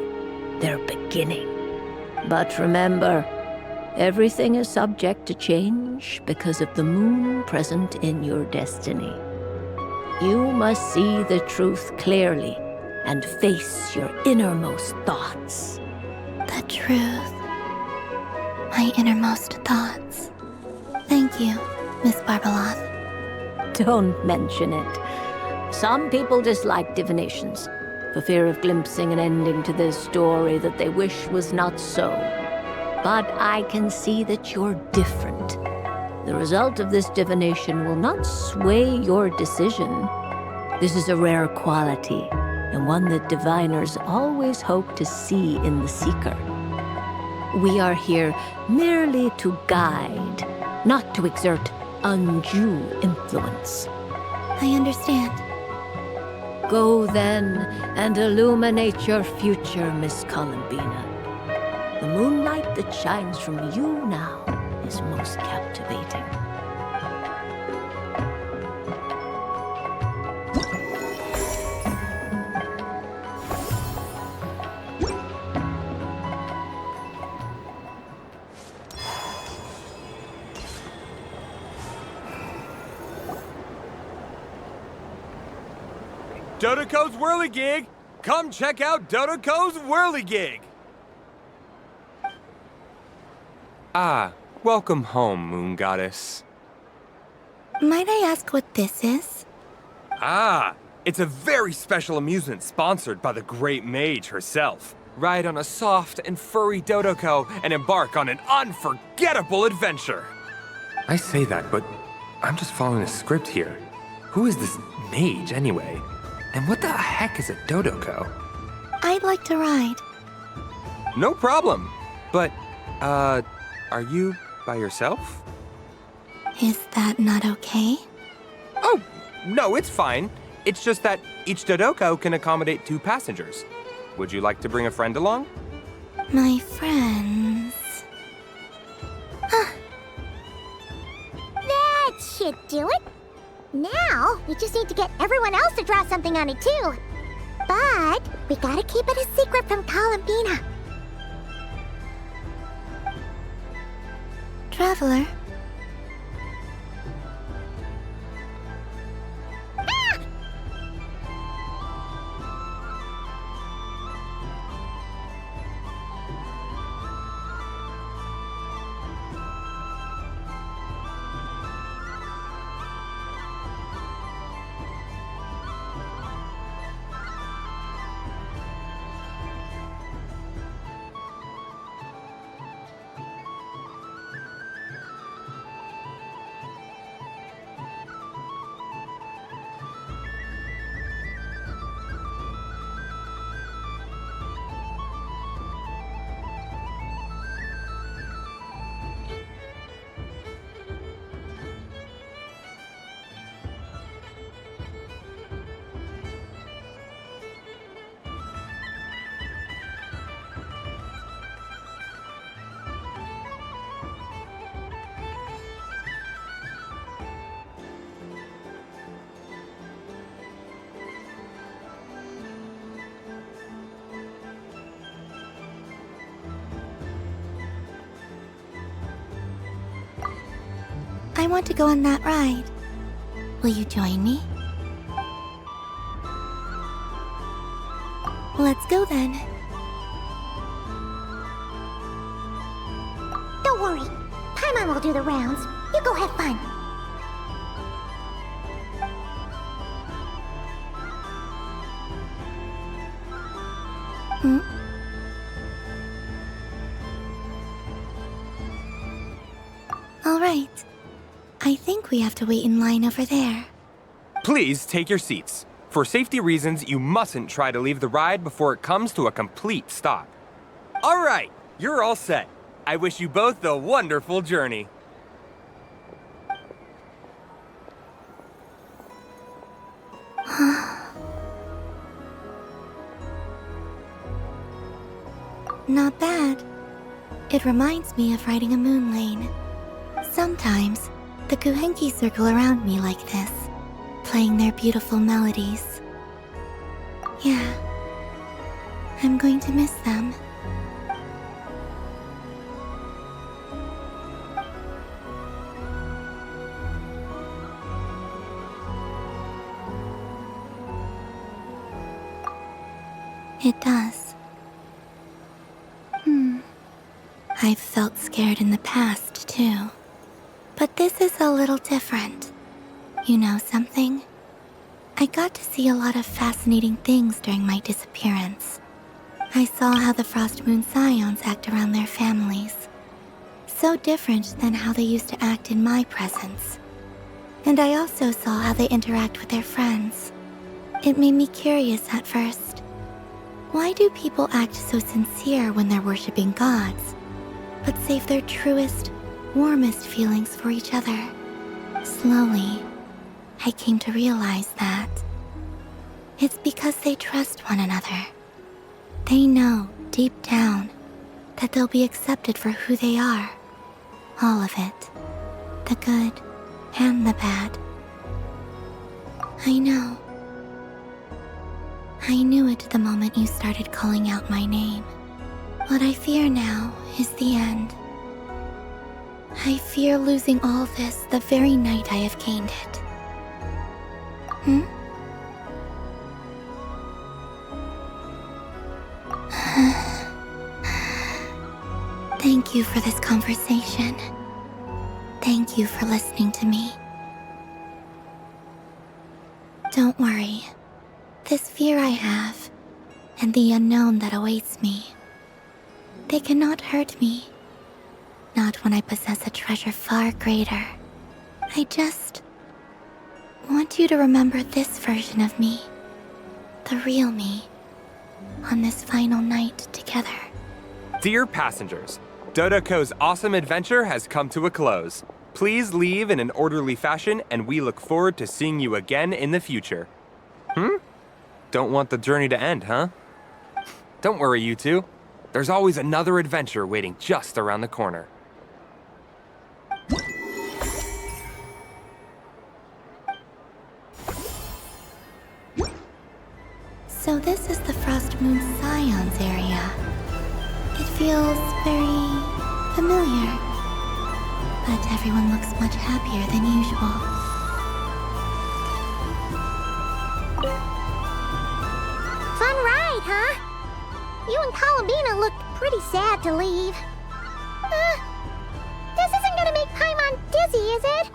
their beginning. But remember, everything is subject to change because of the moon present in your destiny. You must see the truth clearly and face your innermost thoughts. The truth. My innermost thoughts. Thank you, Miss Barbeloth. Don't mention it. Some people dislike divinations, for fear of glimpsing an ending to their story that they wish was not so. But I can see that you're different. The result of this divination will not sway your decision. This is a rare quality, and one that diviners always hope to see in the seeker. We are here merely to guide, not to exert undue influence. I understand. Go then and illuminate your future, Miss Columbina. The moonlight that shines from you now is most captivating. Dodoco's Whirligig! Come check out Dodoco's Whirligig! Ah, welcome home, Moon Goddess. Might I ask what this is? Ah, it's a very special amusement sponsored by the Great Mage herself. Ride on a soft and furry Dodoco and embark on an unforgettable adventure. I say that, but I'm just following a script here. Who is this mage, anyway? And what the heck is a Dodoco? I'd like to ride. No problem. But, are you by yourself? Is that not okay? Oh, no, it's fine. It's just that each Dodoco can accommodate 2 passengers. Would you like to bring a friend along? My friends... That should do it. Now, we just need to get everyone else to draw something on it too. But we gotta keep it a secret from Columbina. Traveler? I want to go on that ride. Will you join me? Let's go then. Don't worry. Paimon will do the rounds. You go have fun. Hmm? All right. I think we have to wait in line over there. Please take your seats. For safety reasons, you mustn't try to leave the ride before it comes to a complete stop. All right, you're all set. I wish you both a wonderful journey. Not bad. It reminds me of riding a moon lane. Sometimes, the Kuhenki circle around me like this, playing their beautiful melodies. Yeah, I'm going to miss them. It does. I've felt scared in the past, too. But this is a little different. You know something? I got to see a lot of fascinating things during my disappearance. I saw how the Frost Moon Scions act around their families. So different than how they used to act in my presence. And I also saw how they interact with their friends. It made me curious at first. Why do people act so sincere when they're worshipping gods, but save their truest, warmest feelings for each other? Slowly, I came to realize that it's because they trust one another. They know, deep down, that they'll be accepted for who they are. All of it. The good and the bad. I know. I knew it the moment you started calling out my name. What I fear now is the end. I fear losing all this the very night I have gained it. Hmm? Thank you for this conversation. Thank you for listening to me. Don't worry. This fear I have, and the unknown that awaits me, they cannot hurt me. Not when I possess a treasure far greater. I just want you to remember this version of me, the real me, on this final night together. Dear passengers, Dodoko's awesome adventure has come to a close. Please leave in an orderly fashion, and we look forward to seeing you again in the future. Don't want the journey to end, huh? Don't worry, you two. There's always another adventure waiting just around the corner. So this is the Frost Moon Scions area. It feels very familiar. But everyone looks much happier than usual. Fun ride, huh? You and Columbina looked pretty sad to leave. This isn't gonna make Paimon dizzy, is it?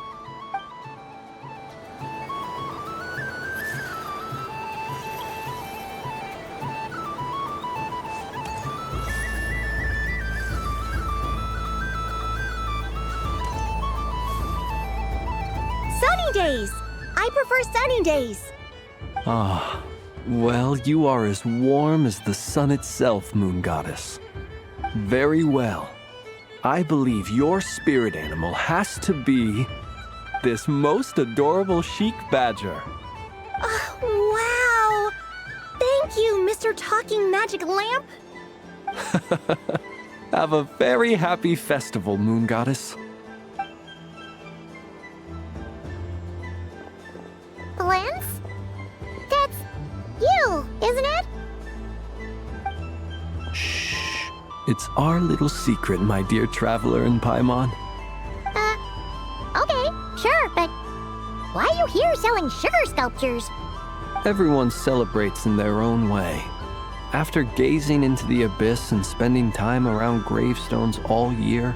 Sunny days! I prefer sunny days. Ah, well, you are as warm as the sun itself, Moon Goddess. Very well. I believe your spirit animal has to be this most adorable chic badger. Wow! Thank you, Mr. Talking Magic Lamp. Have a very happy festival, Moon Goddess. Blends? That's you, isn't it? Shh. It's our little secret, my dear traveler in Paimon. Okay. Sure, but why are you here selling sugar sculptures? Everyone celebrates in their own way. After gazing into the abyss and spending time around gravestones all year,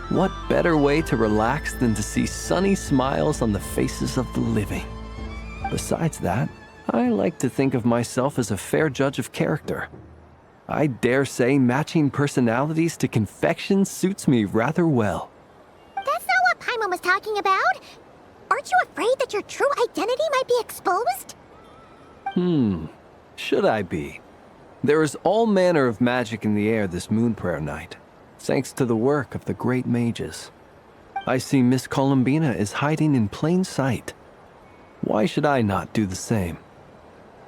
what better way to relax than to see sunny smiles on the faces of the living? Besides that, I like to think of myself as a fair judge of character. I dare say matching personalities to confection suits me rather well. That's not what Paimon was talking about. Aren't you afraid that your true identity might be exposed? Should I be? There is all manner of magic in the air this moon prayer night, thanks to the work of the great mages. I see Miss Columbina is hiding in plain sight. Why should I not do the same?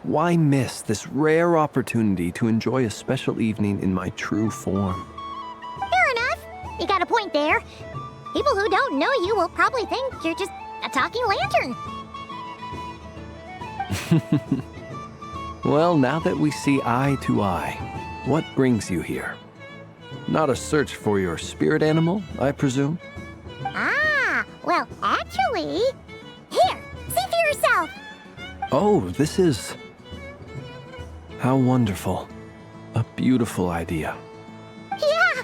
Why miss this rare opportunity to enjoy a special evening in my true form? Fair enough. You got a point there. People who don't know you will probably think you're just a talking lantern. Well, now that we see eye to eye, what brings you here? Not a search for your spirit animal, I presume? Ah, well, actually... Here, see for yourself! Oh, this is... How wonderful. A beautiful idea. Yeah!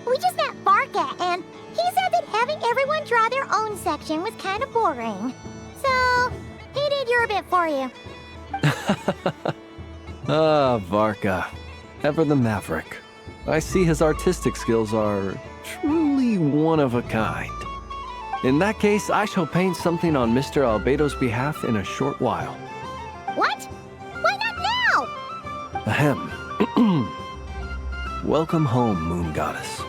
We just met Barca, and he said that having everyone draw their own section was kind of boring. So, he did your bit for you. Ah, Varka. Ever the maverick. I see his artistic skills are truly one of a kind. In that case, I shall paint something on Mr. Albedo's behalf in a short while. What? Why not now? Ahem. Welcome home, Moon Goddess.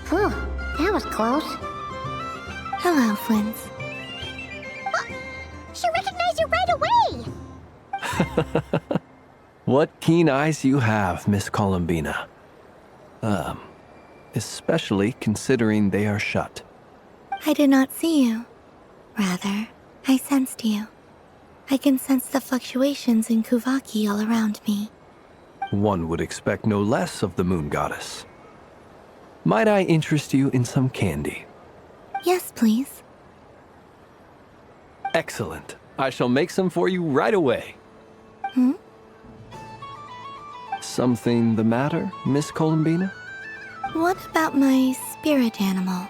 Phew, that was close. Hello, Flint. She recognized you right away! What keen eyes you have, Miss Columbina. Especially considering they are shut. I did not see you. Rather, I sensed you. I can sense the fluctuations in Kuvaki all around me. One would expect no less of the Moon Goddess. Might I interest you in some candy? Yes, please. Excellent. I shall make some for you right away. Something the matter, Miss Columbina? What about my spirit animal?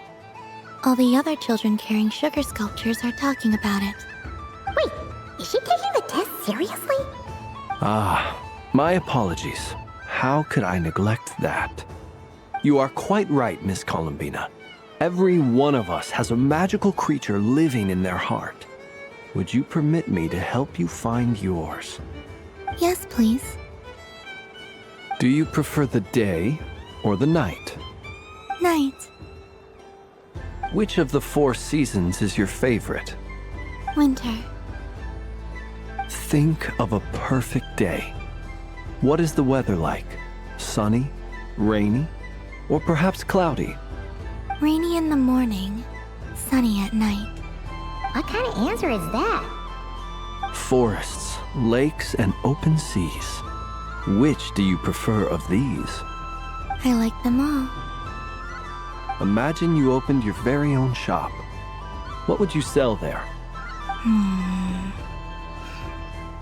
All the other children carrying sugar sculptures are talking about it. Wait, is she taking the test seriously? Ah, my apologies. How could I neglect that? You are quite right, Miss Columbina. Every one of us has a magical creature living in their heart. Would you permit me to help you find yours? Yes, please. Do you prefer the day or the night? Night. Which of the 4 seasons is your favorite? Winter. Think of a perfect day. What is the weather like? Sunny, rainy, or perhaps cloudy? Rainy in the morning, sunny at night. What kind of answer is that? Forests, lakes, and open seas. Which do you prefer of these? I like them all. Imagine you opened your very own shop. What would you sell there?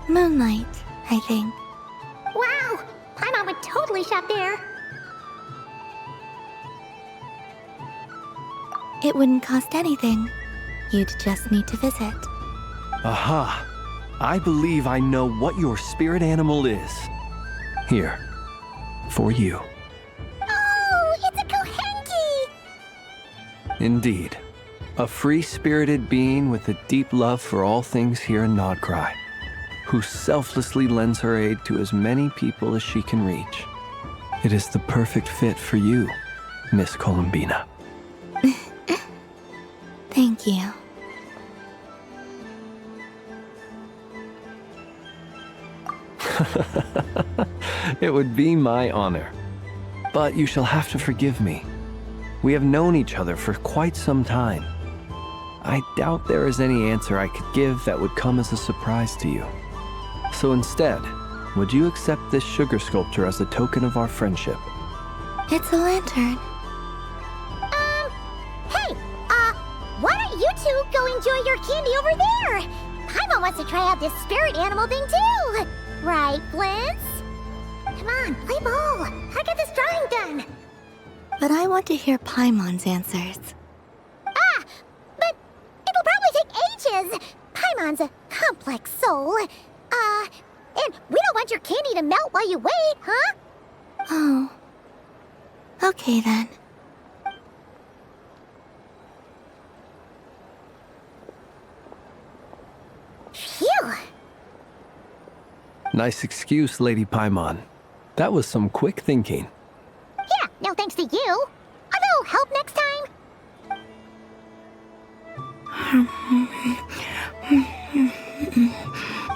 Moonlight, I think. Wow! Paimon would totally shop there. It wouldn't cost anything. You'd just need to visit. Aha! I believe I know what your spirit animal is. Here, for you. Oh, it's a Kohenki! Indeed. A free-spirited being with a deep love for all things here in Nodcry, who selflessly lends her aid to as many people as she can reach. It is the perfect fit for you, Miss Columbina. Thank you. It would be my honor. But you shall have to forgive me. We have known each other for quite some time. I doubt there is any answer I could give that would come as a surprise to you. So instead, would you accept this sugar sculpture as a token of our friendship? It's a lantern. Hey, why don't you two go enjoy your candy over there. Paimon wants to try out this spirit animal thing too. Right, Blintz? Come on, play ball. I got this drawing done. But I want to hear Paimon's answers. Ah, but it'll probably take ages. Paimon's a complex soul. And we don't want your candy to melt while you wait, huh? Oh. Okay then. Phew. Nice excuse, Lady Paimon. That was some quick thinking. Yeah, no thanks to you. A little help next time.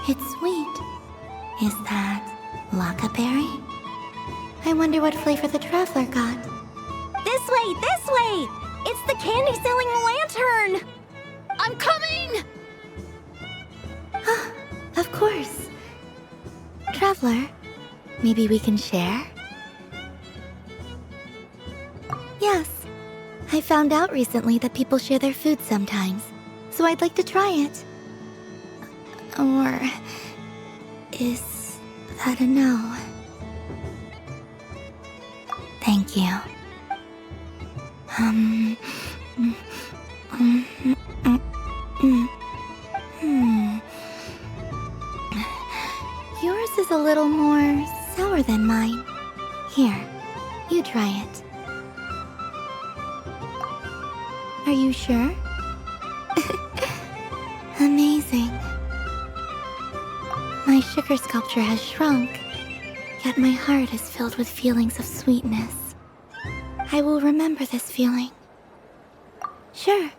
It's sweet. Is that Lockaberry? I wonder what flavor the traveler got. This way, this way! It's the candy-selling lantern! I'm coming! Of course. Traveler, maybe we can share? Yes. I found out recently that people share their food sometimes, so I'd like to try it. Or... is that a no? Thank you. Yours is a little more sour than mine. Here, you try it. Are you sure? Amazing. My sugar sculpture has shrunk, yet my heart is filled with feelings of sweetness. I will remember this feeling. Sure.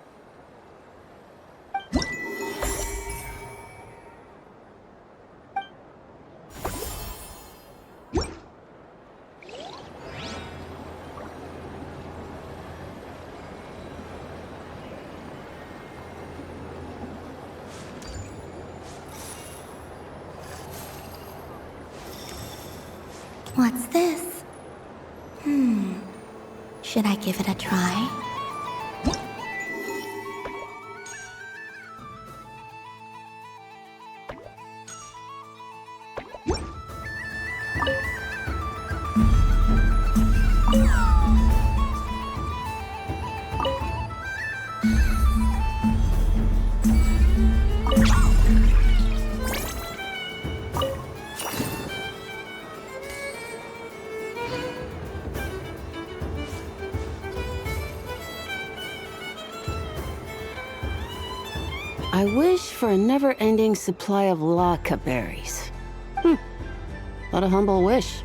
What's this? Should I give it a try? I wish for a never-ending supply of laka berries. What a humble wish.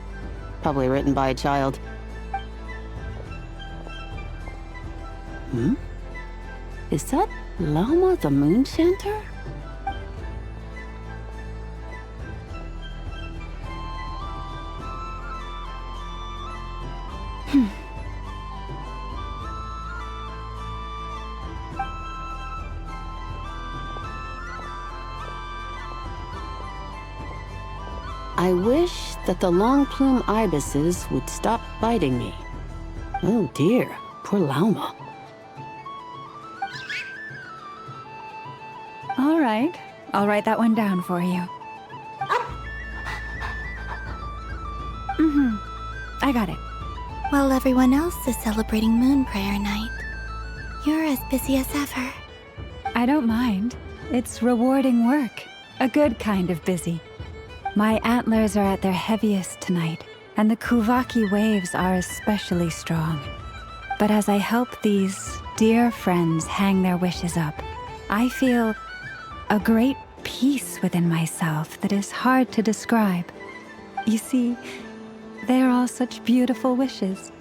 Probably written by a child. Is that Llama the Moon Chanter? I wish that the long plume ibises would stop biting me. Oh dear, poor Llama. All right, I'll write that one down for you. I got it. While everyone else is celebrating Moon Prayer Night, you're as busy as ever. I don't mind. It's rewarding work. A good kind of busy. My antlers are at their heaviest tonight, and the Kuvaki waves are especially strong. But as I help these dear friends hang their wishes up, I feel a great peace within myself that is hard to describe. You see, they are all such beautiful wishes,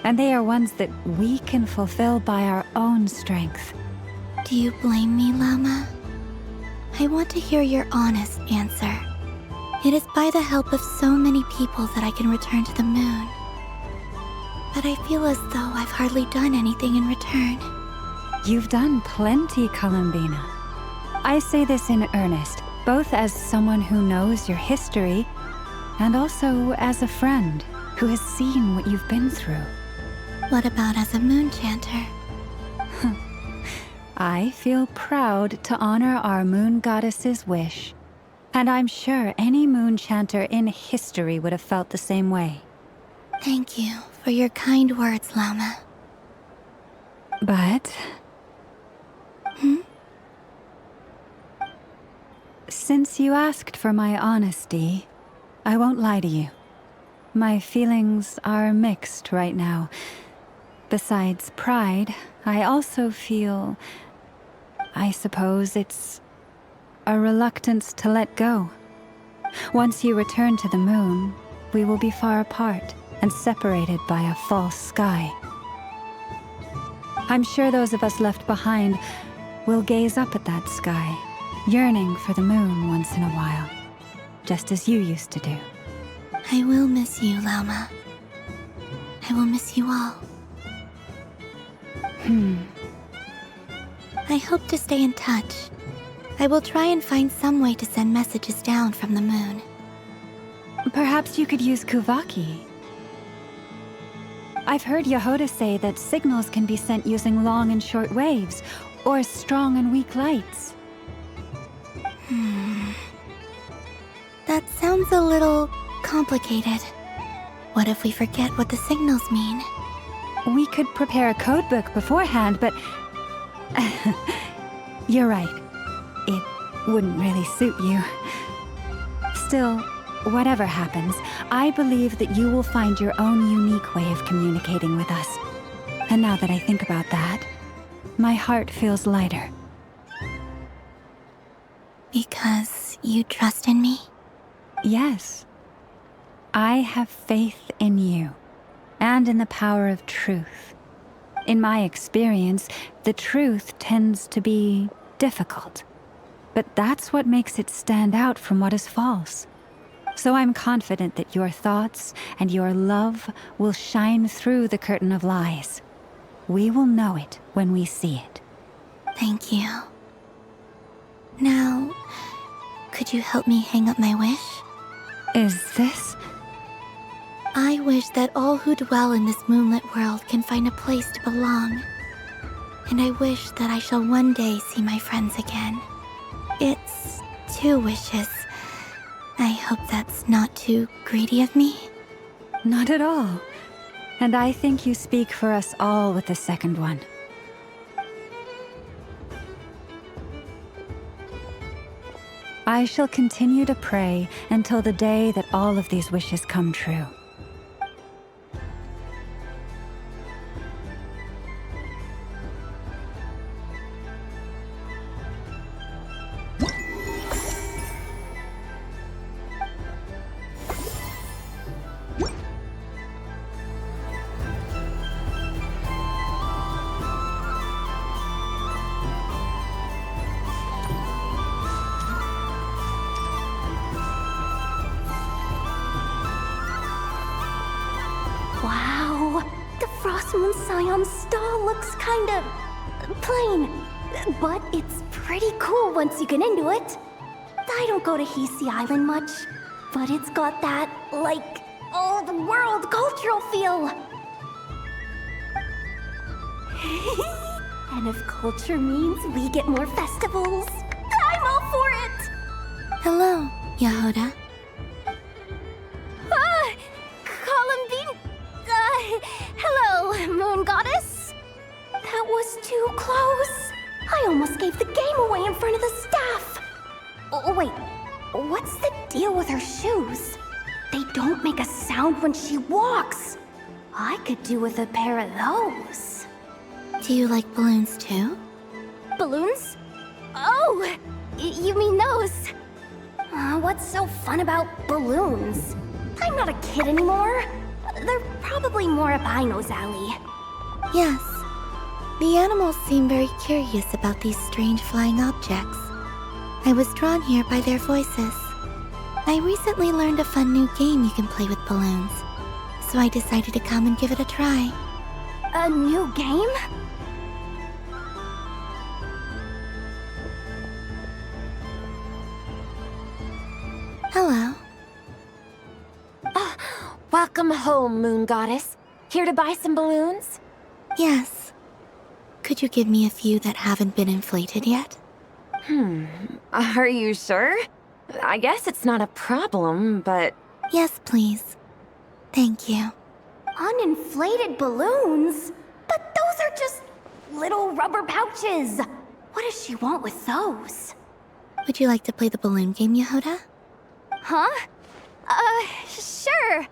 and they are ones that we can fulfill by our own strength. Do you blame me, Llama? I want to hear your honest answer. It is by the help of so many people that I can return to the moon. But I feel as though I've hardly done anything in return. You've done plenty, Columbina. I say this in earnest, both as someone who knows your history, and also as a friend who has seen what you've been through. What about as a moon chanter? I feel proud to honor our moon goddess's wish. And I'm sure any moon chanter in history would have felt the same way. Thank you for your kind words, Llama. But... Since you asked for my honesty, I won't lie to you. My feelings are mixed right now. Besides pride, I also feel... I suppose it's a reluctance to let go. Once you return to the moon, we will be far apart and separated by a false sky. I'm sure those of us left behind will gaze up at that sky, yearning for the moon once in a while, just as you used to do. I will miss you, Llama. I will miss you all. I hope to stay in touch. I will try and find some way to send messages down from the moon. Perhaps you could use Kuvaki. I've heard Yehoda say that signals can be sent using long and short waves, or strong and weak lights. That sounds a little complicated. What if we forget what the signals mean? We could prepare a codebook beforehand, but... You're right. It wouldn't really suit you. Still, whatever happens, I believe that you will find your own unique way of communicating with us. And now that I think about that, my heart feels lighter. Because you trust in me? Yes. I have faith in you, and in the power of truth. In my experience, the truth tends to be difficult. But that's what makes it stand out from what is false. So I'm confident that your thoughts and your love will shine through the curtain of lies. We will know it when we see it. Thank you. Now, could you help me hang up my wish? Is this? I wish that all who dwell in this moonlit world can find a place to belong. And I wish that I shall one day see my friends again. It's 2 wishes. I hope that's not too greedy of me. Not at all. And I think you speak for us all with the second one. I shall continue to pray until the day that all of these wishes come true. Wow, the Frost Moon Scion star looks kinda plain, but it's pretty cool once you get into it. I don't go to Hisi Island much, but it's got that, like, old-world cultural feel. And if culture means we get more festivals, I'm all for it! Hello, Yehoda. Columbina! Hello, Moon Goddess! That was too close. I almost gave the game away in front of the staff. Oh, wait, what's the deal with her shoes? They don't make a sound when she walks. I could do with a pair of those. Do you like balloons too? Balloons? Oh, you mean those? What's so fun about balloons? I'm not a kid anymore. They're probably more up Aino's alley. Yes. The animals seem very curious about these strange flying objects. I was drawn here by their voices. I recently learned a fun new game you can play with balloons, so I decided to come and give it a try. A new game? Hello. Welcome home, Moon Goddess. Here to buy some balloons? Yes. Could you give me a few that haven't been inflated yet? Are you sure? I guess it's not a problem, but... Yes, please. Thank you. Uninflated balloons? But those are just little rubber pouches. What does she want with those? Would you like to play the balloon game, Yehoda? Huh? Sure.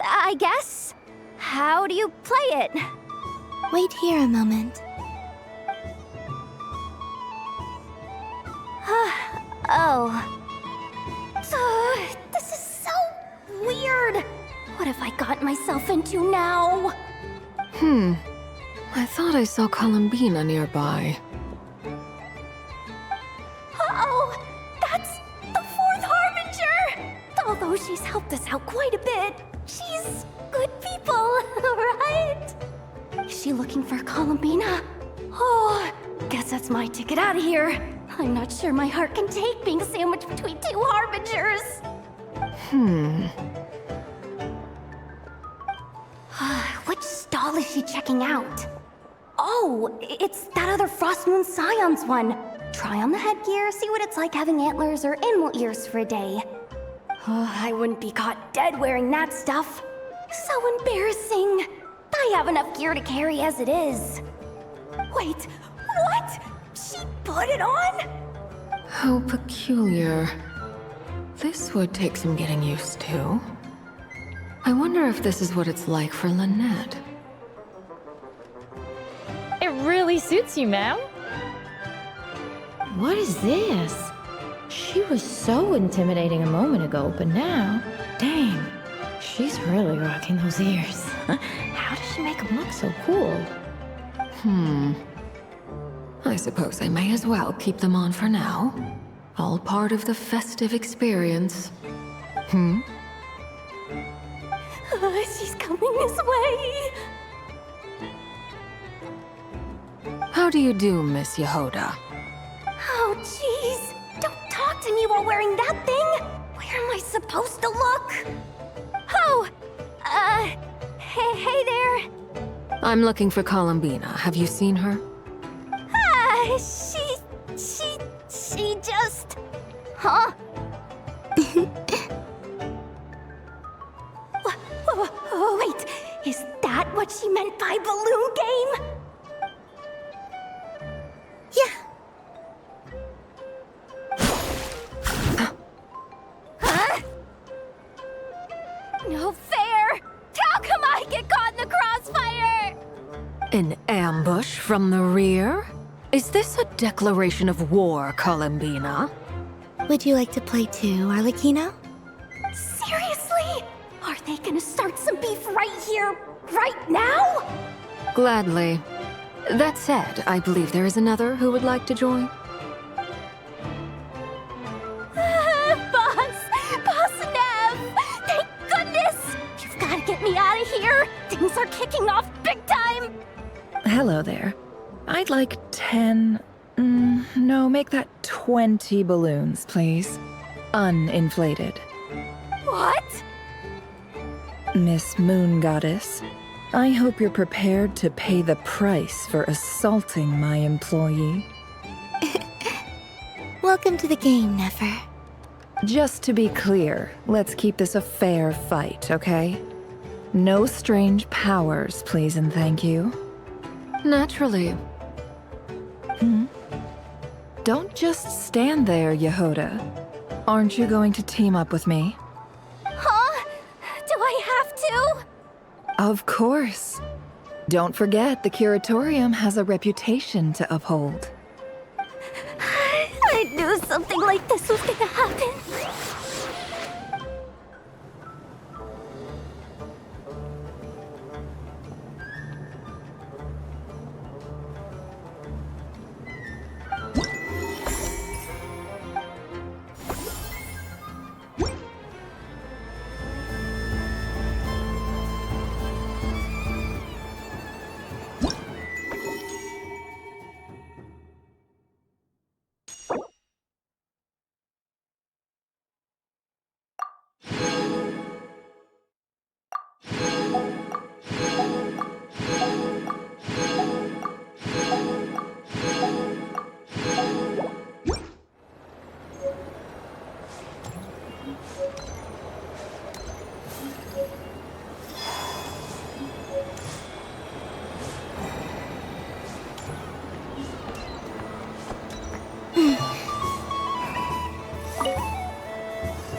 I guess. How do you play it? Wait here a moment. Oh. This is so weird. What have I got myself into now? I thought I saw Columbina nearby. Uh-oh! That's the fourth Harbinger! Although she's helped us out quite a bit, she's good people, right? Is she looking for Columbina? Oh, guess that's my ticket out of here. I'm not sure my heart can take being sandwiched between two Harbingers. Which stall is she checking out? Oh, it's that other Frost Moon Scion's one. Try on the headgear, see what it's like having antlers or animal ears for a day. I wouldn't be caught dead wearing that stuff. So embarrassing. I have enough gear to carry as it is. Wait, what? She put it on? How peculiar. This would take some getting used to. I wonder if this is what it's like for Lynette. It really suits you, ma'am. What is this? She was so intimidating a moment ago, but now, dang, she's really rocking those ears. How does she make them look so cool? I suppose I may as well keep them on for now. All part of the festive experience. She's coming this way. How do you do, Miss Yehoda? Oh, jeez. Don't talk to me while wearing that thing. Where am I supposed to look? Oh, hey there. I'm looking for Columbina. Have you seen her? She just... Huh? Wait, is that what she meant by balloon game? Huh? No fair! How come I get caught in the crossfire? An ambush from the rear? Is this a declaration of war, Columbina? Would you like to play too, Arlecchino? Seriously? Are they gonna start some beef right here, right now? Gladly. That said, I believe there is another who would like to join. Boss Nev! Thank goodness! You've gotta get me out of here! Things are kicking off big time! Hello there. I'd like 10... no, make that 20 balloons, please. Uninflated. What? Miss Moon Goddess, I hope you're prepared to pay the price for assaulting my employee. Welcome to the game, Nefer. Just to be clear, let's keep this a fair fight, okay? No strange powers, please and thank you. Naturally. Don't just stand there, Yehoda. Aren't you going to team up with me? Huh? Do I have to? Of course. Don't forget, the Curatorium has a reputation to uphold. I knew something like this was gonna happen.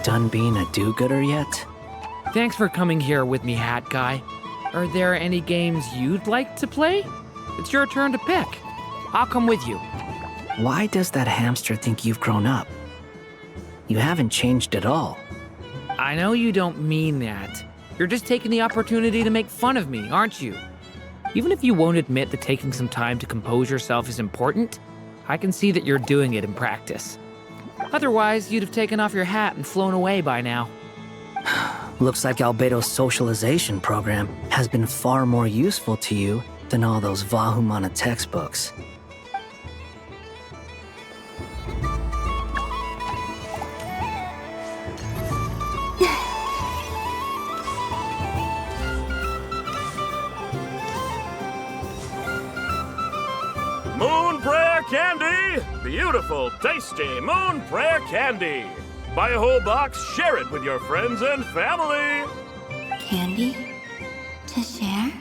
done being a do-gooder yet? Thanks for coming here with me, Hat Guy. Are there any games you'd like to play? It's your turn to pick. I'll come with you. Why does that hamster think you've grown up? You haven't changed at all. I know you don't mean that. You're just taking the opportunity to make fun of me, aren't you? Even if you won't admit that taking some time to compose yourself is important, I can see that you're doing it in practice. Otherwise, you'd have taken off your hat and flown away by now. Looks like Albedo's socialization program has been far more useful to you than all those Vahumana textbooks. Moon Prayer Candy! Beautiful, tasty Moon Prayer Candy! Buy a whole box, share it with your friends and family! Candy? To share?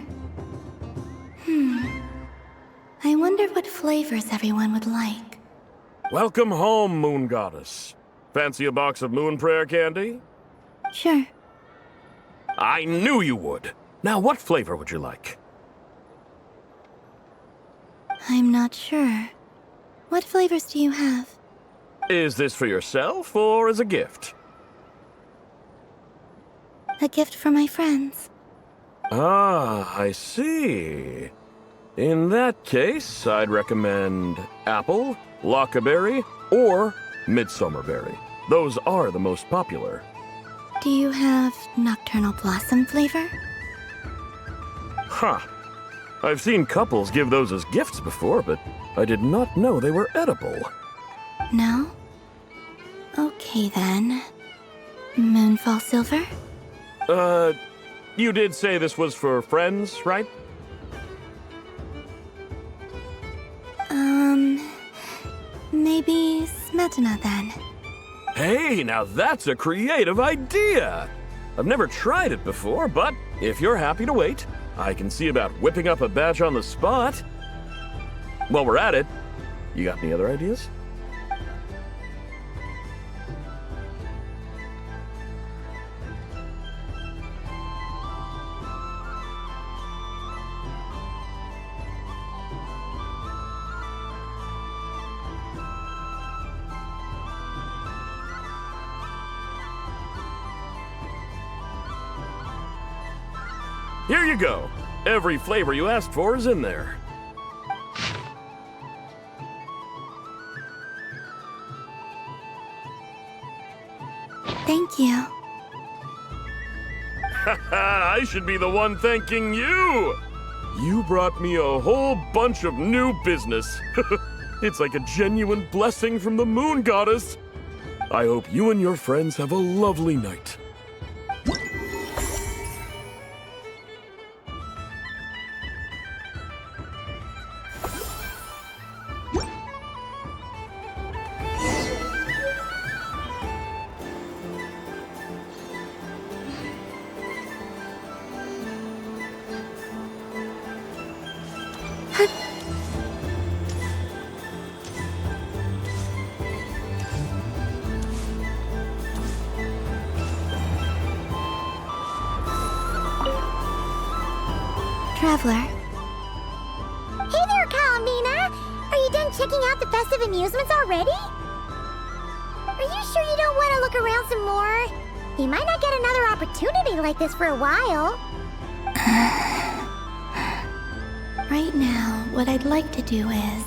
I wonder what flavors everyone would like. Welcome home, Moon Goddess. Fancy a box of Moon Prayer Candy? Sure. I knew you would! Now, what flavor would you like? I'm not sure. What flavors do you have? Is this for yourself or as a gift? A gift for my friends. Ah, I see. In that case, I'd recommend apple, lockaberry, or midsummerberry. Those are the most popular. Do you have nocturnal blossom flavor? Huh. I've seen couples give those as gifts before, but I did not know they were edible. No? Okay then. Moonfall silver? You did say this was for friends, right? Maybe Smetana then. Hey, now that's a creative idea! I've never tried it before, but if you're happy to wait, I can see about whipping up a batch on the spot. While we're at it, you got any other ideas? Here you go. Every flavor you asked for is in there. Thank you. I should be the one thanking you! You brought me a whole bunch of new business. It's like a genuine blessing from the Moon Goddess. I hope you and your friends have a lovely night. Traveler. Hey there, Columbina! Are you done checking out the festive amusements already? Are you sure you don't want to look around some more? You might not get another opportunity like this for a while. Right now, what I'd like to do is...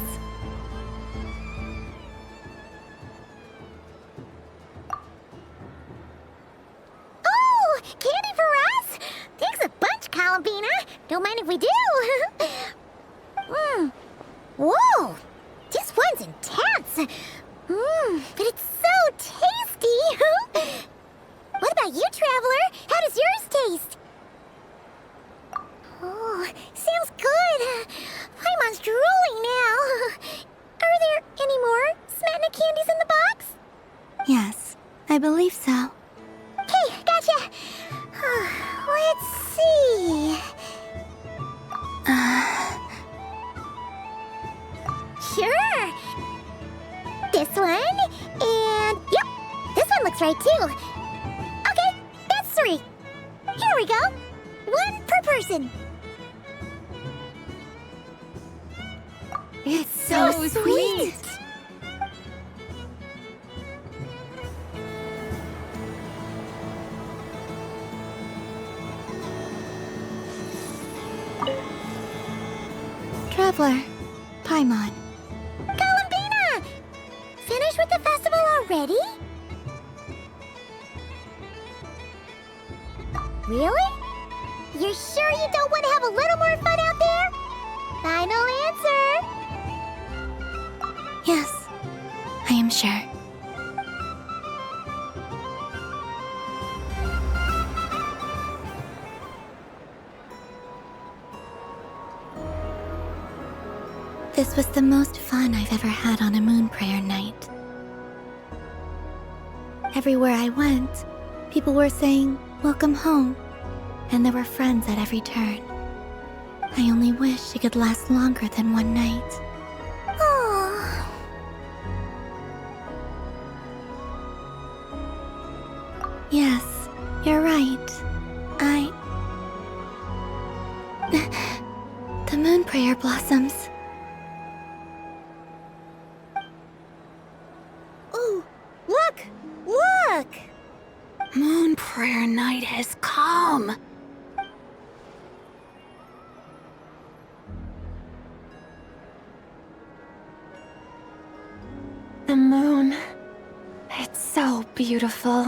Oh! Candy for us? Thanks a bunch, Columbina! Don't mind if we do! Whoa! This one's intense! But it's so tasty! What about you, Traveler? How does yours taste? Oh, sounds good! I'm drooling now! Are there any more Smetana candies in the box? Yes, I believe so. Okay, gotcha! Let's see... Sure! This one, and yep, this one looks right too. we go. One per person. It's so sweet. Traveler, Paimon. Columbina! Finished with the festival already? Really? You're sure you don't want to have a little more fun out there? Final answer. Yes, I am sure. This was the most fun I've ever had on a moon prayer night. Everywhere I went, people were saying, "Welcome home," and there were friends at every turn. I only wish it could last longer than one night. Oh. Yes, you're right. The moon prayer blossoms. Ooh, look! Look! Moon prayer night has come. The moon. It's so beautiful.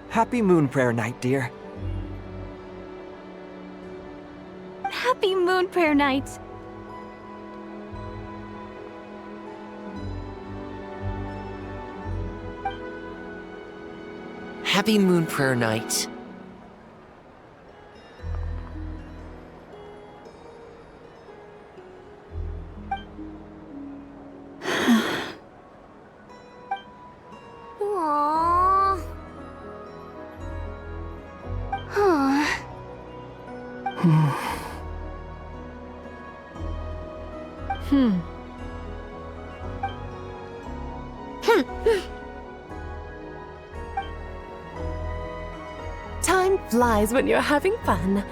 Happy Moon Prayer Night, dear. Happy Moon Prayer Night. Happy Moon Prayer Night. Aww. Huh. Time flies when you're having fun.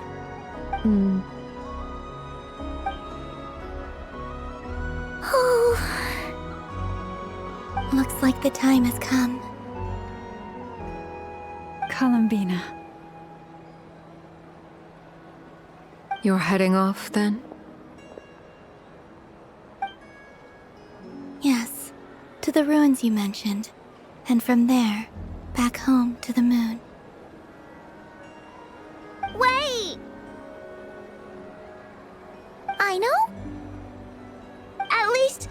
Oh. Looks like the time has come. Columbina. You're heading off then? Yes, to the ruins you mentioned. And from there, back home to the moon. Wait! I know? At least...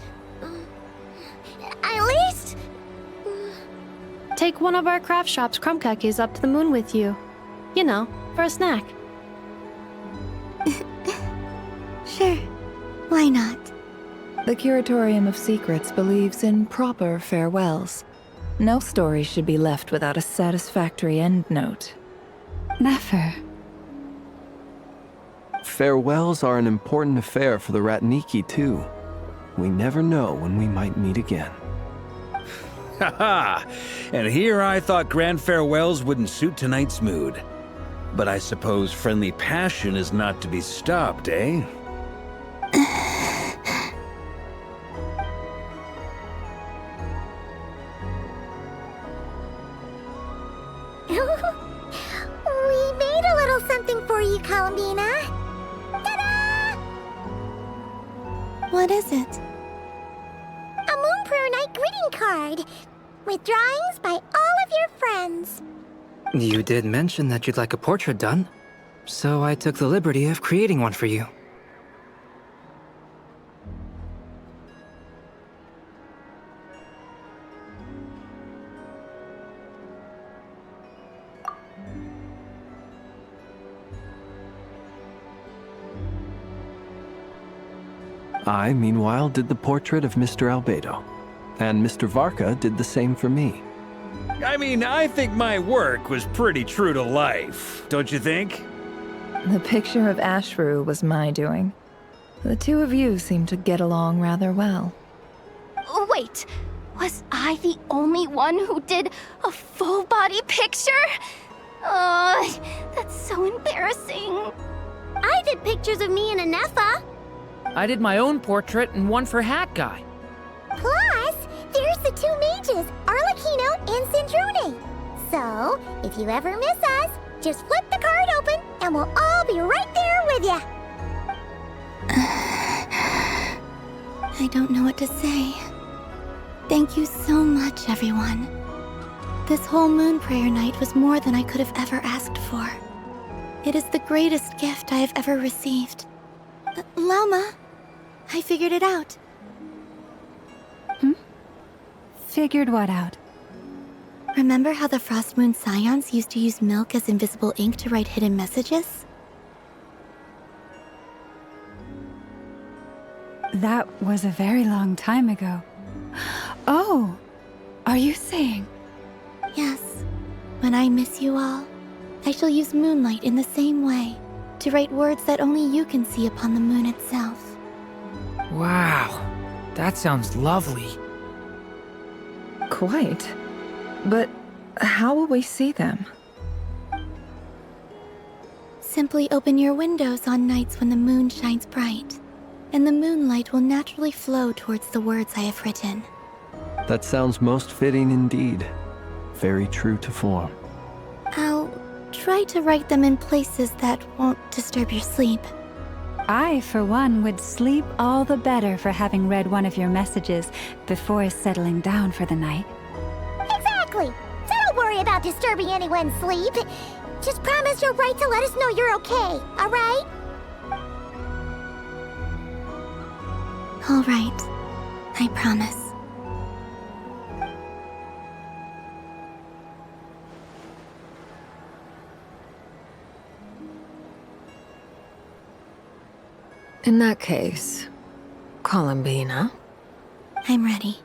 Take one of our craft shop's crumb cookies up to the moon with you. You know, for a snack. Sure, why not? The Curatorium of Secrets believes in proper farewells. No story should be left without a satisfactory endnote. Never. Farewells are an important affair for the Ratniki, too. We never know when we might meet again. Haha! And here I thought grand farewells wouldn't suit tonight's mood. But I suppose friendly passion is not to be stopped, eh? We made a little something for you, Columbina. Ta-da! What is it? A Moon Prayer Night greeting card with drawings by all of your friends. You did mention that you'd like a portrait done, so I took the liberty of creating one for you. I, meanwhile, did the portrait of Mr. Albedo, and Mr. Varka did the same for me. I mean, I think my work was pretty true to life, don't you think? The picture of Ashru was my doing. The two of you seem to get along rather well. Wait, was I the only one who did a full body picture? Oh, that's so embarrassing. I did pictures of me and Anefa. I did my own portrait and one for Hat Guy. Plus, there's the two mages, Arlecchino and Sandrone. So, if you ever miss us, just flip the card open and we'll all be right there with you. I don't know what to say. Thank you so much, everyone. This whole moon prayer night was more than I could have ever asked for. It is the greatest gift I have ever received. Lauma, I figured it out. Figured what out? Remember how the Frost Moon Scions used to use milk as invisible ink to write hidden messages? That was a very long time ago. Oh, are you saying? Yes. When I miss you all, I shall use Moonlight in the same way, to write words that only you can see upon the moon itself. Wow, that sounds lovely. Quite. But how will we see them? Simply open your windows on nights when the moon shines bright, and the moonlight will naturally flow towards the words I have written. That sounds most fitting indeed. Very true to form. I'll try to write them in places that won't disturb your sleep. I, for one, would sleep all the better for having read one of your messages before settling down for the night. Exactly! So don't worry about disturbing anyone's sleep. Just promise you'll write to let us know you're okay, alright? All right. I promise. In that case, Columbina? I'm ready.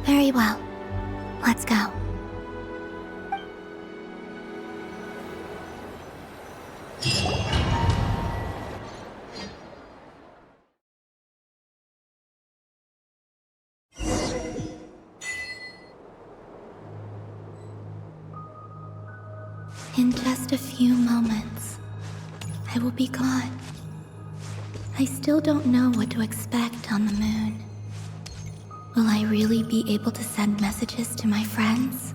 Very well. Let's go. In just a few moments, I will be gone. I still don't know what to expect on the moon. Will I really be able to send messages to my friends?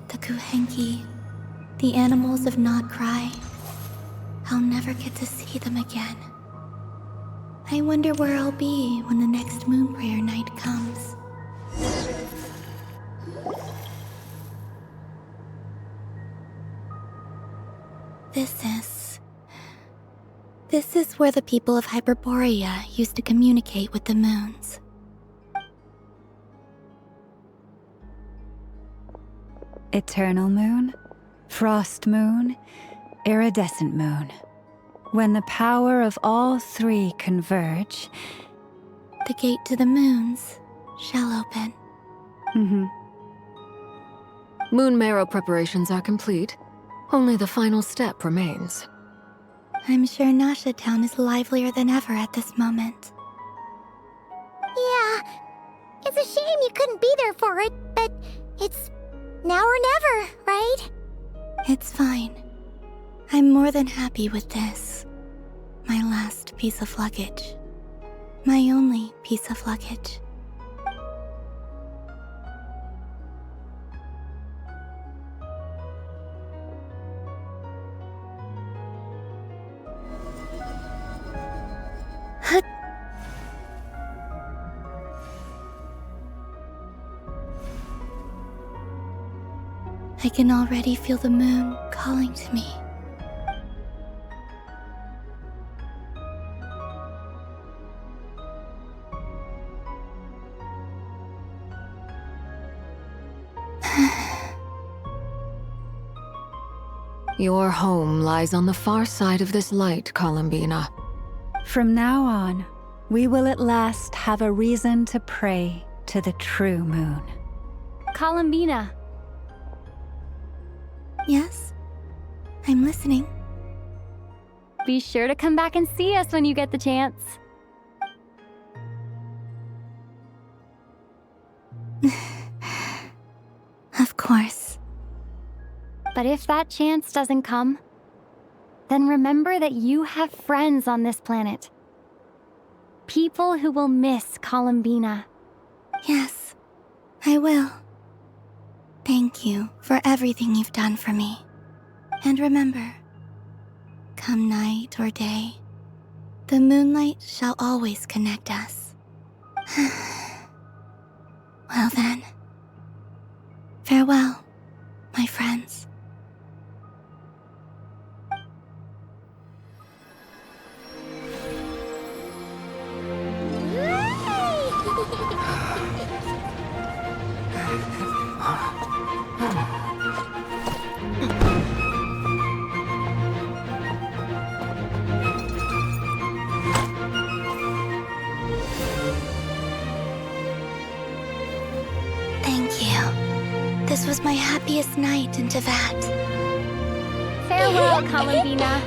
The Kuhenki, the animals of Not Cry. I'll never get to see them again. I wonder where I'll be when the next moon prayer night comes. This is where the people of Hyperborea used to communicate with the moons. Eternal moon? Frost moon, iridescent moon. When the power of all three converge, the gate to the moons shall open. Moon marrow preparations are complete. Only the final step remains. I'm sure Nasha Town is livelier than ever at this moment. Yeah, it's a shame you couldn't be there for it, but it's now or never, right? It's fine. I'm more than happy with this. My last piece of luggage. My only piece of luggage. I can already feel the moon calling to me. Your home lies on the far side of this light, Columbina. From now on, we will at last have a reason to pray to the true moon. Columbina. Yes? I'm listening. Be sure to come back and see us when you get the chance. Of course. But if that chance doesn't come, then remember that you have friends on this planet. People who will miss Columbina. Yes, I will. Thank you for everything you've done for me. And remember, come night or day, the moonlight shall always connect us. Well then, farewell, my friends. Thank you. This was my happiest night in Teyvat. Farewell, Columbina.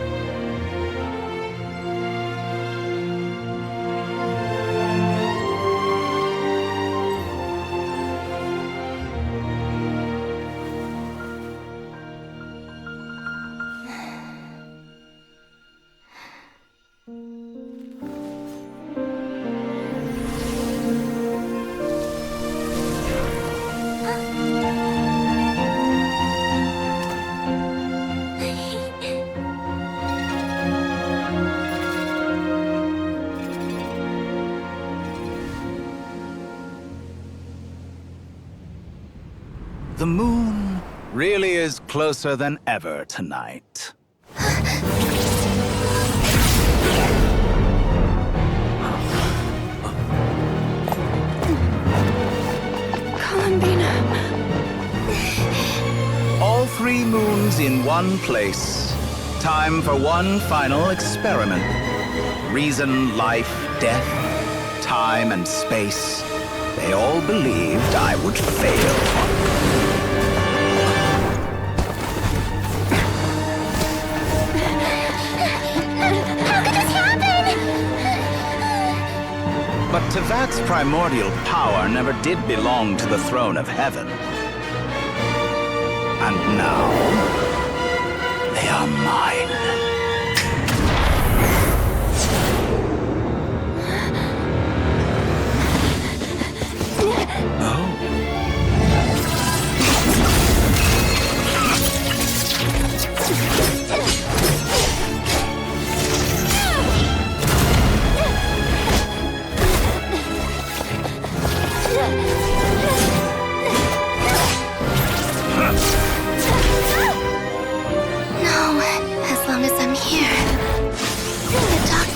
The moon really is closer than ever tonight. Columbina. All three moons in one place. Time for one final experiment. Reason, life, death, time, and space. They all believed I would fail. But Teyvat's primordial power never did belong to the throne of heaven. And now, they are mine.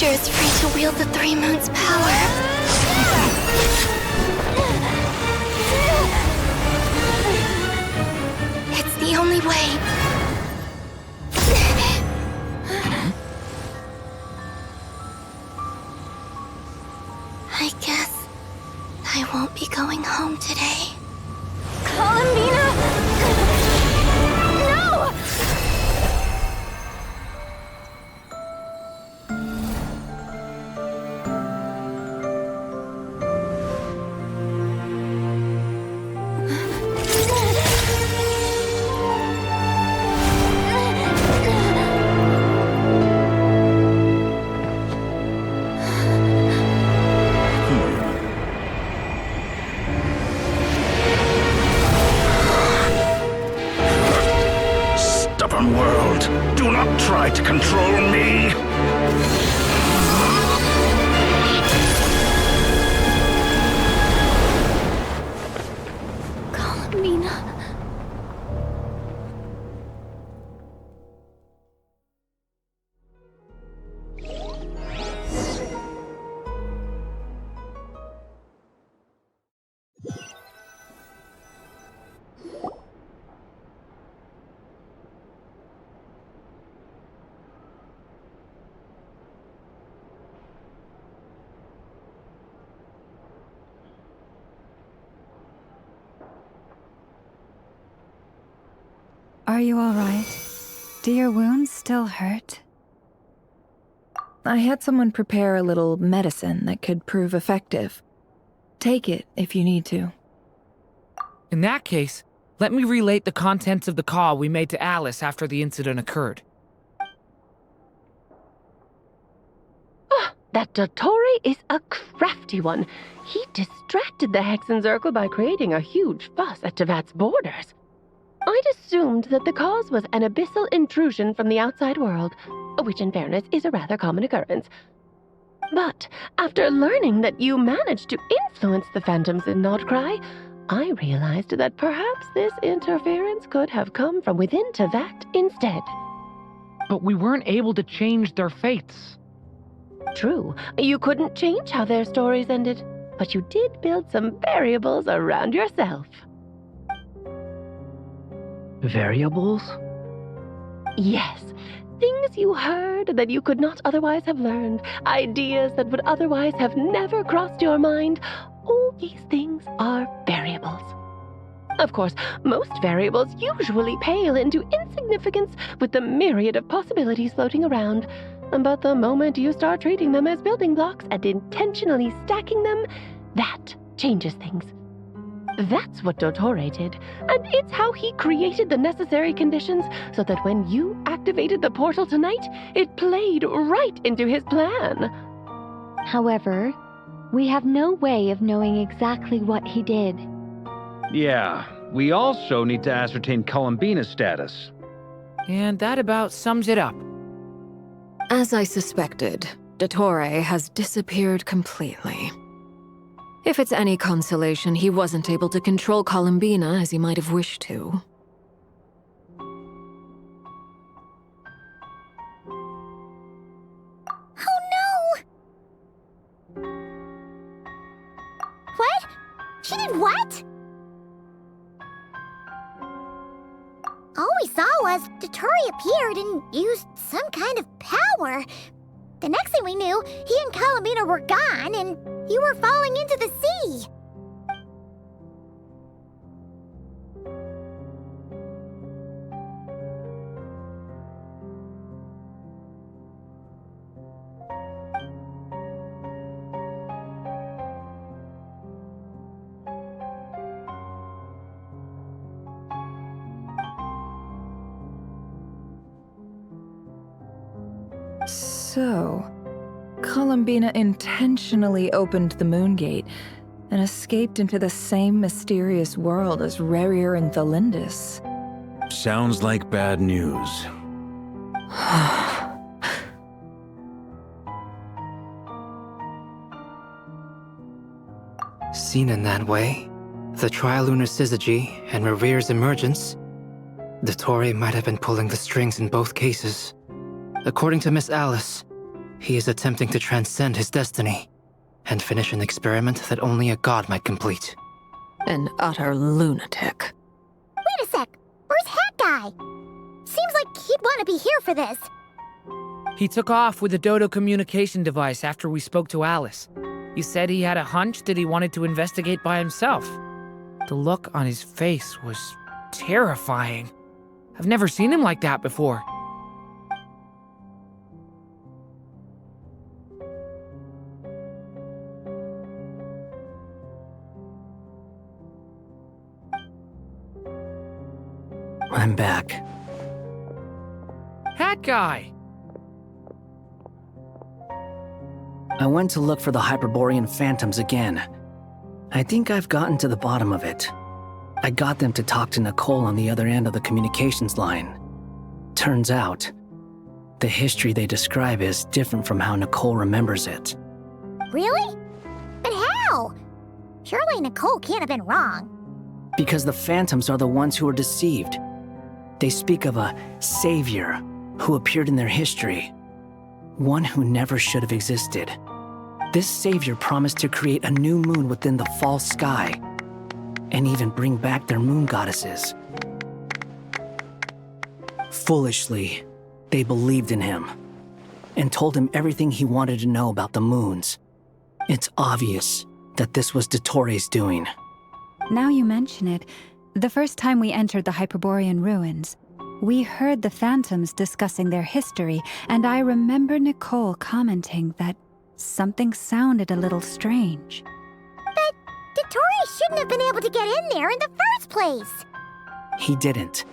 Is free to wield the Three Moons' power. It's the only way. I won't be going home today. Columbina! No! Stubborn world, do not try to control me! Columbina. Are you all right? Do your wounds still hurt? I had someone prepare a little medicine that could prove effective. Take it if you need to. In that case, let me relate the contents of the call we made to Alice after the incident occurred. That dottore is a crafty one. He distracted the Hexenzirkel by creating a huge fuss at Tevat's borders. I'd assumed that the cause was an abyssal intrusion from the outside world, which in fairness is a rather common occurrence. But after learning that you managed to influence the phantoms in Nordcry, I realized that perhaps this interference could have come from within Tevat instead. But we weren't able to change their fates. True, you couldn't change how their stories ended, but you did build some variables around yourself. Variables? Yes, things you heard that you could not otherwise have learned, ideas that would otherwise have never crossed your mind. All these things are variables. Of course, most variables usually pale into insignificance with the myriad of possibilities floating around. But the moment you start treating them as building blocks and intentionally stacking them, that changes things. That's what dottore did, and it's how he created the necessary conditions so that when you activated the portal tonight, it played right into his plan. However, we have no way of knowing exactly what he did. Yeah, we also need to ascertain Columbina's status. And that about sums it up. As I suspected, dottore has disappeared completely. If it's any consolation, he wasn't able to control Columbina as he might have wished to. Oh no! What? She did what? All we saw was dottore appeared and used some kind of power. The next thing we knew, he and Columbina were gone and you were falling into the sea. So, Columbina intentionally opened the Moongate and escaped into the same mysterious world as Rerir and Thalindis. Sounds like bad news. Seen in that way, the trilunar syzygy and Rerir's emergence, dottore might have been pulling the strings in both cases. According to Miss Alice, he is attempting to transcend his destiny and finish an experiment that only a god might complete. An utter lunatic. Wait a sec, where's Hat Guy? Seems like he'd want to be here for this. He took off with the Dodo communication device after we spoke to Alice. He said he had a hunch that he wanted to investigate by himself. The look on his face was terrifying. I've never seen him like that before. I'm back. Hat guy! I went to look for the Hyperborean phantoms again. I think I've gotten to the bottom of it. I got them to talk to Nicole on the other end of the communications line. Turns out, the history they describe is different from how Nicole remembers it. Really? But how? Surely Nicole can't have been wrong. Because the phantoms are the ones who are deceived. They speak of a savior who appeared in their history. One who never should have existed. This savior promised to create a new moon within the false sky, and even bring back their moon goddesses. Foolishly, they believed in him, and told him everything he wanted to know about the moons. It's obvious that this was Dottore's doing. Now you mention it, the first time we entered the Hyperborean ruins, we heard the phantoms discussing their history, and I remember Nicole commenting that something sounded a little strange. But Dottore shouldn't have been able to get in there in the first place! He didn't.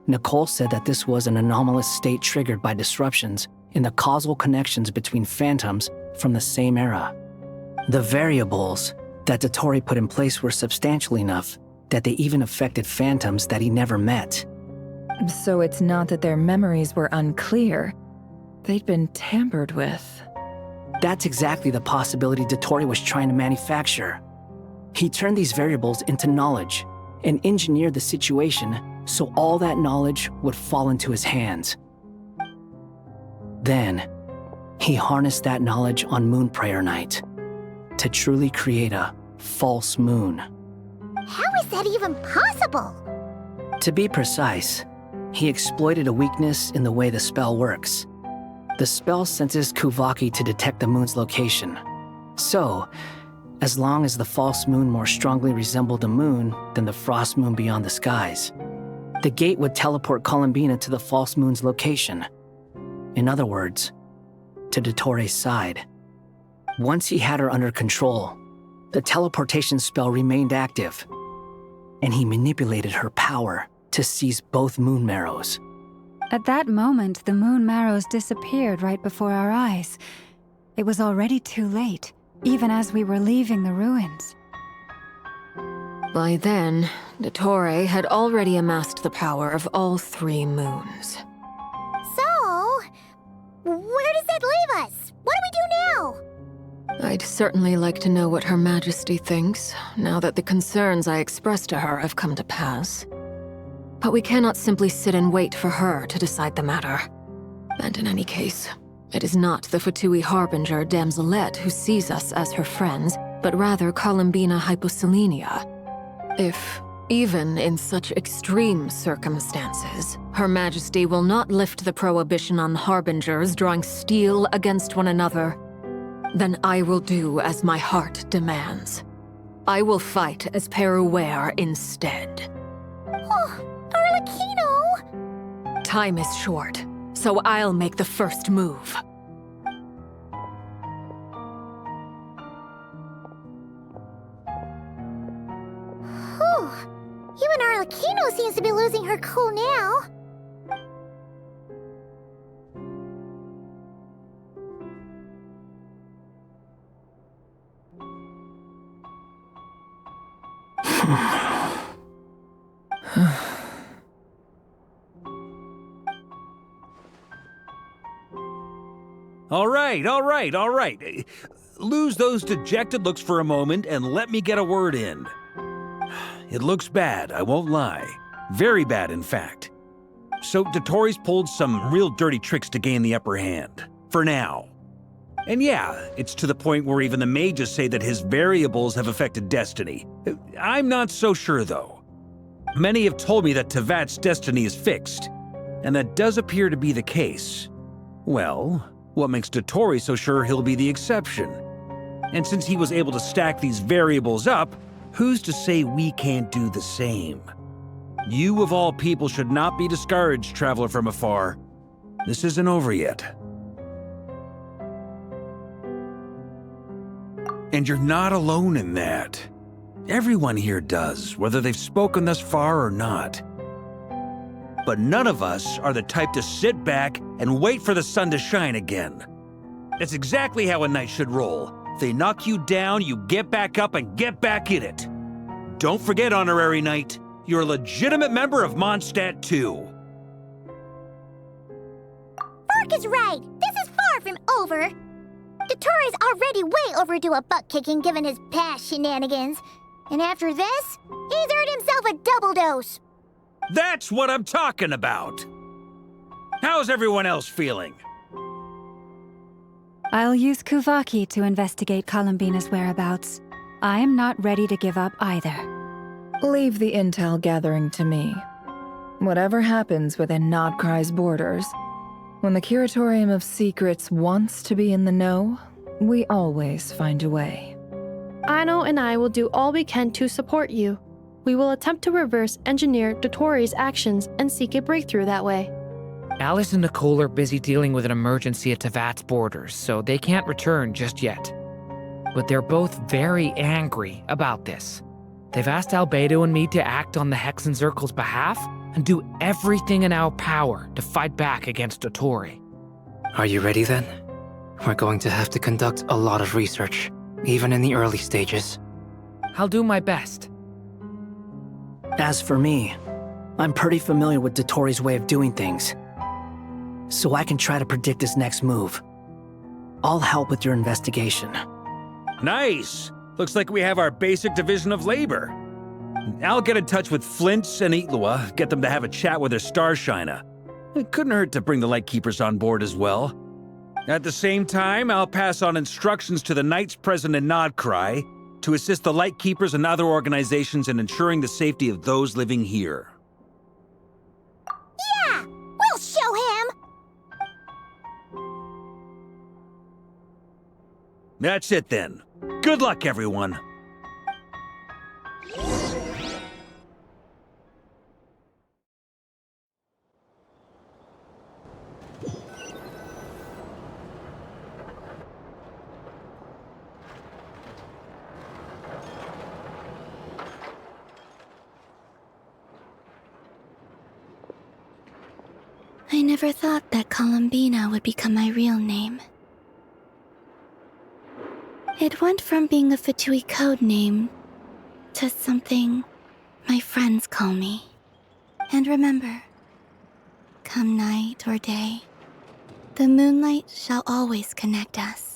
Nicole said that this was an anomalous state triggered by disruptions in the causal connections between phantoms from the same era. The variables that Dottore put in place were substantial enough that they even affected phantoms that he never met. So it's not that their memories were unclear. They'd been tampered with. That's exactly the possibility Dottore was trying to manufacture. He turned these variables into knowledge and engineered the situation so all that knowledge would fall into his hands. Then, he harnessed that knowledge on Moon Prayer Night to truly create a false moon. How is that even possible? To be precise, he exploited a weakness in the way the spell works. The spell senses Kuvaki to detect the moon's location. So, as long as the false moon more strongly resembled the moon than the frost moon beyond the skies, the gate would teleport Columbina to the false moon's location. In other words, to Dottore's side. Once he had her under control, the teleportation spell remained active, and he manipulated her power to seize both moon marrows. At that moment, the moon marrows disappeared right before our eyes. It was already too late, even as we were leaving the ruins. By then, Dottore had already amassed the power of all 3 moons. So, where does that leave us? What do we do now? I'd certainly like to know what Her Majesty thinks, now that the concerns I expressed to her have come to pass. But we cannot simply sit and wait for her to decide the matter. And in any case, it is not the Fatui Harbinger Damselette who sees us as her friends, but rather Columbina Hyposelenia. If, even in such extreme circumstances, Her Majesty will not lift the prohibition on Harbingers drawing steel against one another, then I will do as my heart demands. I will fight as Peruware instead. Oh, Arlecchino! Time is short, so I'll make the first move. Whew. Even Arlecchino seems to be losing her cool now. All right. Lose those dejected looks for a moment and let me get a word in. It looks bad, I won't lie. Very bad, in fact. So Dottore's pulled some real dirty tricks to gain the upper hand. For now. And yeah, it's to the point where even the mages say that his variables have affected destiny. I'm not so sure, though. Many have told me that Tevat's destiny is fixed, and that does appear to be the case. Well, what makes Dottore so sure he'll be the exception? And since he was able to stack these variables up, who's to say we can't do the same? You of all people should not be discouraged, traveler from afar. This isn't over yet. And you're not alone in that. Everyone here does, whether they've spoken thus far or not. But none of us are the type to sit back and wait for the sun to shine again. That's exactly how a knight should roll. If they knock you down, you get back up and get back in it. Don't forget, honorary knight, you're a legitimate member of Mondstadt too. Fark is right. This is far from over. Dottore's already way overdue a butt-kicking given his past shenanigans. And after this, he's earned himself a double dose. That's what I'm talking about. How's everyone else feeling? I'll use Kuvaki to investigate Columbina's whereabouts. I'm not ready to give up either. Leave the intel gathering to me. Whatever happens within Nodcry's borders, when the Curatorium of Secrets wants to be in the know, we always find a way. Aino and I will do all we can to support you. We will attempt to reverse engineer Dottore's actions and seek a breakthrough that way. Alice and Nicole are busy dealing with an emergency at Tevat's borders, so they can't return just yet. But they're both very angry about this. They've asked Albedo and me to act on the Hexen Circle's behalf and do everything in our power to fight back against Dottore. Are you ready then? We're going to have to conduct a lot of research, even in the early stages. I'll do my best. As for me, I'm pretty familiar with Dottore's way of doing things, so I can try to predict his next move. I'll help with your investigation. Nice! Looks like we have our basic division of labor. I'll get in touch with Flint's and Itlua, get them to have a chat with their Starshiner. It couldn't hurt to bring the Lightkeepers on board as well. At the same time, I'll pass on instructions to the knights present in Nodcry to assist the Lightkeepers and other organizations in ensuring the safety of those living here. Yeah! We'll show him! That's it then. Good luck, everyone. I never thought that Columbina would become my real name. It went from being a Fatui code name to something my friends call me. And remember, come night or day, the moonlight shall always connect us.